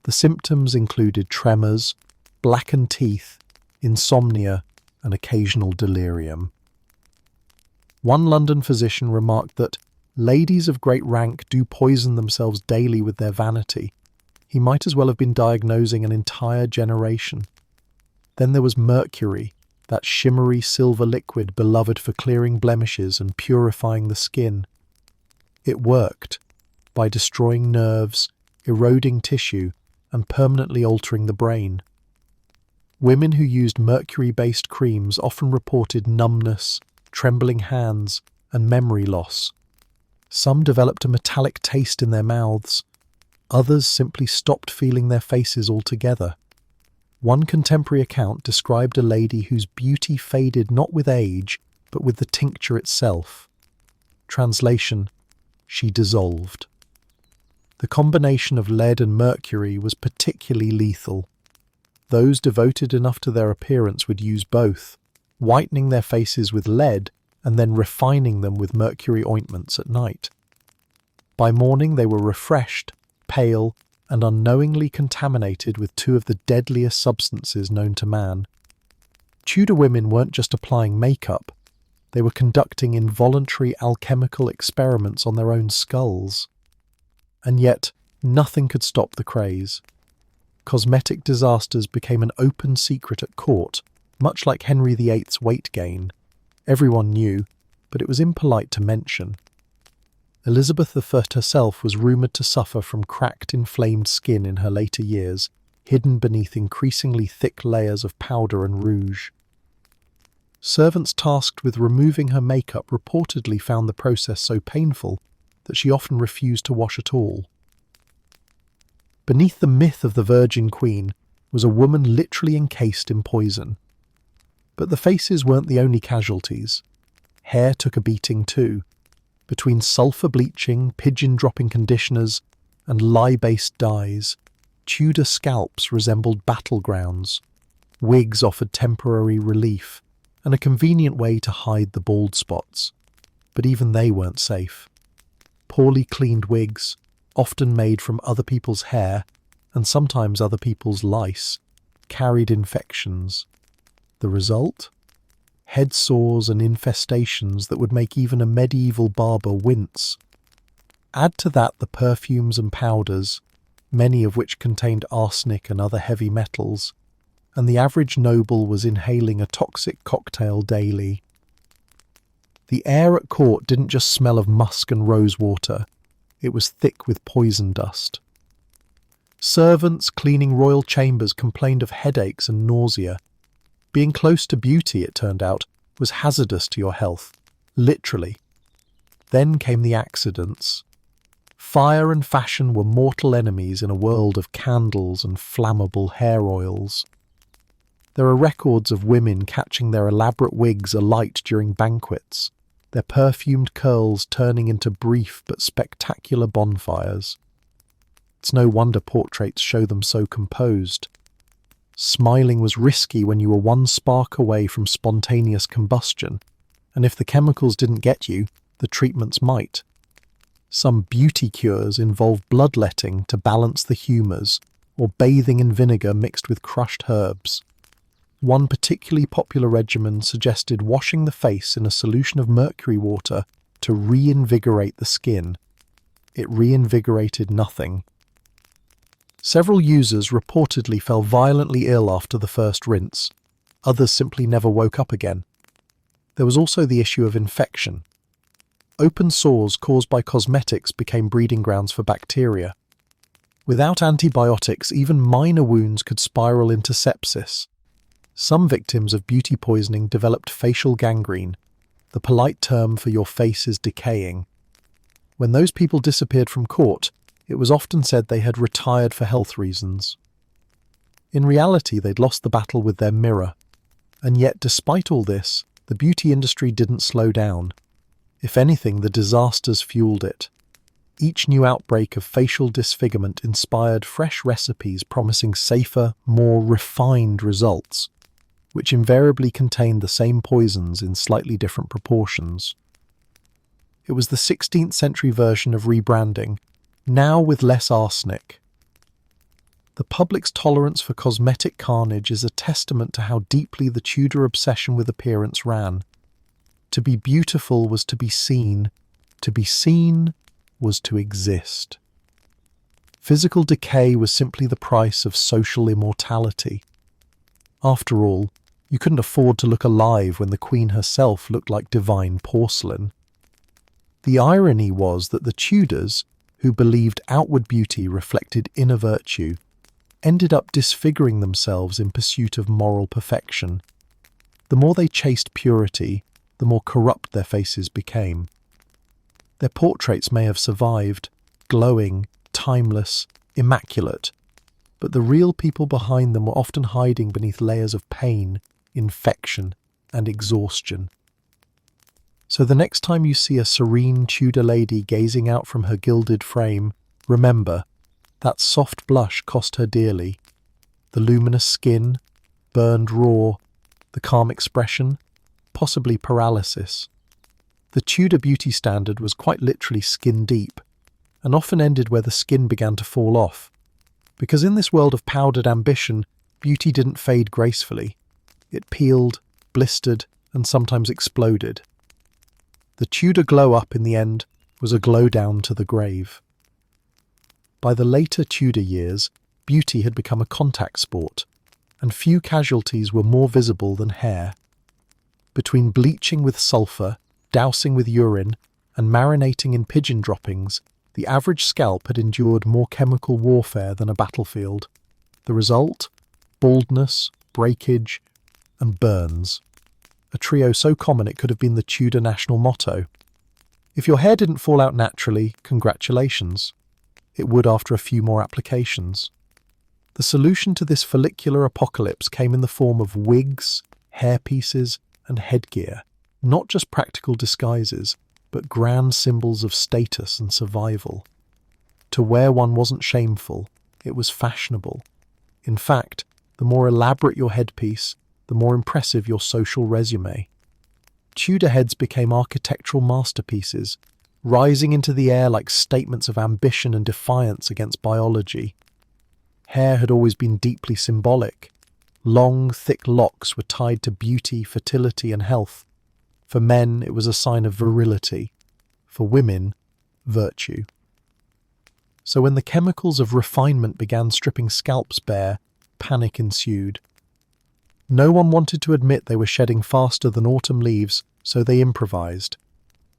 Speaker 1: The symptoms included tremors, blackened teeth, insomnia, and occasional delirium. One London physician remarked that ladies of great rank do poison themselves daily with their vanity. He might as well have been diagnosing an entire generation. Then there was mercury, that shimmery silver liquid beloved for clearing blemishes and purifying the skin. It worked by destroying nerves, eroding tissue, and permanently altering the brain. Women who used mercury-based creams often reported numbness, trembling hands, and memory loss. Some developed a metallic taste in their mouths. Others simply stopped feeling their faces altogether. One contemporary account described a lady whose beauty faded not with age, but with the tincture itself. Translation: she dissolved. The combination of lead and mercury was particularly lethal. Those devoted enough to their appearance would use both, whitening their faces with lead and then refining them with mercury ointments at night. By morning they were refreshed, pale, and unknowingly contaminated with two of the deadliest substances known to man. Tudor women weren't just applying makeup, they were conducting involuntary alchemical experiments on their own skulls. And yet, Nothing could stop the craze. Cosmetic disasters became an open secret at court, much like Henry VIII's weight gain. Everyone knew, but it was impolite to mention. Elizabeth I herself was rumoured to suffer from cracked, inflamed skin in her later years, hidden beneath increasingly thick layers of powder and rouge. Servants tasked with removing her makeup reportedly found the process so painful that she often refused to wash at all. Beneath the myth of the Virgin Queen was a woman literally encased in poison. But the faces weren't the only casualties. Hair took a beating too. Between sulphur bleaching, pigeon-dropping conditioners, and lye-based dyes, Tudor scalps resembled battlegrounds. Wigs offered temporary relief, and a convenient way to hide the bald spots. But even they weren't safe. Poorly cleaned wigs, often made from other people's hair, and sometimes other people's lice, carried infections. The result? Head sores and infestations that would make even a medieval barber wince. Add to that the perfumes and powders, many of which contained arsenic and other heavy metals, and the average noble was inhaling a toxic cocktail daily. The air at court didn't just smell of musk and rosewater, it was thick with poison dust. Servants cleaning royal chambers complained of headaches and nausea. Being close to beauty, it turned out, was hazardous to your health, literally. Then came the accidents. Fire and fashion were mortal enemies in a world of candles and flammable hair oils. There are records of women catching their elaborate wigs alight during banquets, their perfumed curls turning into brief but spectacular bonfires. It's no wonder portraits show them so composed. Smiling was risky when you were one spark away from spontaneous combustion, and if the chemicals didn't get you, the treatments might. Some beauty cures involve bloodletting to balance the humours, or bathing in vinegar mixed with crushed herbs. One particularly popular regimen suggested washing the face in a solution of mercury water to reinvigorate the skin. It reinvigorated nothing. Several users reportedly fell violently ill after the first rinse. Others simply never woke up again. There was also the issue of infection. Open sores caused by cosmetics became breeding grounds for bacteria. Without antibiotics, even minor wounds could spiral into sepsis. Some victims of beauty poisoning developed facial gangrene, the polite term for your face is decaying. When those people disappeared from court, it was often said they had retired for health reasons. In reality, they'd lost the battle with their mirror. And yet, despite all this, the beauty industry didn't slow down. If anything, the disasters fueled it. Each new outbreak of facial disfigurement inspired fresh recipes promising safer, more refined results, which invariably contained the same poisons in slightly different proportions. It was the 16th century version of rebranding, now with less arsenic. The public's tolerance for cosmetic carnage is a testament to how deeply the Tudor obsession with appearance ran. To be beautiful was to be seen was to exist. Physical decay was simply the price of social immortality. After all, you couldn't afford to look alive when the Queen herself looked like divine porcelain. The irony was that the Tudors, who believed outward beauty reflected inner virtue, ended up disfiguring themselves in pursuit of moral perfection. The more they chased purity, the more corrupt their faces became. Their portraits may have survived, glowing, timeless, immaculate, but the real people behind them were often hiding beneath layers of pain, infection, and exhaustion. So the next time you see a serene Tudor lady gazing out from her gilded frame, remember, that soft blush cost her dearly. The luminous skin, burned raw, the calm expression, possibly paralysis. The Tudor beauty standard was quite literally skin deep, and often ended where the skin began to fall off. Because in this world of powdered ambition, beauty didn't fade gracefully. It peeled, blistered, and sometimes exploded. The Tudor glow-up, in the end, was a glow down to the grave. By the later Tudor years, beauty had become a contact sport, and few casualties were more visible than hair. Between bleaching with sulphur, dousing with urine, and marinating in pigeon droppings, the average scalp had endured more chemical warfare than a battlefield. The result? Baldness, breakage, and burns. A trio so common it could have been the Tudor national motto. If your hair didn't fall out naturally, congratulations. It would after a few more applications. The solution to this follicular apocalypse came in the form of wigs, hairpieces, and headgear, not just practical disguises, but grand symbols of status and survival. To wear one wasn't shameful, it was fashionable. In fact, the more elaborate your headpiece, the more impressive your social resume. Tudor heads became architectural masterpieces, rising into the air like statements of ambition and defiance against biology. Hair had always been deeply symbolic. Long, thick locks were tied to beauty, fertility, and health. For men, it was a sign of virility. For women, virtue. So when the chemicals of refinement began stripping scalps bare, panic ensued. No one wanted to admit they were shedding faster than autumn leaves, so they improvised.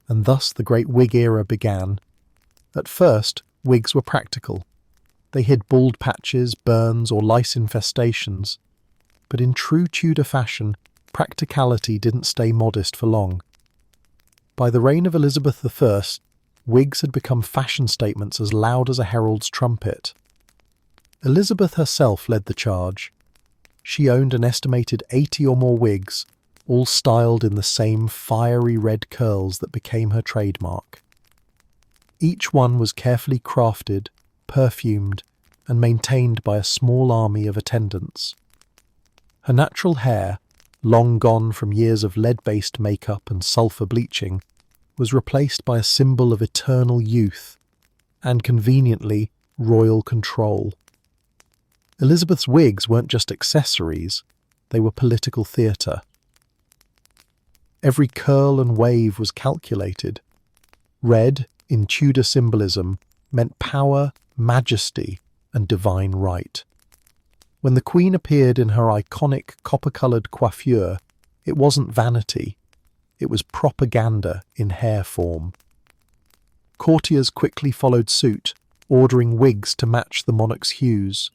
Speaker 1: And thus the great wig era began. At first, wigs were practical. They hid bald patches, burns, or lice infestations. But in true Tudor fashion, practicality didn't stay modest for long. By the reign of Elizabeth I, wigs had become fashion statements as loud as a herald's trumpet. Elizabeth herself led the charge. She owned an estimated 80 or more wigs, all styled in the same fiery red curls that became her trademark. Each one was carefully crafted, perfumed, and maintained by a small army of attendants. Her natural hair, long gone from years of lead-based makeup and sulphur bleaching, was replaced by a symbol of eternal youth and, conveniently, royal control. Elizabeth's wigs weren't just accessories, they were political theatre. Every curl and wave was calculated. Red, in Tudor symbolism, meant power, majesty, and divine right. When the Queen appeared in her iconic copper-coloured coiffure, it wasn't vanity, it was propaganda in hair form. Courtiers quickly followed suit, ordering wigs to match the monarch's hues.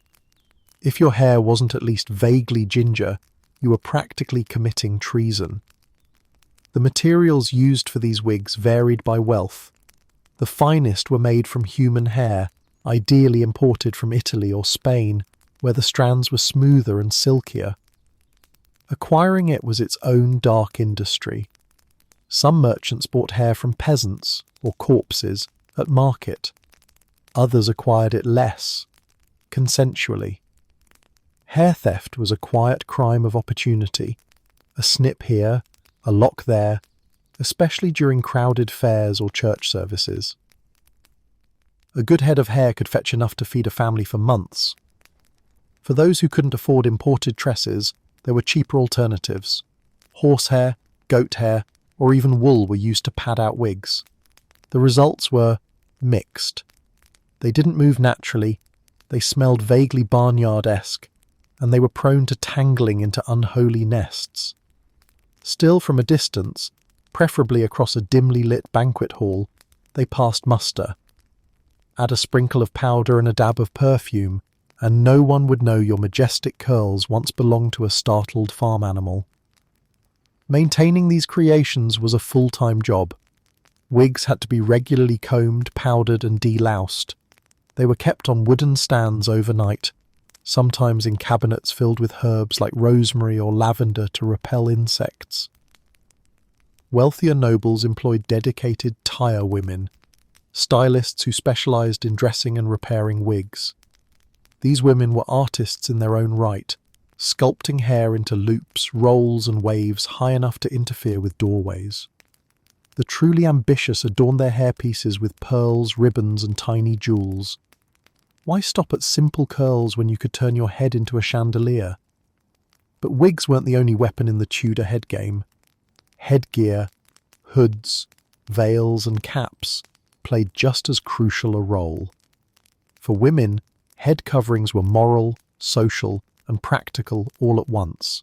Speaker 1: If your hair wasn't at least vaguely ginger, you were practically committing treason. The materials used for these wigs varied by wealth. The finest were made from human hair, ideally imported from Italy or Spain, where the strands were smoother and silkier. Acquiring it was its own dark industry. Some merchants bought hair from peasants, or corpses, at market. Others acquired it less, consensually. Hair theft was a quiet crime of opportunity. A snip here, a lock there, especially during crowded fairs or church services. A good head of hair could fetch enough to feed a family for months. For those who couldn't afford imported tresses, there were cheaper alternatives. Horsehair, goat hair, or even wool were used to pad out wigs. The results were mixed. They didn't move naturally, they smelled vaguely barnyard-esque, and they were prone to tangling into unholy nests. Still, from a distance, preferably across a dimly lit banquet hall, they passed muster. Add a sprinkle of powder and a dab of perfume, and no one would know your majestic curls once belonged to a startled farm animal. Maintaining these creations was a full-time job. Wigs had to be regularly combed, powdered, and deloused. They were kept on wooden stands overnight, sometimes in cabinets filled with herbs like rosemary or lavender to repel insects. Wealthier nobles employed dedicated tire women, stylists who specialized in dressing and repairing wigs. These women were artists in their own right, sculpting hair into loops, rolls, and waves high enough to interfere with doorways. The truly ambitious adorned their hairpieces with pearls, ribbons, and tiny jewels. Why stop at simple curls when you could turn your head into a chandelier? But wigs weren't the only weapon in the Tudor head game. Headgear, hoods, veils, and caps played just as crucial a role. For women, head coverings were moral, social, and practical all at once.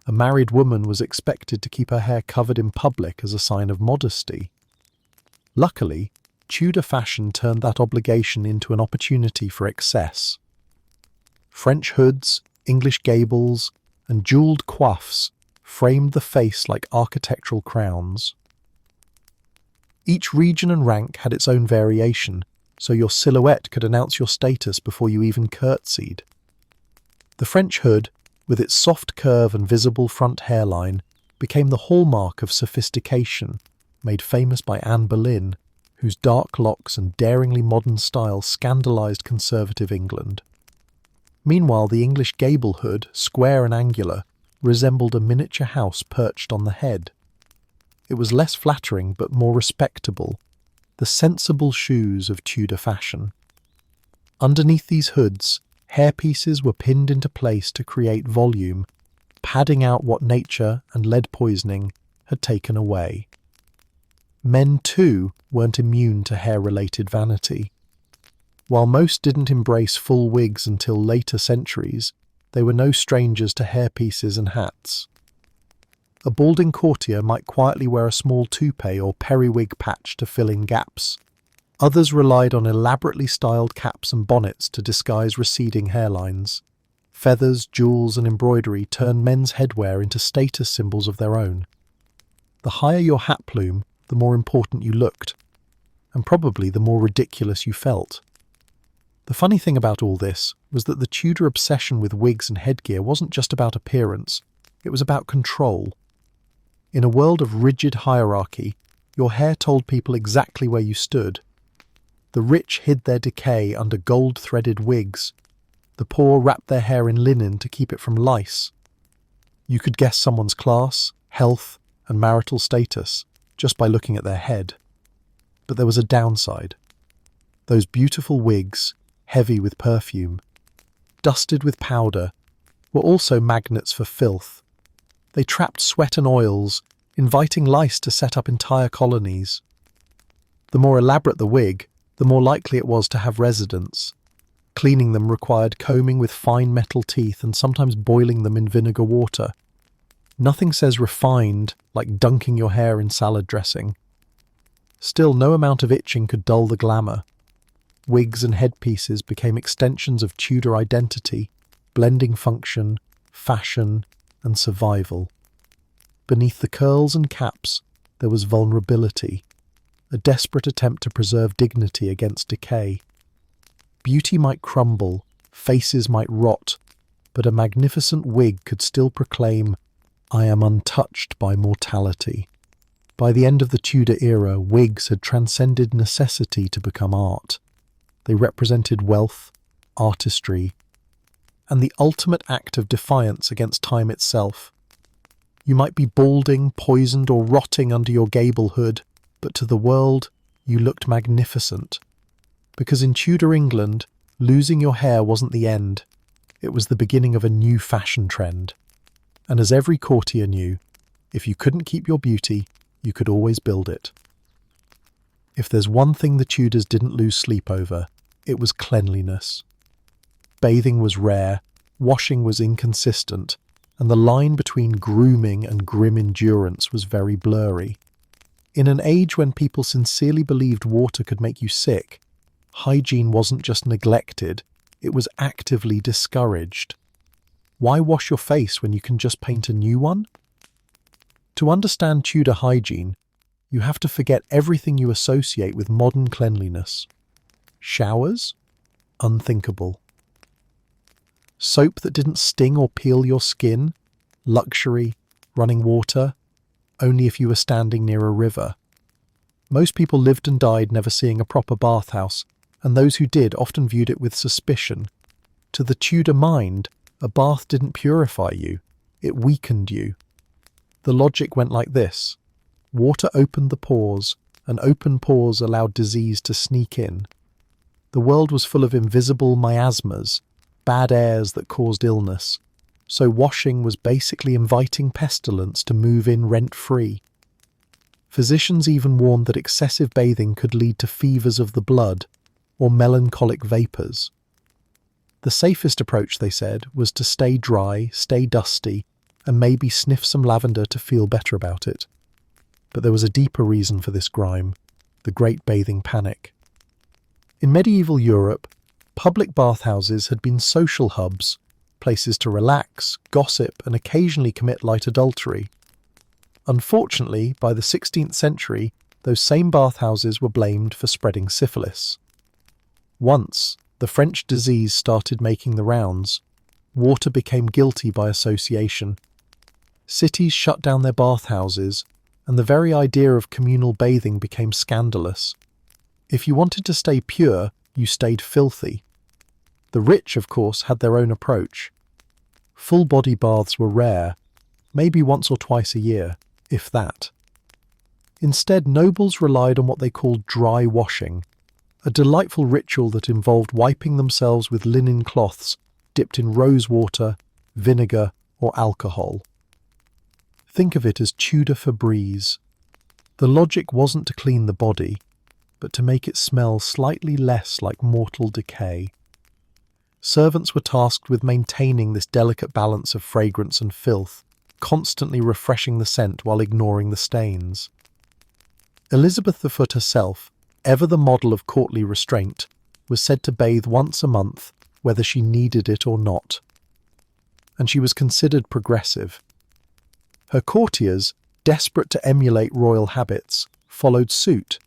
Speaker 1: A married woman was expected to keep her hair covered in public as a sign of modesty. Luckily, Tudor fashion turned that obligation into an opportunity for excess. French hoods, English gables, and jewelled coiffes framed the face like architectural crowns. Each region and rank had its own variation, so your silhouette could announce your status before you even curtsied. The French hood, with its soft curve and visible front hairline, became the hallmark of sophistication, made famous by Anne Boleyn, whose dark locks and daringly modern style scandalised conservative England. Meanwhile, the English gable hood, square and angular, resembled a miniature house perched on the head. It was less flattering but more respectable, the sensible shoes of Tudor fashion. Underneath these hoods, hairpieces were pinned into place to create volume, padding out what nature and lead poisoning had taken away. Men, too, weren't immune to hair-related vanity. While most didn't embrace full wigs until later centuries, they were no strangers to hairpieces and hats. A balding courtier might quietly wear a small toupee or periwig patch to fill in gaps. Others relied on elaborately styled caps and bonnets to disguise receding hairlines. Feathers, jewels, and embroidery turned men's headwear into status symbols of their own. The higher your hat plume, the more important you looked, and probably the more ridiculous you felt. The funny thing about all this was that the Tudor obsession with wigs and headgear wasn't just about appearance, it was about control. In a world of rigid hierarchy, your hair told people exactly where you stood. The rich hid their decay under gold-threaded wigs. The poor wrapped their hair in linen to keep it from lice. You could guess someone's class, health, and marital status just by looking at their head. But there was a downside. Those beautiful wigs, heavy with perfume, dusted with powder, were also magnets for filth. They trapped sweat and oils, inviting lice to set up entire colonies. The more elaborate the wig, the more likely it was to have residents. Cleaning them required combing with fine metal teeth and sometimes boiling them in vinegar water. Nothing says refined like dunking your hair in salad dressing. Still, no amount of itching could dull the glamour. Wigs and headpieces became extensions of Tudor identity, blending function, fashion, and survival. Beneath the curls and caps, there was vulnerability, a desperate attempt to preserve dignity against decay. Beauty might crumble, faces might rot, but a magnificent wig could still proclaim, "I am untouched by mortality." By the end of the Tudor era, wigs had transcended necessity to become art. They represented wealth, artistry, and the ultimate act of defiance against time itself. You might be balding, poisoned, or rotting under your gable hood, but to the world, you looked magnificent. Because in Tudor England, losing your hair wasn't the end, it was the beginning of a new fashion trend. And as every courtier knew, if you couldn't keep your beauty, you could always build it. If there's one thing the Tudors didn't lose sleep over, it was cleanliness. Bathing was rare, washing was inconsistent, and the line between grooming and grim endurance was very blurry. In an age when people sincerely believed water could make you sick, hygiene wasn't just neglected, it was actively discouraged. Why wash your face when you can just paint a new one? To understand Tudor hygiene, you have to forget everything you associate with modern cleanliness. Showers? Unthinkable. Soap that didn't sting or peel your skin? Luxury? Running water? Only if you were standing near a river. Most people lived and died never seeing a proper bathhouse, and those who did often viewed it with suspicion. To the Tudor mind, a bath didn't purify you, it weakened you. The logic went like this. Water opened the pores, and open pores allowed disease to sneak in. The world was full of invisible miasmas, bad airs that caused illness, so washing was basically inviting pestilence to move in rent-free. Physicians even warned that excessive bathing could lead to fevers of the blood, or melancholic vapours. The safest approach, they said, was to stay dry, stay dusty, and maybe sniff some lavender to feel better about it. But there was a deeper reason for this grime, the Great Bathing Panic. In medieval Europe, public bathhouses had been social hubs, places to relax, gossip, and occasionally commit light adultery. Unfortunately, by the 16th century, those same bathhouses were blamed for spreading syphilis. Once the French disease started making the rounds, water became guilty by association. Cities shut down their bathhouses, and the very idea of communal bathing became scandalous. If you wanted to stay pure, you stayed filthy. The rich, of course, had their own approach. Full-body baths were rare, maybe once or twice a year, if that. Instead, nobles relied on what they called dry washing, a delightful ritual that involved wiping themselves with linen cloths dipped in rose water, vinegar, or alcohol. Think of it as Tudor Febreze. The logic wasn't to clean the body, but to make it smell slightly less like mortal decay. Servants were tasked with maintaining this delicate balance of fragrance and filth, constantly refreshing the scent while ignoring the stains. Elizabeth I herself, ever the model of courtly restraint, was said to bathe once a month, whether she needed it or not. And she was considered progressive. Her courtiers, desperate to emulate royal habits, followed suit,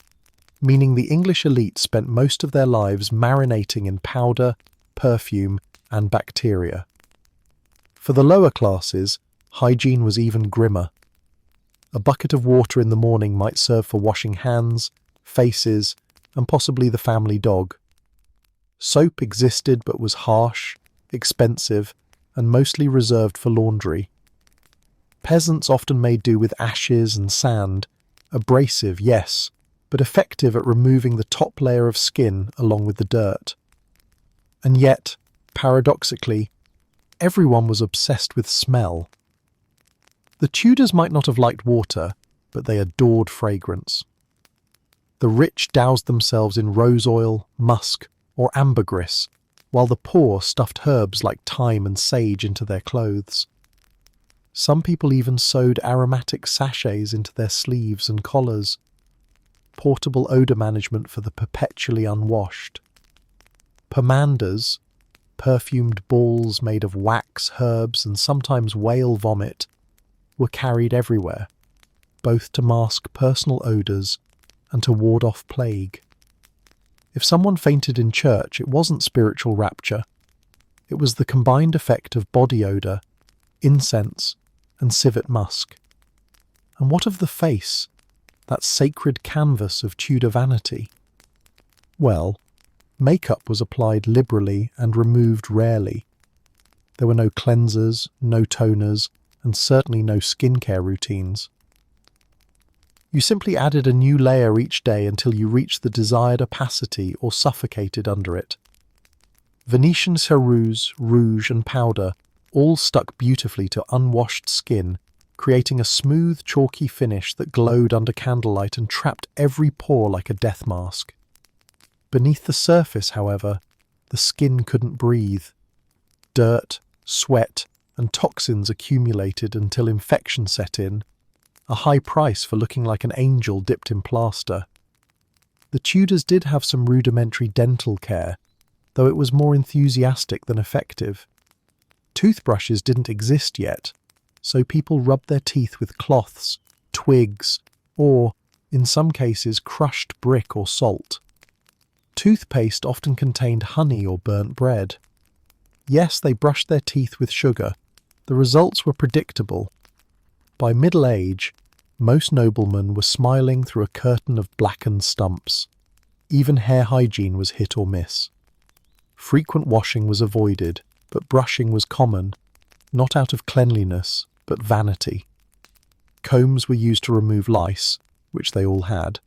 Speaker 1: meaning the English elite spent most of their lives marinating in powder, perfume, and bacteria. For the lower classes, hygiene was even grimmer. A bucket of water in the morning might serve for washing hands, faces, and possibly the family dog. Soap existed but was harsh, expensive, and mostly reserved for laundry. Peasants often made do with ashes and sand, abrasive, yes, but effective at removing the top layer of skin along with the dirt. And yet, paradoxically, everyone was obsessed with smell. The Tudors might not have liked water, but they adored fragrance. The rich doused themselves in rose oil, musk, or ambergris, while the poor stuffed herbs like thyme and sage into their clothes. Some people even sewed aromatic sachets into their sleeves and collars. Portable odour management for the perpetually unwashed. Pomanders, perfumed balls made of wax, herbs, and sometimes whale vomit, were carried everywhere, both to mask personal odours and to ward off plague. If someone fainted in church, it wasn't spiritual rapture. It was the combined effect of body odour, incense, and civet musk. And what of the face, that sacred canvas of Tudor vanity? Well, makeup was applied liberally and removed rarely. There were no cleansers, no toners, and certainly no skincare routines. You simply added a new layer each day until you reached the desired opacity or suffocated under it. Venetian ceruse, rouge, and powder all stuck beautifully to unwashed skin, creating a smooth, chalky finish that glowed under candlelight and trapped every pore like a death mask. Beneath the surface, however, the skin couldn't breathe. Dirt, sweat, and toxins accumulated until infection set in, a high price for looking like an angel dipped in plaster. The Tudors did have some rudimentary dental care, though it was more enthusiastic than effective. Toothbrushes didn't exist yet, so people rubbed their teeth with cloths, twigs, or, in some cases, crushed brick or salt. Toothpaste often contained honey or burnt bread. Yes, they brushed their teeth with sugar. The results were predictable. By middle age, most noblemen were smiling through a curtain of blackened stumps. Even hair hygiene was hit or miss. Frequent washing was avoided, but brushing was common, not out of cleanliness, but vanity. Combs were used to remove lice, which they all had,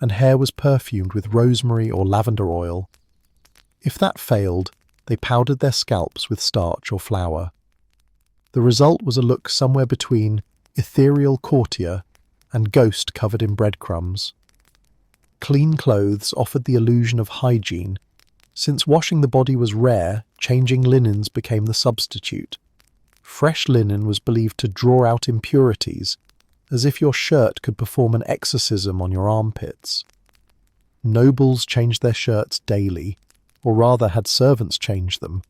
Speaker 1: and hair was perfumed with rosemary or lavender oil. If that failed, they powdered their scalps with starch or flour. The result was a look somewhere between ethereal courtier and ghost covered in breadcrumbs. Clean clothes offered the illusion of hygiene. Since washing the body was rare, changing linens became the substitute. Fresh linen was believed to draw out impurities, as if your shirt could perform an exorcism on your armpits. Nobles changed their shirts daily, or rather had servants change them.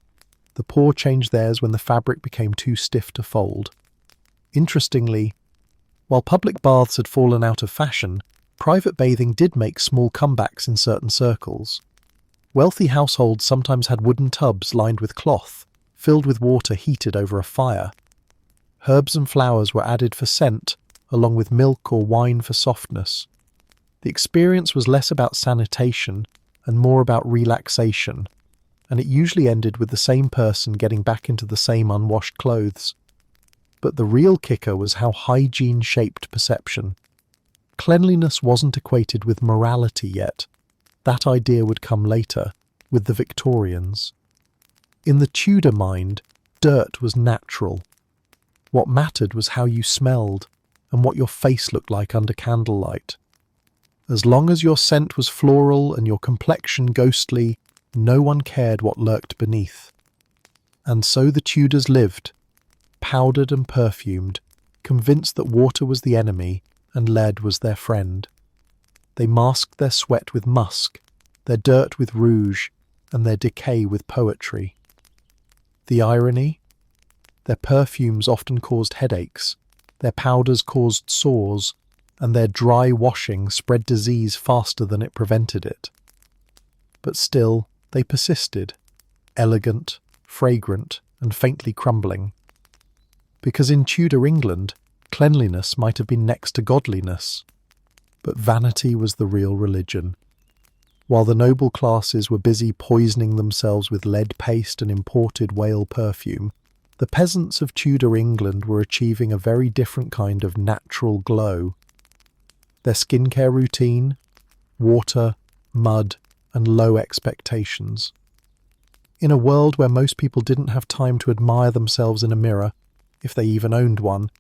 Speaker 1: The poor changed theirs when the fabric became too stiff to fold. Interestingly, while public baths had fallen out of fashion, private bathing did make small comebacks in certain circles. Wealthy households sometimes had wooden tubs lined with cloth, filled with water heated over a fire. Herbs and flowers were added for scent, along with milk or wine for softness. The experience was less about sanitation and more about relaxation, and it usually ended with the same person getting back into the same unwashed clothes. But the real kicker was how hygiene shaped perception. Cleanliness wasn't equated with morality yet. That idea would come later, with the Victorians. In the Tudor mind, dirt was natural. What mattered was how you smelled and what your face looked like under candlelight. As long as your scent was floral and your complexion ghostly, no one cared what lurked beneath. And so the Tudors lived, powdered and perfumed, convinced that water was the enemy and lead was their friend. They masked their sweat with musk, their dirt with rouge, and their decay with poetry. The irony? Their perfumes often caused headaches, their powders caused sores, and their dry washing spread disease faster than it prevented it. But still, they persisted, elegant, fragrant, and faintly crumbling. Because in Tudor England, cleanliness might have been next to godliness. But vanity was the real religion. While the noble classes were busy poisoning themselves with lead paste and imported whale perfume, the peasants of Tudor England were achieving a very different kind of natural glow. Their skincare routine? Water, mud, and low expectations. In a world where most people didn't have time to admire themselves in a mirror, if they even owned one,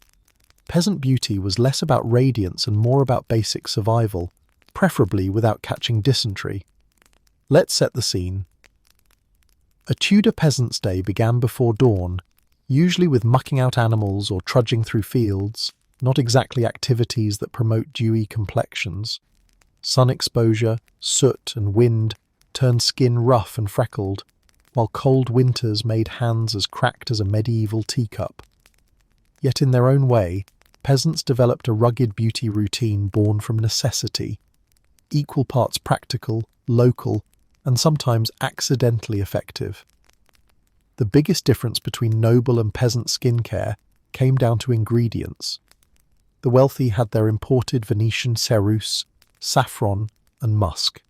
Speaker 1: peasant beauty was less about radiance and more about basic survival, preferably without catching dysentery. Let's set the scene. A Tudor peasant's day began before dawn, usually with mucking out animals or trudging through fields, not exactly activities that promote dewy complexions. Sun exposure, soot and wind turned skin rough and freckled, while cold winters made hands as cracked as a medieval teacup. Yet in their own way, peasants developed a rugged beauty routine born from necessity, equal parts practical, local, and sometimes accidentally effective. The biggest difference between noble and peasant skincare came down to ingredients. The wealthy had their imported Venetian ceruse, saffron, and musk.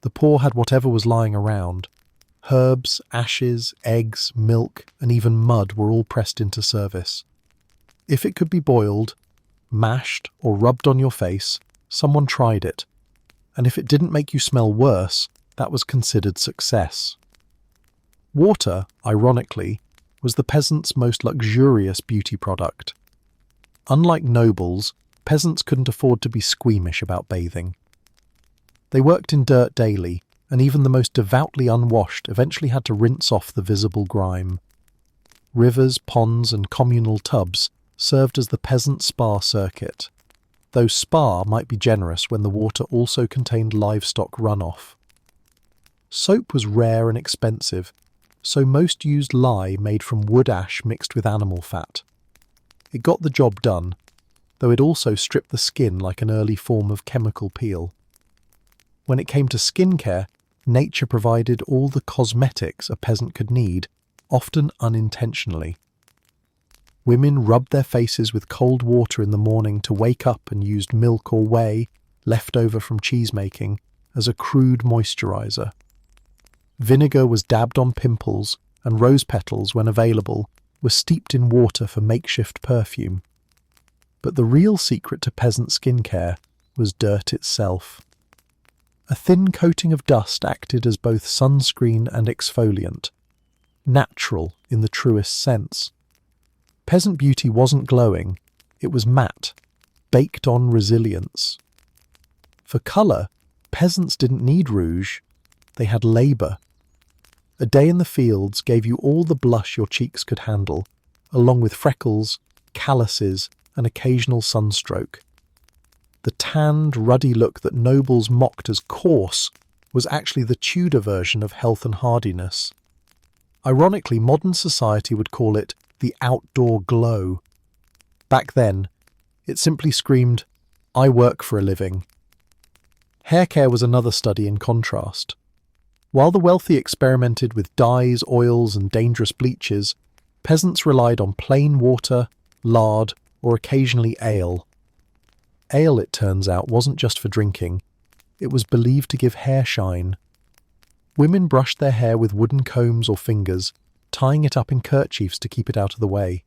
Speaker 1: The poor had whatever was lying around. Herbs, ashes, eggs, milk, and even mud were all pressed into service. If it could be boiled, mashed, or rubbed on your face, someone tried it, and if it didn't make you smell worse, that was considered success. Water, ironically, was the peasants' most luxurious beauty product. Unlike nobles, peasants couldn't afford to be squeamish about bathing. They worked in dirt daily, and even the most devoutly unwashed eventually had to rinse off the visible grime. Rivers, ponds, and communal tubs served as the peasant spa circuit, though spa might be generous when the water also contained livestock runoff. Soap was rare and expensive, so most used lye made from wood ash mixed with animal fat. It got the job done, though it also stripped the skin like an early form of chemical peel. When it came to skincare, nature provided all the cosmetics a peasant could need, often unintentionally. Women rubbed their faces with cold water in the morning to wake up and used milk or whey, left over from cheesemaking, as a crude moisturizer. Vinegar was dabbed on pimples, and rose petals, when available, were steeped in water for makeshift perfume. But the real secret to peasant skincare was dirt itself. A thin coating of dust acted as both sunscreen and exfoliant, natural in the truest sense. Peasant beauty wasn't glowing, it was matte, baked on resilience. For colour, Peasants didn't need rouge, they had labour. A day in the fields gave you all the blush your cheeks could handle, along with freckles, calluses, and occasional sunstroke. The tanned, ruddy look that nobles mocked as coarse was actually the Tudor version of health and hardiness. Ironically, modern society would call it the outdoor glow. Back then, it simply screamed, "I work for a living." Hair care was another study in contrast. While the wealthy experimented with dyes, oils, and dangerous bleaches, peasants relied on plain water, lard, or occasionally ale. Ale, it turns out, wasn't just for drinking. It was believed to give hair shine. Women brushed their hair with wooden combs or fingers, tying it up in kerchiefs to keep it out of the way.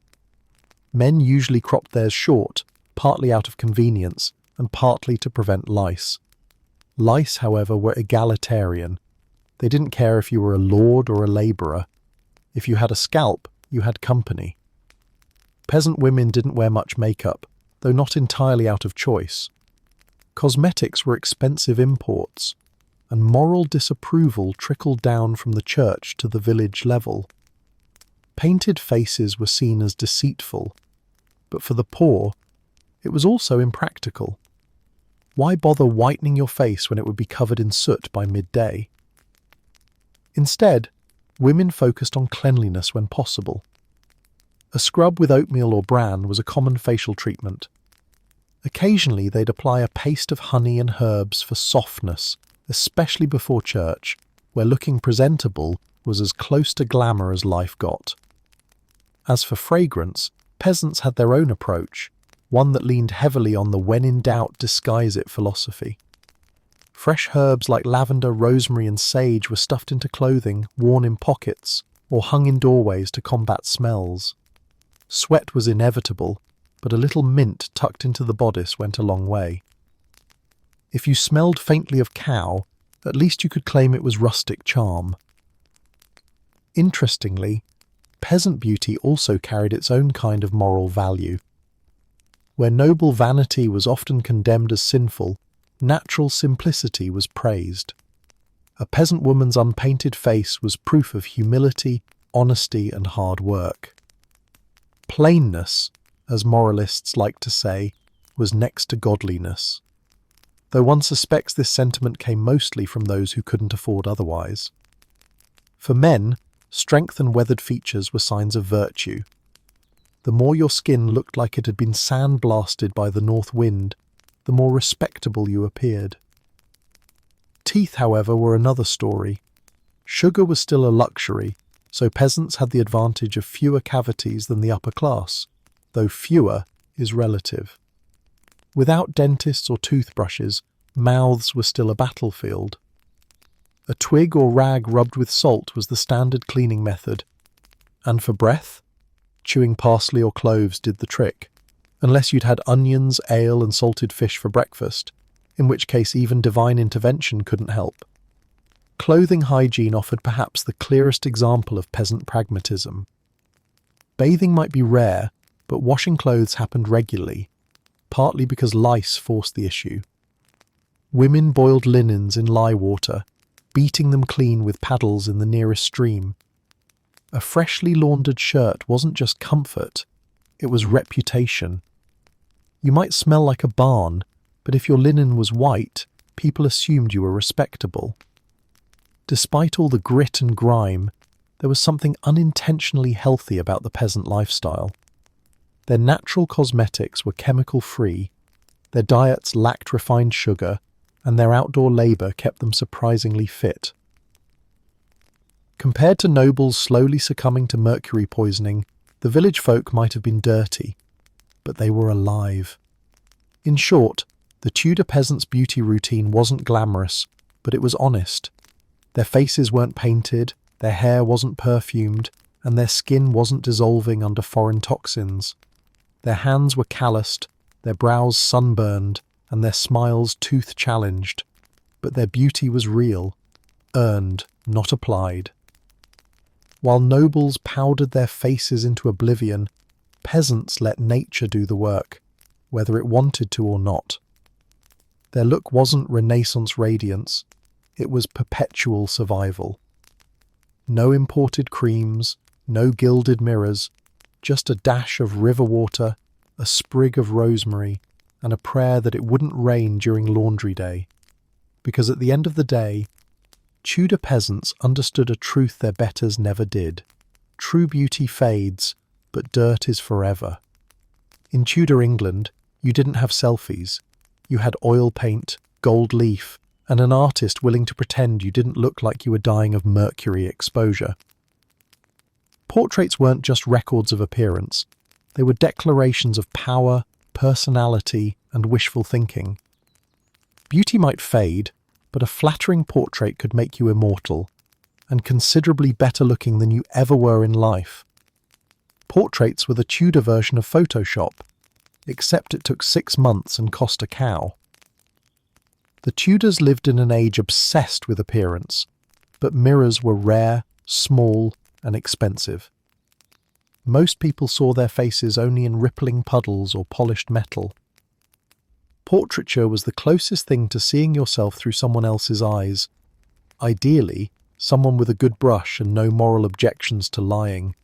Speaker 1: Men usually cropped theirs short, partly out of convenience and partly to prevent lice. Lice, however, were egalitarian. They didn't care if you were a lord or a labourer. If you had a scalp, you had company. Peasant women didn't wear much makeup, though not entirely out of choice. Cosmetics were expensive imports, and moral disapproval trickled down from the church to the village level. Painted faces were seen as deceitful, but for the poor, it was also impractical. Why bother whitening your face when it would be covered in soot by midday? Instead, women focused on cleanliness when possible. A scrub with oatmeal or bran was a common facial treatment. Occasionally, they'd apply a paste of honey and herbs for softness, especially before church, where looking presentable was as close to glamour as life got. As for fragrance, peasants had their own approach, one that leaned heavily on the when in doubt disguise it philosophy. Fresh herbs like lavender, rosemary and sage were stuffed into clothing, worn in pockets, or hung in doorways to combat smells. Sweat was inevitable, but a little mint tucked into the bodice went a long way. If you smelled faintly of cow, at least you could claim it was rustic charm. Interestingly, peasant beauty also carried its own kind of moral value. Where noble vanity was often condemned as sinful, natural simplicity was praised. A peasant woman's unpainted face was proof of humility, honesty, and hard work. Plainness, as moralists like to say, was next to godliness, though one suspects this sentiment came mostly from those who couldn't afford otherwise. For men, strength and weathered features were signs of virtue. The more your skin looked like it had been sandblasted by the north wind, the more respectable you appeared. Teeth, however, were another story. Sugar was still a luxury, so peasants had the advantage of fewer cavities than the upper class, though fewer is relative. Without dentists or toothbrushes, mouths were still a battlefield. A twig or rag rubbed with salt was the standard cleaning method, and for breath, chewing parsley or cloves did the trick, unless you'd had onions, ale and salted fish for breakfast, in which case even divine intervention couldn't help. Clothing hygiene offered perhaps the clearest example of peasant pragmatism. Bathing might be rare, but washing clothes happened regularly, partly because lice forced the issue. Women boiled linens in lye water, beating them clean with paddles in the nearest stream. A freshly laundered shirt wasn't just comfort, it was reputation. You might smell like a barn, but if your linen was white, people assumed you were respectable. Despite all the grit and grime, there was something unintentionally healthy about the peasant lifestyle. Their natural cosmetics were chemical-free, their diets lacked refined sugar, and their outdoor labour kept them surprisingly fit. Compared to nobles slowly succumbing to mercury poisoning, the village folk might have been dirty, but they were alive. In short, the Tudor peasants' beauty routine wasn't glamorous, but it was honest. Their faces weren't painted, their hair wasn't perfumed, and their skin wasn't dissolving under foreign toxins. Their hands were calloused, their brows sunburned, and their smiles tooth-challenged. But their beauty was real, earned, not applied. While nobles powdered their faces into oblivion, peasants let nature do the work, whether it wanted to or not. Their look wasn't Renaissance radiance, it was perpetual survival. No imported creams, no gilded mirrors, just a dash of river water, a sprig of rosemary, and a prayer that it wouldn't rain during laundry day. Because at the end of the day, Tudor peasants understood a truth their betters never did. True beauty fades, but dirt is forever. In Tudor England, you didn't have selfies. You had oil paint, gold leaf, and an artist willing to pretend you didn't look like you were dying of mercury exposure. Portraits weren't just records of appearance. They were declarations of power, personality, and wishful thinking. Beauty might fade, but a flattering portrait could make you immortal, and considerably better looking than you ever were in life. Portraits were the Tudor version of Photoshop, except it took 6 months and cost a cow. The Tudors lived in an age obsessed with appearance, but mirrors were rare, small, and expensive. Most people saw their faces only in rippling puddles or polished metal. Portraiture was the closest thing to seeing yourself through someone else's eyes. Ideally, someone with a good brush and no moral objections to lying.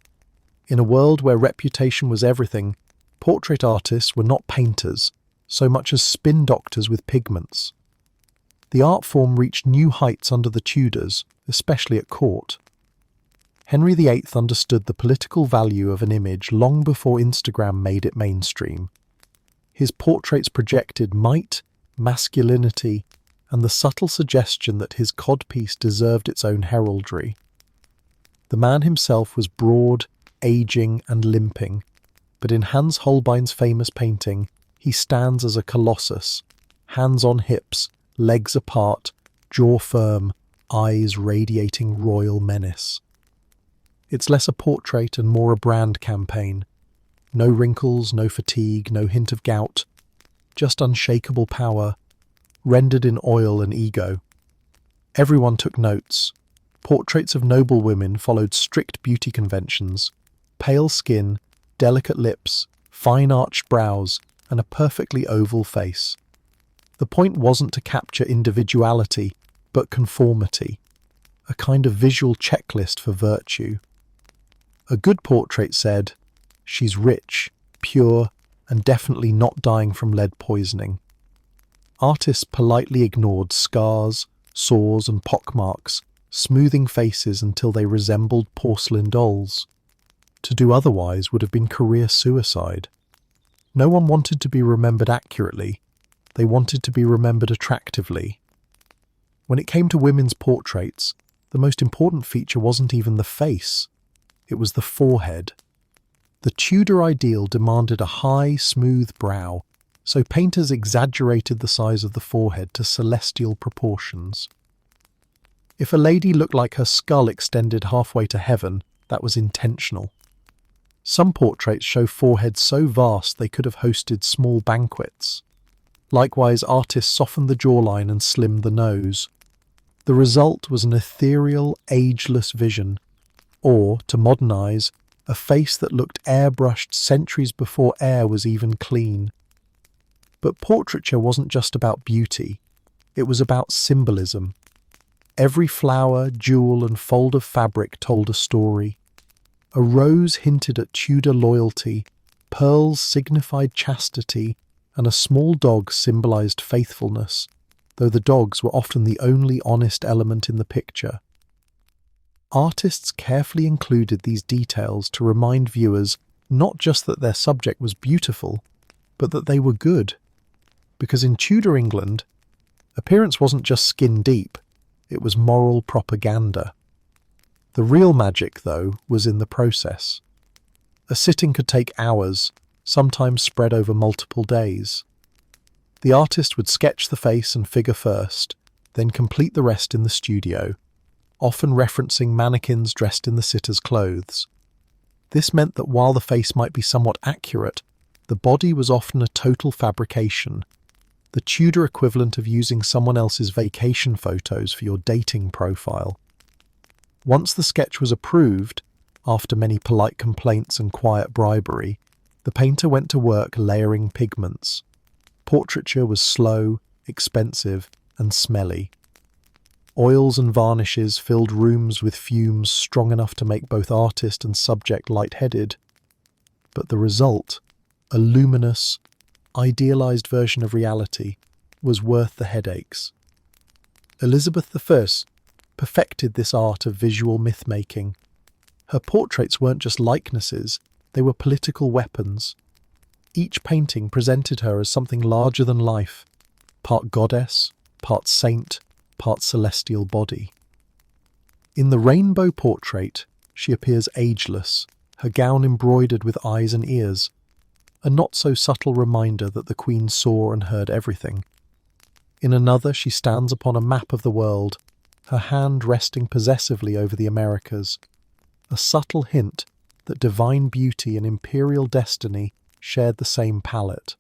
Speaker 1: In a world where reputation was everything, portrait artists were not painters, so much as spin doctors with pigments. The art form reached new heights under the Tudors, especially at court. Henry VIII understood the political value of an image long before Instagram made it mainstream. His portraits projected might, masculinity, and the subtle suggestion that his codpiece deserved its own heraldry. The man himself was broad, aging, and limping, but in Hans Holbein's famous painting, he stands as a colossus, hands on hips, legs apart, jaw firm, eyes radiating royal menace. It's less a portrait and more a brand campaign. No wrinkles, no fatigue, no hint of gout, just unshakable power, rendered in oil and ego. Everyone took notes. Portraits of noble women followed strict beauty conventions: pale skin, delicate lips, fine arched brows, and a perfectly oval face. The point wasn't to capture individuality, but conformity, a kind of visual checklist for virtue. A good portrait said, "She's rich, pure, and definitely not dying from lead poisoning." Artists politely ignored scars, sores, and pockmarks, smoothing faces until they resembled porcelain dolls. To do otherwise would have been career suicide. No one wanted to be remembered accurately. They wanted to be remembered attractively. When it came to women's portraits, the most important feature wasn't even the face. It was the forehead. The Tudor ideal demanded a high, smooth brow, so painters exaggerated the size of the forehead to celestial proportions. If a lady looked like her skull extended halfway to heaven, that was intentional. Some portraits show foreheads so vast they could have hosted small banquets. Likewise, artists softened the jawline and slimmed the nose. The result was an ethereal, ageless vision, or, to modernize, a face that looked airbrushed centuries before air was even clean. But portraiture wasn't just about beauty. It was about symbolism. Every flower, jewel, and fold of fabric told a story. A rose hinted at Tudor loyalty, pearls signified chastity, and a small dog symbolized faithfulness, though the dogs were often the only honest element in the picture. Artists carefully included these details to remind viewers not just that their subject was beautiful, but that they were good. Because in Tudor England, appearance wasn't just skin deep, it was moral propaganda. The real magic, though, was in the process. A sitting could take hours, sometimes spread over multiple days. The artist would sketch the face and figure first, then complete the rest in the studio, often referencing mannequins dressed in the sitter's clothes. This meant that while the face might be somewhat accurate, the body was often a total fabrication, the Tudor equivalent of using someone else's vacation photos for your dating profile. Once the sketch was approved, after many polite complaints and quiet bribery, the painter went to work layering pigments. Portraiture was slow, expensive, and smelly. Oils and varnishes filled rooms with fumes strong enough to make both artist and subject lightheaded. But the result, a luminous, idealized version of reality, was worth the headaches. Elizabeth I perfected this art of visual myth-making. Her portraits weren't just likenesses, they were political weapons. Each painting presented her as something larger than life, part goddess, part saint, part celestial body. In the rainbow portrait, she appears ageless, her gown embroidered with eyes and ears, a not-so-subtle reminder that the Queen saw and heard everything. In another, she stands upon a map of the world, her hand resting possessively over the Americas, a subtle hint that divine beauty and imperial destiny shared the same palette.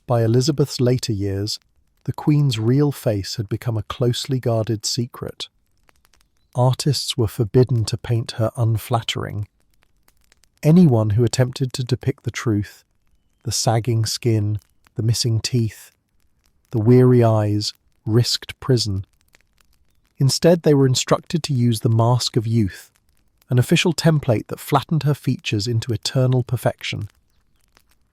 Speaker 1: By Elizabeth's later years, the Queen's real face had become a closely guarded secret. Artists were forbidden to paint her unflattering. Anyone who attempted to depict the truth, the sagging skin, the missing teeth, the weary eyes, risked prison. Instead, they were instructed to use the mask of youth, an official template that flattened her features into eternal perfection.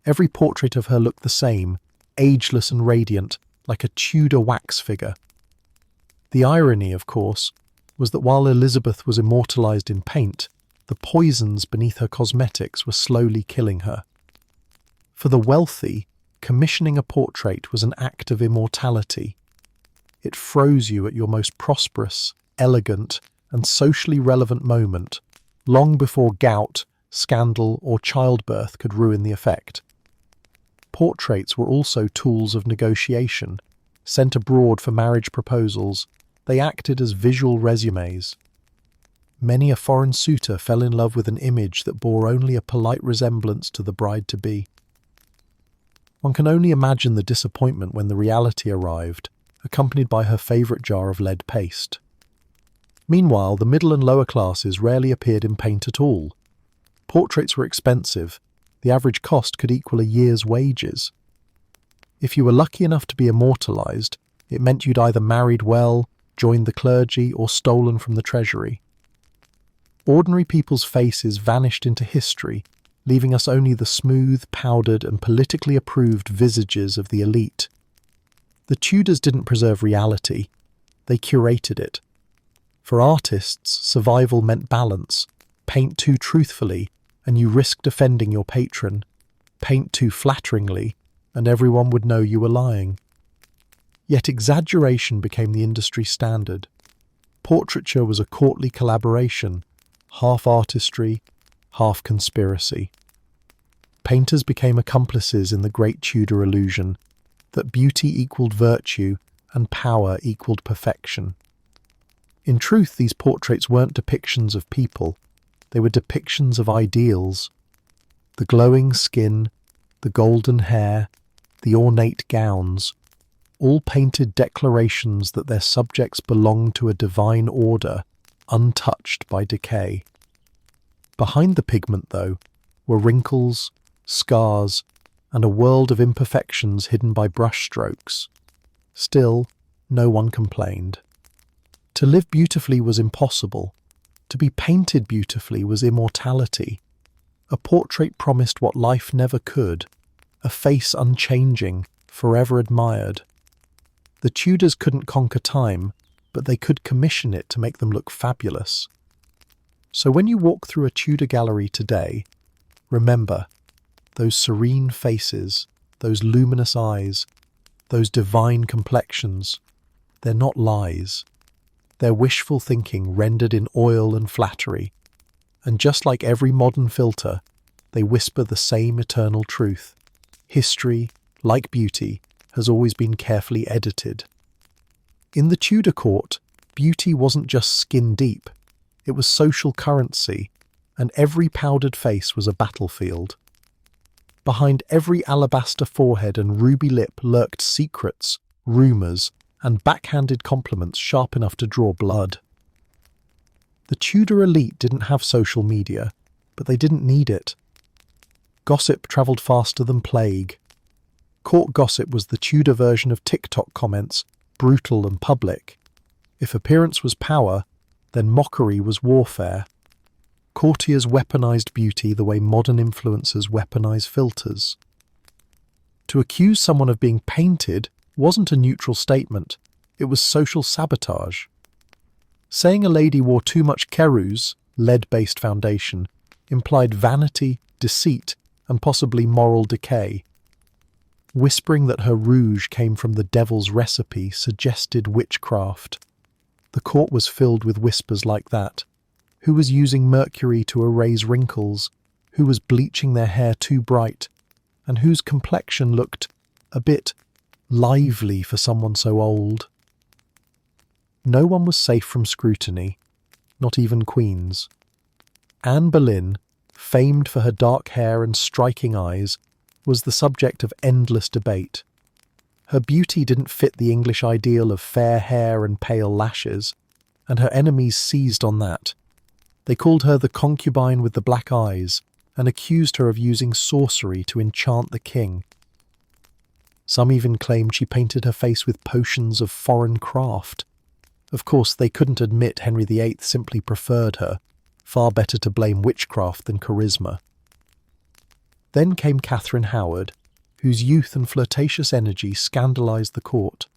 Speaker 1: Every portrait of her looked the same, ageless and radiant, like a Tudor wax figure. The irony, of course, was that while Elizabeth was immortalized in paint, the poisons beneath her cosmetics were slowly killing her. For the wealthy, commissioning a portrait was an act of immortality. It froze you at your most prosperous, elegant, and socially relevant moment, long before gout, scandal, or childbirth could ruin the effect. Portraits were also tools of negotiation. Sent abroad for marriage proposals, they acted as visual resumes. Many a foreign suitor fell in love with an image that bore only a polite resemblance to the bride-to-be. One can only imagine the disappointment when the reality arrived, accompanied by her favourite jar of lead paste. Meanwhile, the middle and lower classes rarely appeared in paint at all. Portraits were expensive. The average cost could equal a year's wages. If you were lucky enough to be immortalized, it meant you'd either married well, joined the clergy, or stolen from the treasury. Ordinary people's faces vanished into history, leaving us only the smooth, powdered, and politically approved visages of the elite. The Tudors didn't preserve reality, they curated it. For artists, survival meant balance. Paint too truthfully, and you risked offending your patron. Paint too flatteringly, and everyone would know you were lying. Yet exaggeration became the industry standard. Portraiture was a courtly collaboration, half artistry, half conspiracy. Painters became accomplices in the great Tudor illusion that beauty equaled virtue and power equaled perfection. In truth, these portraits weren't depictions of people, they were depictions of ideals. The glowing skin, the golden hair, the ornate gowns, all painted declarations that their subjects belonged to a divine order, untouched by decay. Behind the pigment, though, were wrinkles, scars, and a world of imperfections hidden by brushstrokes. Still, no one complained. To live beautifully was impossible. To be painted beautifully was immortality. A portrait promised what life never could, a face unchanging, forever admired. The Tudors couldn't conquer time, but they could commission it to make them look fabulous. So when you walk through a Tudor gallery today, remember, those serene faces, those luminous eyes, those divine complexions, they're not lies. They're wishful thinking rendered in oil and flattery, and just like every modern filter, they whisper the same eternal truth. History, like beauty, has always been carefully edited. In the Tudor court, beauty wasn't just skin deep, it was social currency, and every powdered face was a battlefield. Behind every alabaster forehead and ruby lip lurked secrets, rumours, and backhanded compliments sharp enough to draw blood. The Tudor elite didn't have social media, but they didn't need it. Gossip travelled faster than plague. Court gossip was the Tudor version of TikTok comments, brutal and public. If appearance was power, then mockery was warfare. Courtiers weaponized beauty the way modern influencers weaponize filters. To accuse someone of being painted wasn't a neutral statement, it was social sabotage. Saying a lady wore too much ceruse, lead-based foundation, implied vanity, deceit, and possibly moral decay. Whispering that her rouge came from the devil's recipe suggested witchcraft. The court was filled with whispers like that. Who was using mercury to erase wrinkles? Who was bleaching their hair too bright? And whose complexion looked a bit lively for someone so old? No one was safe from scrutiny, not even queens. Anne Boleyn, famed for her dark hair and striking eyes, was the subject of endless debate. Her beauty didn't fit the English ideal of fair hair and pale lashes, and her enemies seized on that. They called her the concubine with the black eyes and accused her of using sorcery to enchant the king. Some even claimed she painted her face with potions of foreign craft. Of course, they couldn't admit Henry VIII simply preferred her. Far better to blame witchcraft than charisma. Then came Catherine Howard, whose youth and flirtatious energy scandalised the court.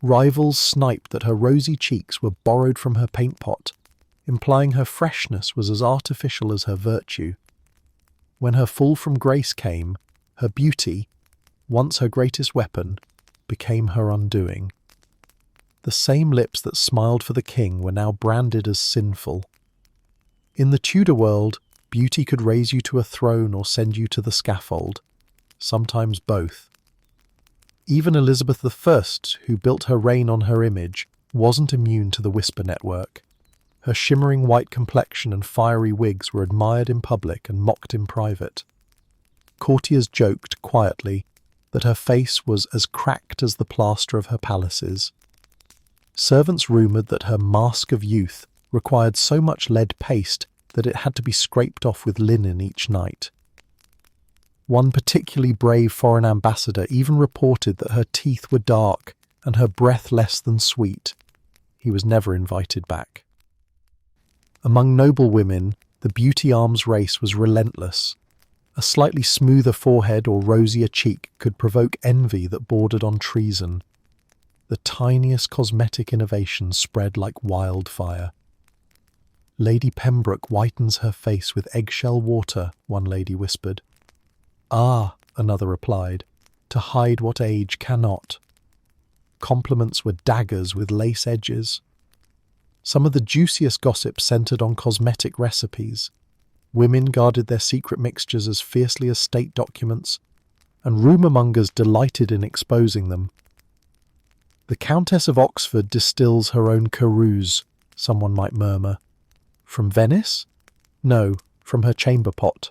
Speaker 1: Rivals sniped that her rosy cheeks were borrowed from her paint pot, implying her freshness was as artificial as her virtue. When her fall from grace came, her beauty, once her greatest weapon, became her undoing. The same lips that smiled for the king were now branded as sinful. In the Tudor world, beauty could raise you to a throne or send you to the scaffold, sometimes both. Even Elizabeth I, who built her reign on her image, wasn't immune to the whisper network. Her shimmering white complexion and fiery wigs were admired in public and mocked in private. Courtiers joked, quietly, that her face was as cracked as the plaster of her palaces. Servants rumoured that her mask of youth required so much lead paste that it had to be scraped off with linen each night. One particularly brave foreign ambassador even reported that her teeth were dark and her breath less than sweet. He was never invited back. Among noble women, the beauty arms race was relentless. A slightly smoother forehead or rosier cheek could provoke envy that bordered on treason. The tiniest cosmetic innovation spread like wildfire. Lady Pembroke whitens her face with eggshell water, one lady whispered. Ah, another replied, to hide what age cannot. Compliments were daggers with lace edges. Some of the juiciest gossip centred on cosmetic recipes. Women guarded their secret mixtures as fiercely as state documents, and rumour-mongers delighted in exposing them. The Countess of Oxford distills her own ceruse, someone might murmur. From Venice? No, from her chamber pot.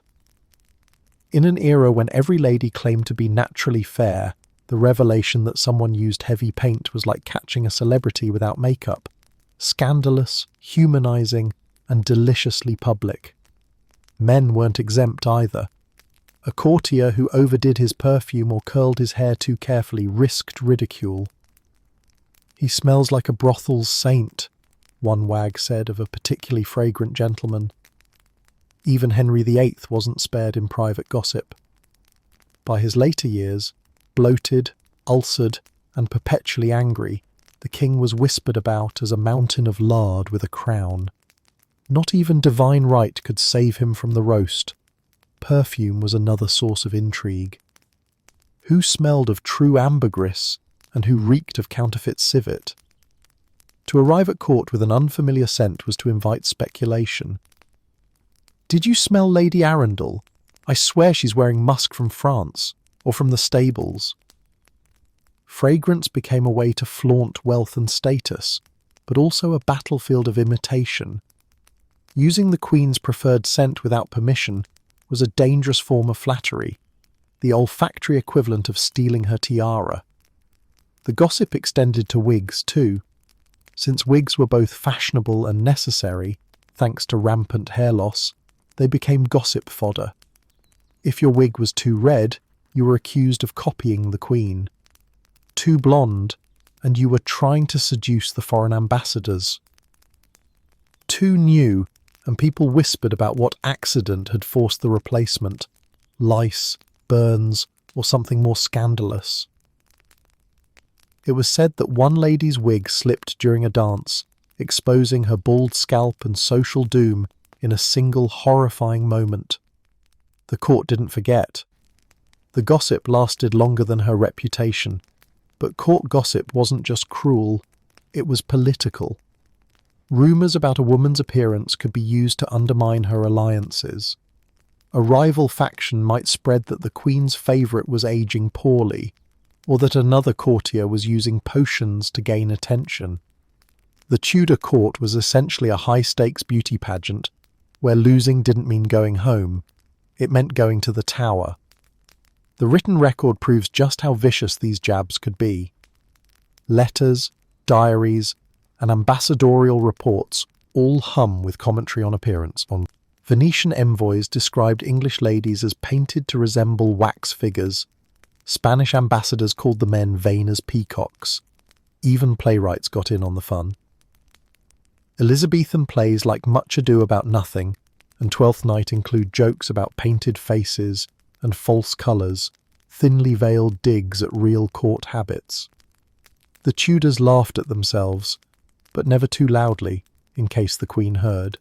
Speaker 1: In an era when every lady claimed to be naturally fair, the revelation that someone used heavy paint was like catching a celebrity without makeup. Scandalous, humanising, and deliciously public. Men weren't exempt either. A courtier who overdid his perfume or curled his hair too carefully risked ridicule. He smells like a brothel's saint, one wag said of a particularly fragrant gentleman. Even Henry VIII wasn't spared in private gossip. By his later years, bloated, ulcered, and perpetually angry, the king was whispered about as a mountain of lard with a crown. Not even divine right could save him from the roast. Perfume was another source of intrigue. Who smelled of true ambergris and who reeked of counterfeit civet? To arrive at court with an unfamiliar scent was to invite speculation. Did you smell Lady Arundel? I swear she's wearing musk from France, or from the stables. Fragrance became a way to flaunt wealth and status, but also a battlefield of imitation. Using the Queen's preferred scent without permission was a dangerous form of flattery, the olfactory equivalent of stealing her tiara. The gossip extended to wigs too. Since wigs were both fashionable and necessary, thanks to rampant hair loss, they became gossip fodder. If your wig was too red, you were accused of copying the queen. Too blonde, and you were trying to seduce the foreign ambassadors. Too new, and people whispered about what accident had forced the replacement: lice, burns, or something more scandalous. It was said that one lady's wig slipped during a dance, exposing her bald scalp and social doom in a single horrifying moment. The court didn't forget. The gossip lasted longer than her reputation, but court gossip wasn't just cruel, it was political. Rumours about a woman's appearance could be used to undermine her alliances. A rival faction might spread that the Queen's favourite was aging poorly, or that another courtier was using potions to gain attention. The Tudor court was essentially a high-stakes beauty pageant, where losing didn't mean going home, it meant going to the Tower. The written record proves just how vicious these jabs could be. Letters, diaries, and ambassadorial reports all hum with commentary on appearance. Venetian envoys described English ladies as painted to resemble wax figures. Spanish ambassadors called the men vain as peacocks. Even playwrights got in on the fun. Elizabethan plays like Much Ado About Nothing and Twelfth Night include jokes about painted faces and false colours, thinly veiled digs at real court habits. The Tudors laughed at themselves, but never too loudly, in case the Queen heard.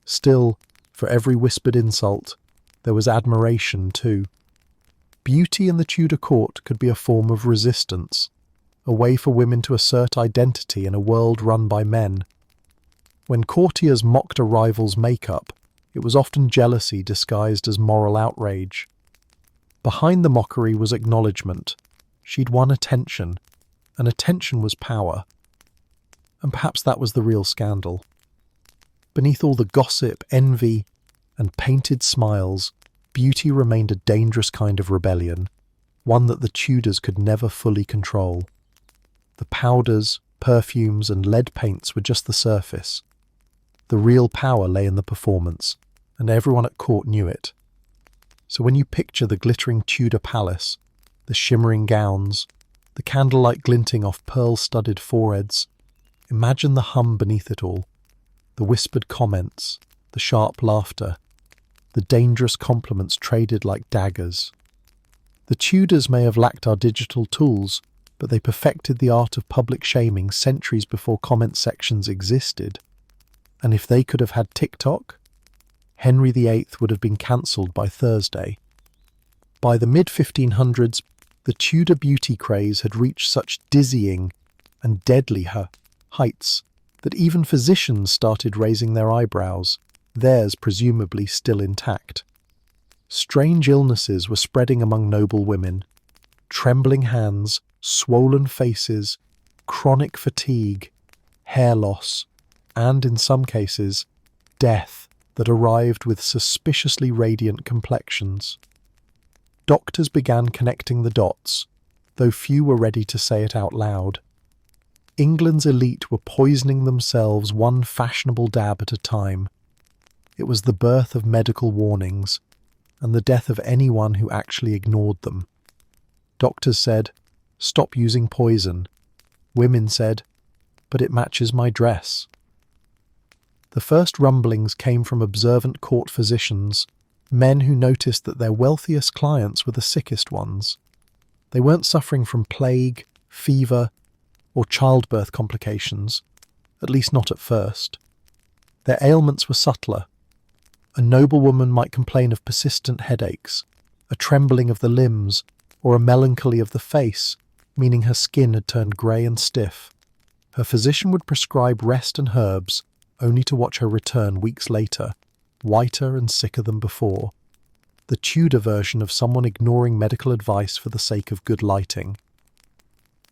Speaker 1: Still, for every whispered insult, there was admiration too. Beauty in the Tudor court could be a form of resistance, a way for women to assert identity in a world run by men. When courtiers mocked a rival's makeup, it was often jealousy disguised as moral outrage. Behind the mockery was acknowledgement. She'd won attention, and attention was power. And perhaps that was the real scandal. Beneath all the gossip, envy, and painted smiles, beauty remained a dangerous kind of rebellion, one that the Tudors could never fully control. The powders, perfumes, and lead paints were just the surface. The real power lay in the performance, and everyone at court knew it. So when you picture the glittering Tudor palace, the shimmering gowns, the candlelight glinting off pearl-studded foreheads, imagine the hum beneath it all, the whispered comments, the sharp laughter, the dangerous compliments traded like daggers. The Tudors may have lacked our digital tools, but they perfected the art of public shaming centuries before comment sections existed. And if they could have had TikTok, Henry VIII would have been cancelled by Thursday. By the mid-1500s, the Tudor beauty craze had reached such dizzying and deadly heights that even physicians started raising their eyebrows, theirs presumably still intact. Strange illnesses were spreading among noble women. Trembling hands, swollen faces, chronic fatigue, hair loss, and, in some cases, death that arrived with suspiciously radiant complexions. Doctors began connecting the dots, though few were ready to say it out loud. England's elite were poisoning themselves one fashionable dab at a time. It was the birth of medical warnings, and the death of anyone who actually ignored them. Doctors said, "Stop using poison." Women said, "But it matches my dress." The first rumblings came from observant court physicians, men who noticed that their wealthiest clients were the sickest ones. They weren't suffering from plague, fever, or childbirth complications, at least not at first. Their ailments were subtler. A noblewoman might complain of persistent headaches, a trembling of the limbs, or a melancholy of the face, meaning her skin had turned grey and stiff. Her physician would prescribe rest and herbs, only to watch her return weeks later, whiter and sicker than before. The Tudor version of someone ignoring medical advice for the sake of good lighting.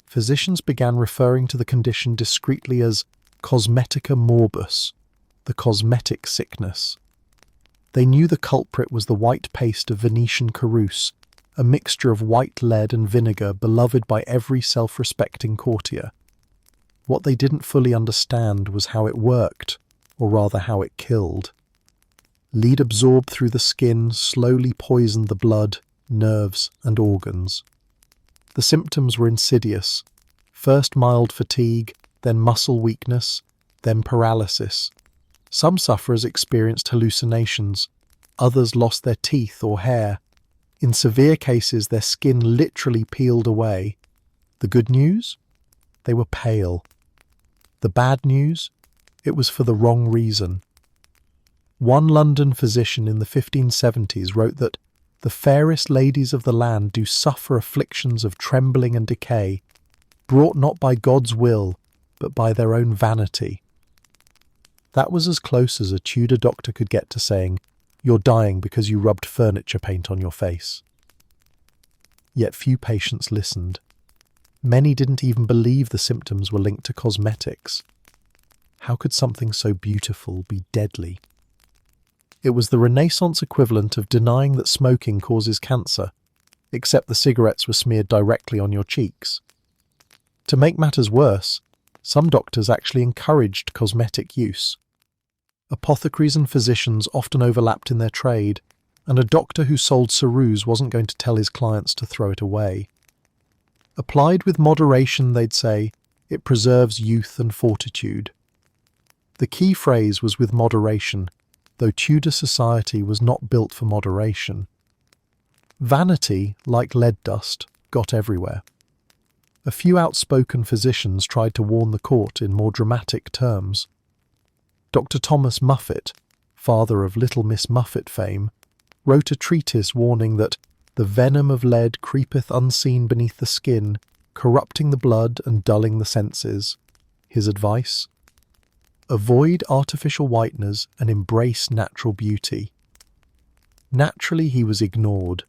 Speaker 1: Physicians began referring to the condition discreetly as cosmetica morbus, the cosmetic sickness. They knew the culprit was the white paste of Venetian ceruse, a mixture of white lead and vinegar beloved by every self-respecting courtier. What they didn't fully understand was how it worked, or rather how it killed. Lead absorbed through the skin slowly poisoned the blood, nerves, and organs. The symptoms were insidious. First mild fatigue, then muscle weakness, then paralysis. Some sufferers experienced hallucinations. Others lost their teeth or hair. In severe cases, their skin literally peeled away. The good news? They were pale. The bad news? It was for the wrong reason. One London physician in the 1570s wrote that the fairest ladies of the land do suffer afflictions of trembling and decay, brought not by God's will, but by their own vanity. That was as close as a Tudor doctor could get to saying, "You're dying because you rubbed furniture paint on your face." Yet few patients listened. Many didn't even believe the symptoms were linked to cosmetics. How could something so beautiful be deadly? It was the Renaissance equivalent of denying that smoking causes cancer, except the cigarettes were smeared directly on your cheeks. To make matters worse, some doctors actually encouraged cosmetic use. Apothecaries and physicians often overlapped in their trade, and a doctor who sold ceruse wasn't going to tell his clients to throw it away. Applied with moderation, they'd say, it preserves youth and fortitude. The key phrase was with moderation, though Tudor society was not built for moderation. Vanity, like lead dust, got everywhere. A few outspoken physicians tried to warn the court in more dramatic terms. Dr. Thomas Muffet, father of Little Miss Muffet fame, wrote a treatise warning that the venom of lead creepeth unseen beneath the skin, corrupting the blood and dulling the senses. His advice? Avoid artificial whiteners and embrace natural beauty. Naturally, he was ignored.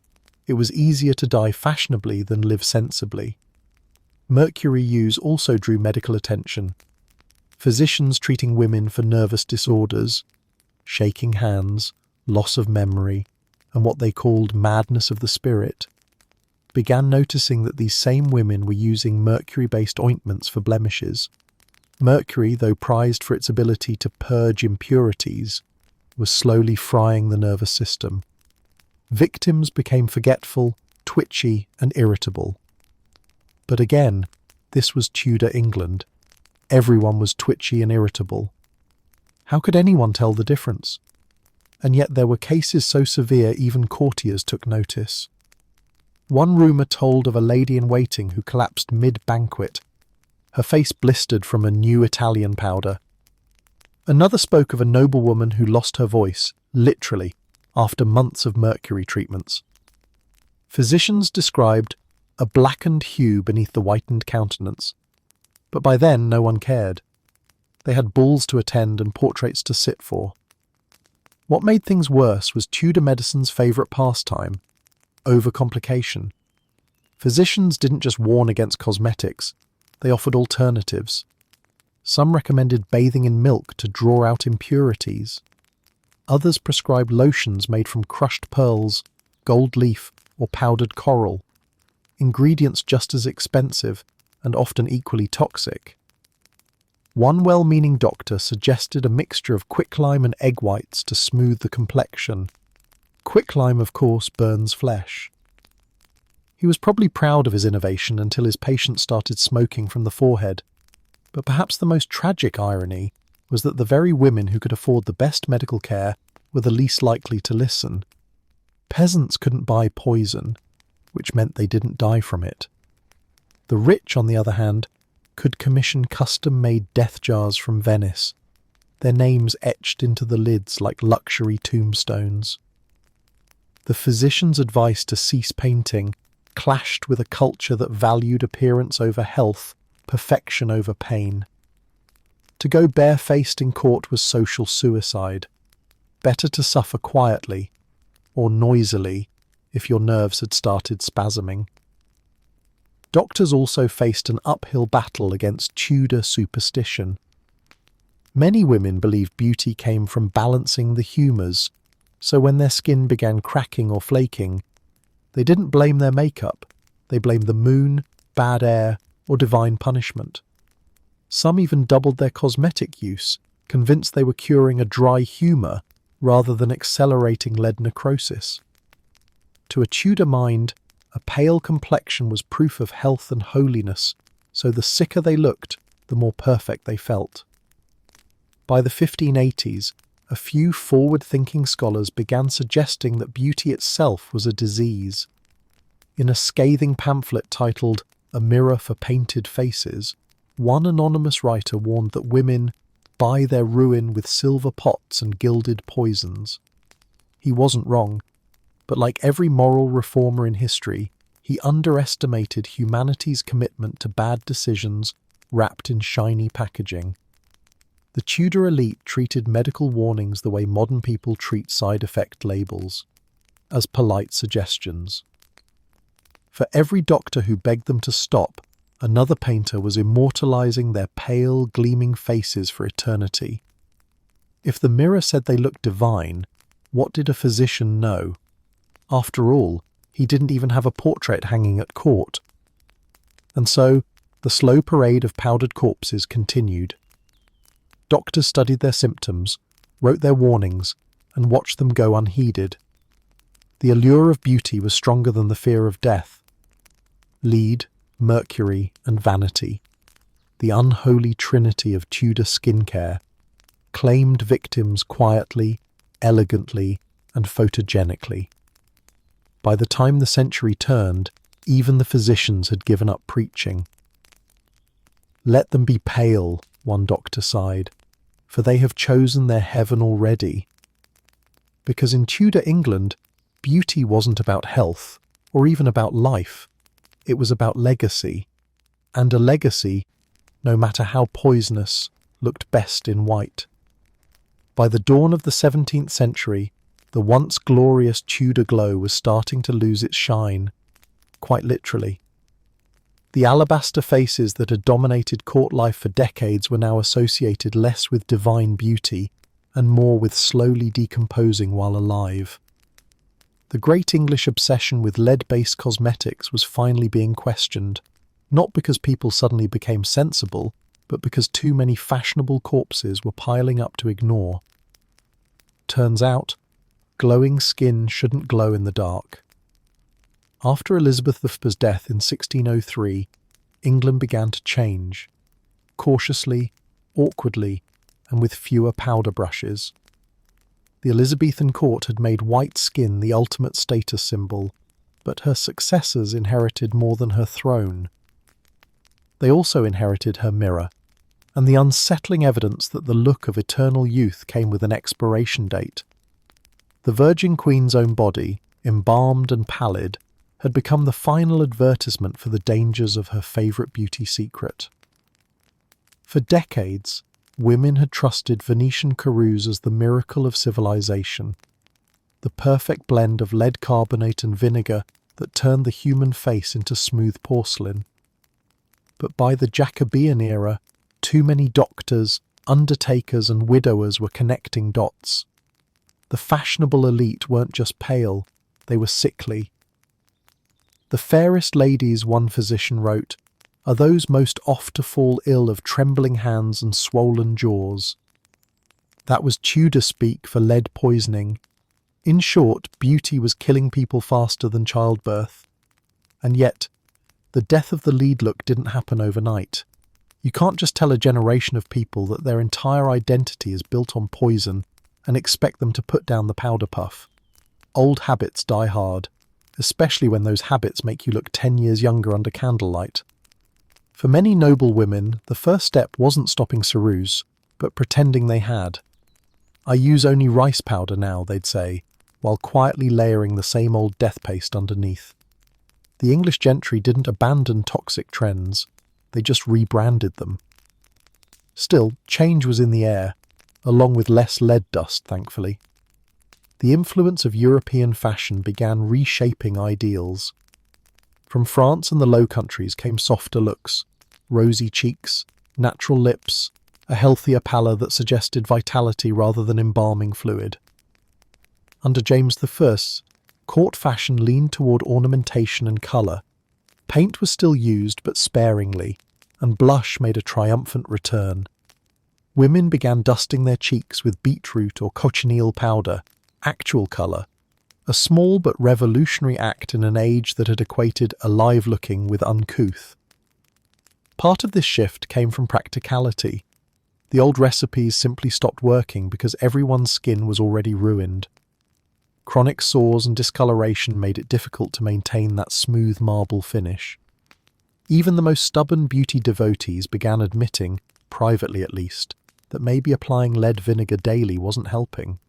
Speaker 1: It was easier to die fashionably than live sensibly. Mercury use also drew medical attention. Physicians treating women for nervous disorders, shaking hands, loss of memory, and what they called madness of the spirit, began noticing that these same women were using mercury-based ointments for blemishes. Mercury, though prized for its ability to purge impurities, was slowly frying the nervous system. Victims became forgetful, twitchy, and irritable. But again, this was Tudor England. Everyone was twitchy and irritable. How could anyone tell the difference? And yet there were cases so severe even courtiers took notice. One rumour told of a lady-in-waiting who collapsed mid-banquet, her face blistered from a new Italian powder. Another spoke of a noblewoman who lost her voice, literally, after months of mercury treatments. Physicians described a blackened hue beneath the whitened countenance, but by then no one cared. They had balls to attend and portraits to sit for. What made things worse was Tudor medicine's favourite pastime, overcomplication. Physicians didn't just warn against cosmetics, they offered alternatives. Some recommended bathing in milk to draw out impurities. Others prescribed lotions made from crushed pearls, gold leaf, or powdered coral, ingredients just as expensive and often equally toxic. One well-meaning doctor suggested a mixture of quicklime and egg whites to smooth the complexion. Quicklime, of course, burns flesh. He was probably proud of his innovation until his patients started smoking from the forehead. But perhaps the most tragic irony was that the very women who could afford the best medical care were the least likely to listen. Peasants couldn't buy poison, which meant they didn't die from it. The rich, on the other hand, could commission custom-made death jars from Venice, their names etched into the lids like luxury tombstones. The physician's advice to cease painting clashed with a culture that valued appearance over health, perfection over pain. To go barefaced in court was social suicide. Better to suffer quietly, or noisily, if your nerves had started spasming. Doctors also faced an uphill battle against Tudor superstition. Many women believed beauty came from balancing the humours, so when their skin began cracking or flaking, they didn't blame their makeup, they blamed the moon, bad air, or divine punishment. Some even doubled their cosmetic use, convinced they were curing a dry humour rather than accelerating lead necrosis. To a Tudor mind, a pale complexion was proof of health and holiness, so the sicker they looked, the more perfect they felt. By the 1580s, a few forward-thinking scholars began suggesting that beauty itself was a disease. In a scathing pamphlet titled A Mirror for Painted Faces, one anonymous writer warned that women buy their ruin with silver pots and gilded poisons. He wasn't wrong, but like every moral reformer in history, he underestimated humanity's commitment to bad decisions wrapped in shiny packaging. The Tudor elite treated medical warnings the way modern people treat side effect labels, as polite suggestions. For every doctor who begged them to stop, another painter was immortalizing their pale, gleaming faces for eternity. If the mirror said they looked divine, what did a physician know? After all, he didn't even have a portrait hanging at court. And so, the slow parade of powdered corpses continued. Doctors studied their symptoms, wrote their warnings, and watched them go unheeded. The allure of beauty was stronger than the fear of death. Lead, mercury, and vanity, the unholy trinity of Tudor skincare, claimed victims quietly, elegantly, and photogenically. By the time the century turned, even the physicians had given up preaching. "Let them be pale," one doctor sighed, "for they have chosen their heaven already." Because in Tudor England, beauty wasn't about health, or even about life. It was about legacy. And a legacy, no matter how poisonous, looked best in white. By the dawn of the 17th century, the once glorious Tudor glow was starting to lose its shine, quite literally. The alabaster faces that had dominated court life for decades were now associated less with divine beauty and more with slowly decomposing while alive. The great English obsession with lead-based cosmetics was finally being questioned, not because people suddenly became sensible, but because too many fashionable corpses were piling up to ignore. Turns out, glowing skin shouldn't glow in the dark. After Elizabeth I's death in 1603, England began to change, cautiously, awkwardly, and with fewer powder brushes. The Elizabethan court had made white skin the ultimate status symbol, but her successors inherited more than her throne. They also inherited her mirror, and the unsettling evidence that the look of eternal youth came with an expiration date. The Virgin Queen's own body, embalmed and pallid, had become the final advertisement for the dangers of her favourite beauty secret. For decades, women had trusted Venetian ceruse as the miracle of civilization, the perfect blend of lead carbonate and vinegar that turned the human face into smooth porcelain. But by the Jacobean era, too many doctors, undertakers and widowers were connecting dots. The fashionable elite weren't just pale, they were sickly. "The fairest ladies," one physician wrote, "are those most oft to fall ill of trembling hands and swollen jaws." That was Tudor speak for lead poisoning. In short, beauty was killing people faster than childbirth. And yet, the death of the lead look didn't happen overnight. You can't just tell a generation of people that their entire identity is built on poison and expect them to put down the powder puff. Old habits die hard, especially when those habits make you look 10 years younger under candlelight. For many noble women, the first step wasn't stopping ceruse, but pretending they had. "I use only rice powder now," they'd say, while quietly layering the same old death paste underneath. The English gentry didn't abandon toxic trends, they just rebranded them. Still, change was in the air, along with less lead dust, thankfully. The influence of European fashion began reshaping ideals. From France and the Low Countries came softer looks, rosy cheeks, natural lips, a healthier pallor that suggested vitality rather than embalming fluid. Under James I, court fashion leaned toward ornamentation and colour. Paint was still used, but sparingly, and blush made a triumphant return. Women began dusting their cheeks with beetroot or cochineal powder, actual colour, a small but revolutionary act in an age that had equated alive-looking with uncouth. Part of this shift came from practicality. The old recipes simply stopped working because everyone's skin was already ruined. Chronic sores and discoloration made it difficult to maintain that smooth marble finish. Even the most stubborn beauty devotees began admitting, privately at least, that maybe applying lead vinegar daily wasn't helping.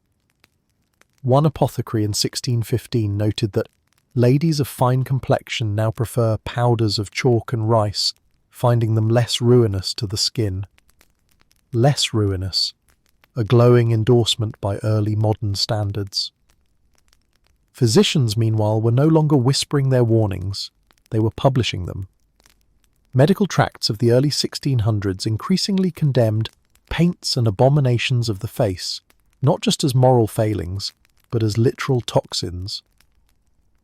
Speaker 1: One apothecary in 1615 noted that ladies of fine complexion now prefer powders of chalk and rice, finding them less ruinous to the skin. Less ruinous, a glowing endorsement by early modern standards. Physicians, meanwhile, were no longer whispering their warnings, they were publishing them. Medical tracts of the early 1600s increasingly condemned paints and abominations of the face, not just as moral failings, but as literal toxins.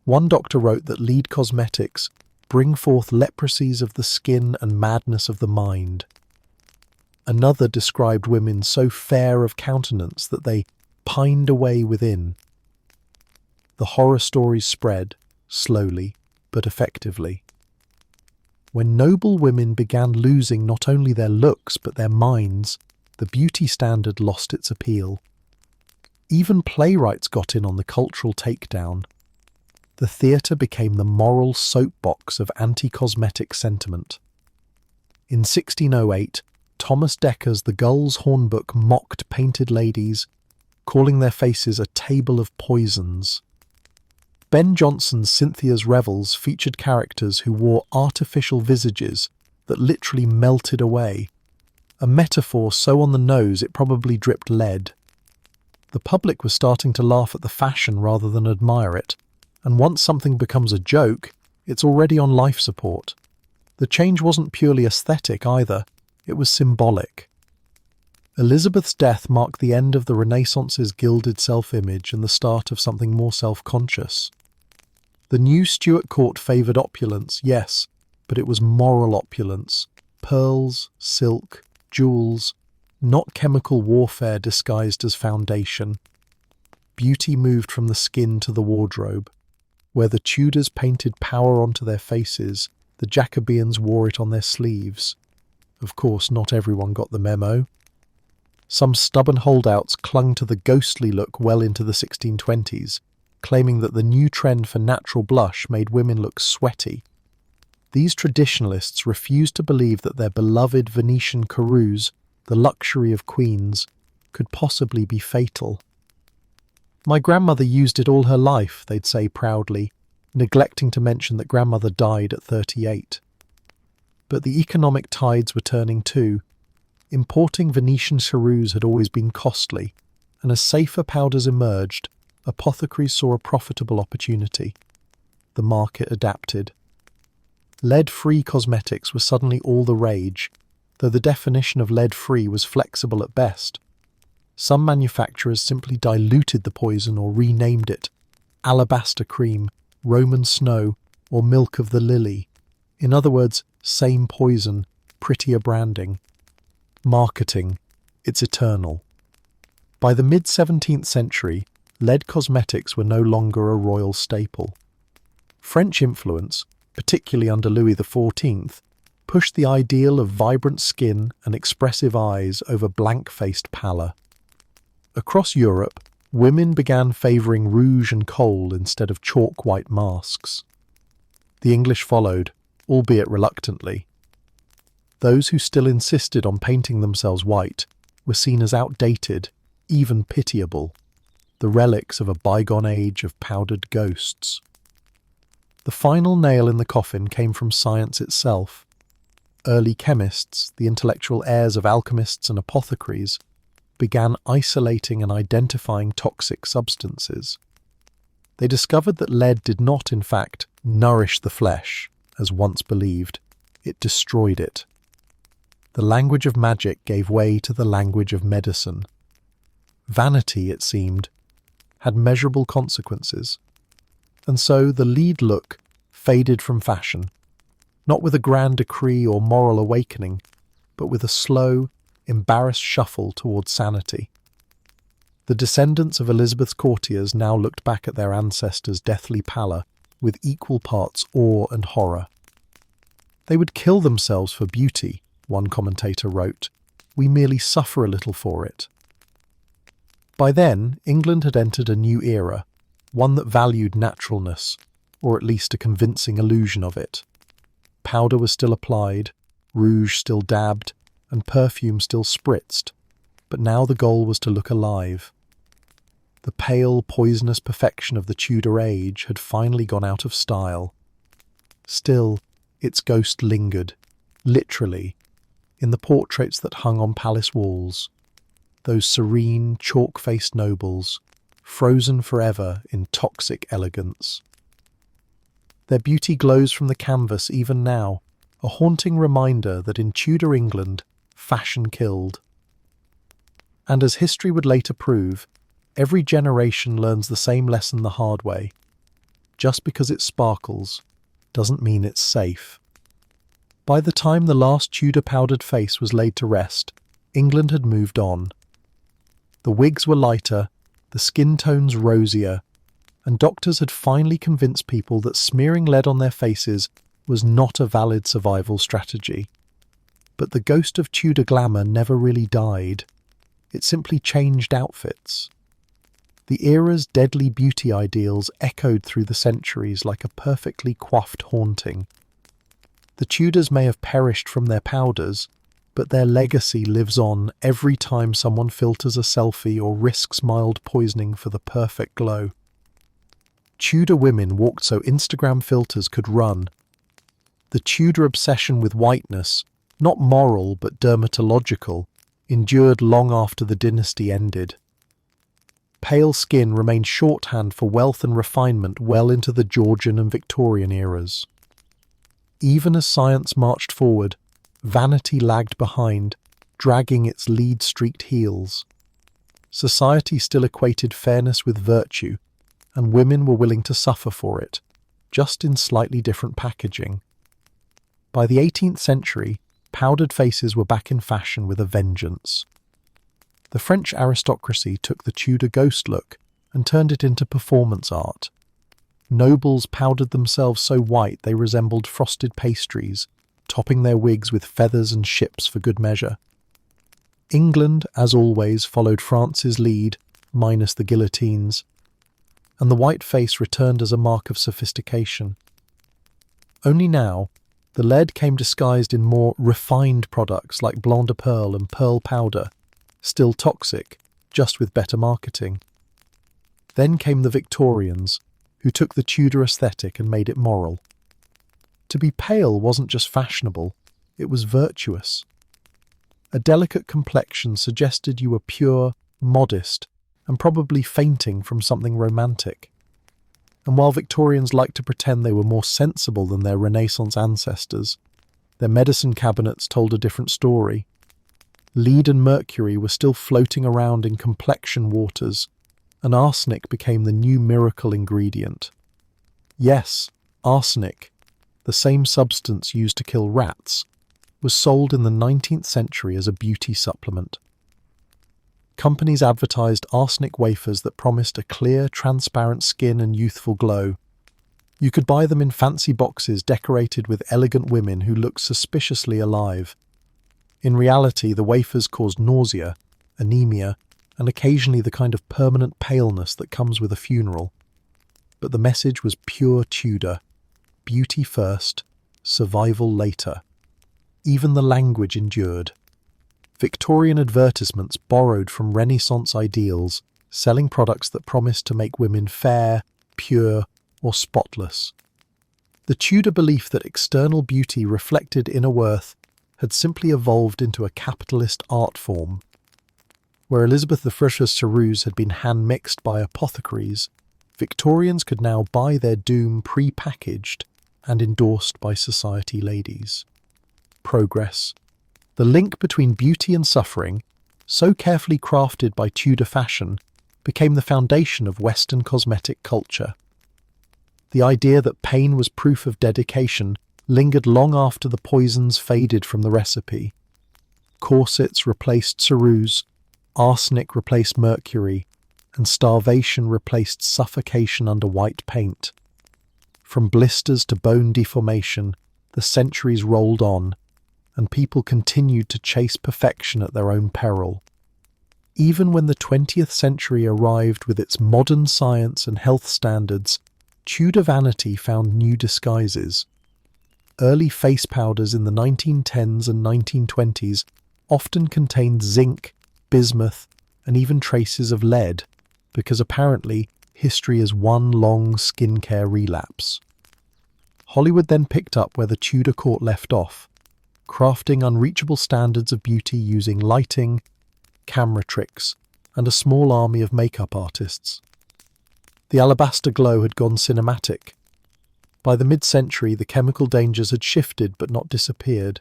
Speaker 1: One doctor wrote that lead cosmetics bring forth leprosies of the skin and madness of the mind. Another described women so fair of countenance that they pined away within. The horror stories spread, slowly but effectively. When noble women began losing not only their looks but their minds, the beauty standard lost its appeal. Even playwrights got in on the cultural takedown. The theatre became the moral soapbox of anti-cosmetic sentiment. In 1608, Thomas Decker's The Gull's Hornbook mocked painted ladies, calling their faces a table of poisons. Ben Jonson's Cynthia's Revels featured characters who wore artificial visages that literally melted away, a metaphor so on the nose it probably dripped lead. The public was starting to laugh at the fashion rather than admire it, and once something becomes a joke, it's already on life support. The change wasn't purely aesthetic either, it was symbolic. Elizabeth's death marked the end of the Renaissance's gilded self-image and the start of something more self-conscious. The new Stuart court favoured opulence, yes, but it was moral opulence. Pearls, silk, jewels, not chemical warfare disguised as foundation. Beauty moved from the skin to the wardrobe. Where the Tudors painted power onto their faces, the Jacobeans wore it on their sleeves. Of course, not everyone got the memo. Some stubborn holdouts clung to the ghostly look well into the 1620s, claiming that the new trend for natural blush made women look sweaty. These traditionalists refused to believe that their beloved Venetian ceruse, the luxury of queens, could possibly be fatal. "My grandmother used it all her life," they'd say proudly, neglecting to mention that grandmother died at 38. But the economic tides were turning too. Importing Venetian ceruse had always been costly, and as safer powders emerged, apothecaries saw a profitable opportunity. The market adapted. Lead-free cosmetics were suddenly all the rage, though the definition of lead-free was flexible at best. Some manufacturers simply diluted the poison or renamed it alabaster cream, Roman snow, or milk of the lily. In other words, same poison, prettier branding. Marketing, it's eternal. By the mid-17th century, lead cosmetics were no longer a royal staple. French influence, particularly under Louis XIV, pushed the ideal of vibrant skin and expressive eyes over blank-faced pallor. Across Europe, women began favouring rouge and kohl instead of chalk-white masks. The English followed, albeit reluctantly. Those who still insisted on painting themselves white were seen as outdated, even pitiable, the relics of a bygone age of powdered ghosts. The final nail in the coffin came from science itself. Early chemists, the intellectual heirs of alchemists and apothecaries, began isolating and identifying toxic substances. They discovered that lead did not, in fact, nourish the flesh, as once believed. It destroyed it. The language of magic gave way to the language of medicine. Vanity, it seemed, had measurable consequences. And so the lead look faded from fashion, not with a grand decree or moral awakening, but with a slow, embarrassed shuffle towards sanity. The descendants of Elizabeth's courtiers now looked back at their ancestors' deathly pallor with equal parts awe and horror. "They would kill themselves for beauty," one commentator wrote. "We merely suffer a little for it." By then, England had entered a new era, one that valued naturalness, or at least a convincing illusion of it. Powder was still applied, rouge still dabbed, and perfume still spritzed, but now the goal was to look alive. The pale, poisonous perfection of the Tudor age had finally gone out of style. Still, its ghost lingered, literally, in the portraits that hung on palace walls, those serene, chalk-faced nobles, frozen forever in toxic elegance. Their beauty glows from the canvas even now, a haunting reminder that in Tudor England, fashion killed. And as history would later prove, every generation learns the same lesson the hard way. Just because it sparkles doesn't mean it's safe. By the time the last Tudor powdered face was laid to rest, England had moved on. The wigs were lighter, the skin tones rosier, and doctors had finally convinced people that smearing lead on their faces was not a valid survival strategy. But the ghost of Tudor glamour never really died. It simply changed outfits. The era's deadly beauty ideals echoed through the centuries like a perfectly coiffed haunting. The Tudors may have perished from their powders, but their legacy lives on every time someone filters a selfie or risks mild poisoning for the perfect glow. Tudor women walked so Instagram filters could run. The Tudor obsession with whiteness, not moral but dermatological, endured long after the dynasty ended. Pale skin remained shorthand for wealth and refinement well into the Georgian and Victorian eras. Even as science marched forward, vanity lagged behind, dragging its lead-streaked heels. Society still equated fairness with virtue, and women were willing to suffer for it, just in slightly different packaging. By the 18th century, powdered faces were back in fashion with a vengeance. The French aristocracy took the Tudor ghost look and turned it into performance art. Nobles powdered themselves so white they resembled frosted pastries, topping their wigs with feathers and ships for good measure. England, as always, followed France's lead, minus the guillotines, and the white face returned as a mark of sophistication. Only now, the lead came disguised in more refined products like blanc de perle and pearl powder, still toxic, just with better marketing. Then came the Victorians, who took the Tudor aesthetic and made it moral. To be pale wasn't just fashionable, it was virtuous. A delicate complexion suggested you were pure, modest, and probably fainting from something romantic. And while Victorians liked to pretend they were more sensible than their Renaissance ancestors, their medicine cabinets told a different story. Lead and mercury were still floating around in complexion waters, and arsenic became the new miracle ingredient. Yes, arsenic, the same substance used to kill rats, was sold in the 19th century as a beauty supplement. Companies advertised arsenic wafers that promised a clear, transparent skin and youthful glow. You could buy them in fancy boxes decorated with elegant women who looked suspiciously alive. In reality, the wafers caused nausea, anemia, and occasionally the kind of permanent paleness that comes with a funeral. But the message was pure Tudor. Beauty first, survival later. Even the language endured. Victorian advertisements borrowed from Renaissance ideals, selling products that promised to make women fair, pure, or spotless. The Tudor belief that external beauty reflected inner worth had simply evolved into a capitalist art form. Where Elizabeth I's ceruse had been hand-mixed by apothecaries, Victorians could now buy their doom pre-packaged and endorsed by society ladies. Progress. The link between beauty and suffering, so carefully crafted by Tudor fashion, became the foundation of Western cosmetic culture. The idea that pain was proof of dedication lingered long after the poisons faded from the recipe. Corsets replaced ceruse, arsenic replaced mercury, and starvation replaced suffocation under white paint. From blisters to bone deformation, the centuries rolled on, and people continued to chase perfection at their own peril. Even when the 20th century arrived with its modern science and health standards, Tudor vanity found new disguises. Early face powders in the 1910s and 1920s often contained zinc, bismuth, and even traces of lead, because apparently history is one long skincare relapse. Hollywood then picked up where the Tudor court left off, crafting unreachable standards of beauty using lighting, camera tricks, and a small army of makeup artists. The alabaster glow had gone cinematic. By the mid-century, the chemical dangers had shifted but not disappeared.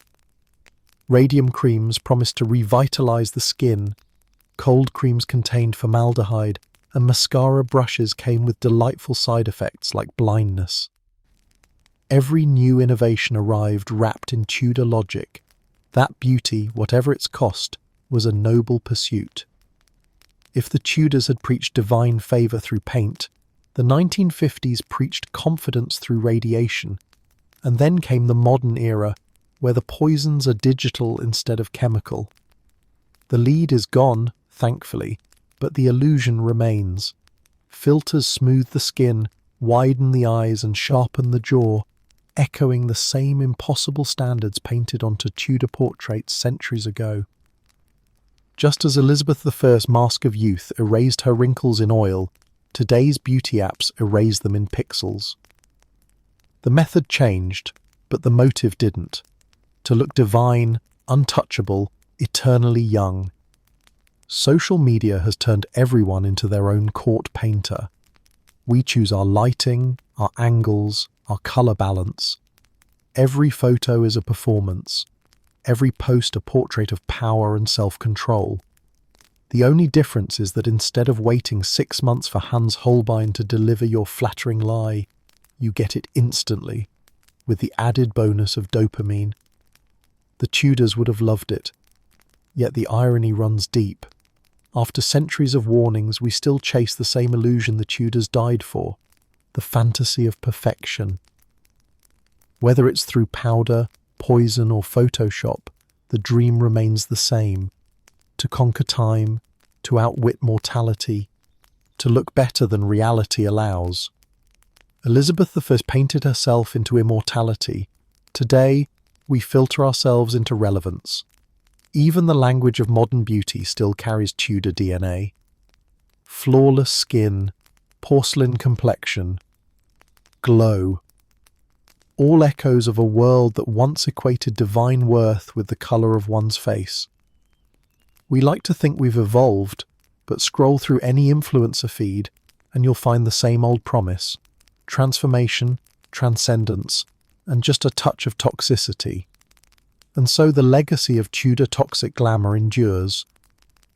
Speaker 1: Radium creams promised to revitalize the skin, cold creams contained formaldehyde, and mascara brushes came with delightful side effects like blindness. Every new innovation arrived wrapped in Tudor logic. That beauty, whatever its cost, was a noble pursuit. If the Tudors had preached divine favour through paint, the 1950s preached confidence through radiation, and then came the modern era, where the poisons are digital instead of chemical. The lead is gone, thankfully, but the illusion remains. Filters smooth the skin, widen the eyes, and sharpen the jaw, echoing the same impossible standards painted onto Tudor portraits centuries ago. Just as Elizabeth I's mask of youth erased her wrinkles in oil, today's beauty apps erase them in pixels. The method changed, but the motive didn't. To look divine, untouchable, eternally young. Social media has turned everyone into their own court painter. We choose our lighting, our angles, our colour balance. Every photo is a performance. Every post a portrait of power and self-control. The only difference is that instead of waiting 6 months for Hans Holbein to deliver your flattering lie, you get it instantly, with the added bonus of dopamine. The Tudors would have loved it, yet the irony runs deep. After centuries of warnings, we still chase the same illusion the Tudors died for, the fantasy of perfection. Whether it's through powder, poison or Photoshop, the dream remains the same: to conquer time, to outwit mortality, to look better than reality allows. Elizabeth I painted herself into immortality. Today, we filter ourselves into relevance. Even the language of modern beauty still carries Tudor DNA. Flawless skin, porcelain complexion, glow. All echoes of a world that once equated divine worth with the colour of one's face. We like to think we've evolved, but scroll through any influencer feed and you'll find the same old promise: transformation, transcendence, and just a touch of toxicity. And so the legacy of Tudor toxic glamour endures.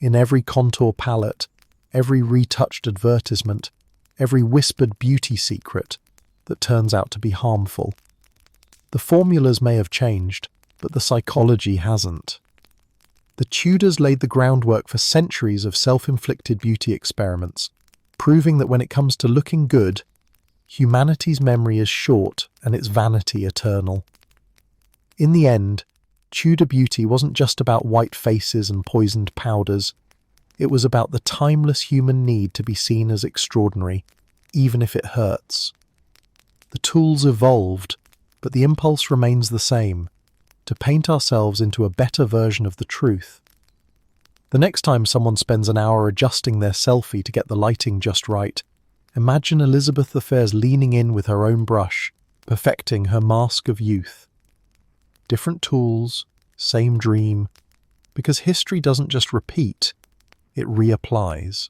Speaker 1: In every contour palette, every retouched advertisement, every whispered beauty secret that turns out to be harmful. The formulas may have changed, but the psychology hasn't. The Tudors laid the groundwork for centuries of self-inflicted beauty experiments, proving that when it comes to looking good, humanity's memory is short and its vanity eternal. In the end, Tudor beauty wasn't just about white faces and poisoned powders. It was about the timeless human need to be seen as extraordinary, even if it hurts. The tools evolved, but the impulse remains the same: to paint ourselves into a better version of the truth. The next time someone spends an hour adjusting their selfie to get the lighting just right, imagine Elizabeth I's leaning in with her own brush, perfecting her mask of youth. Different tools, same dream, because history doesn't just repeat, it reapplies.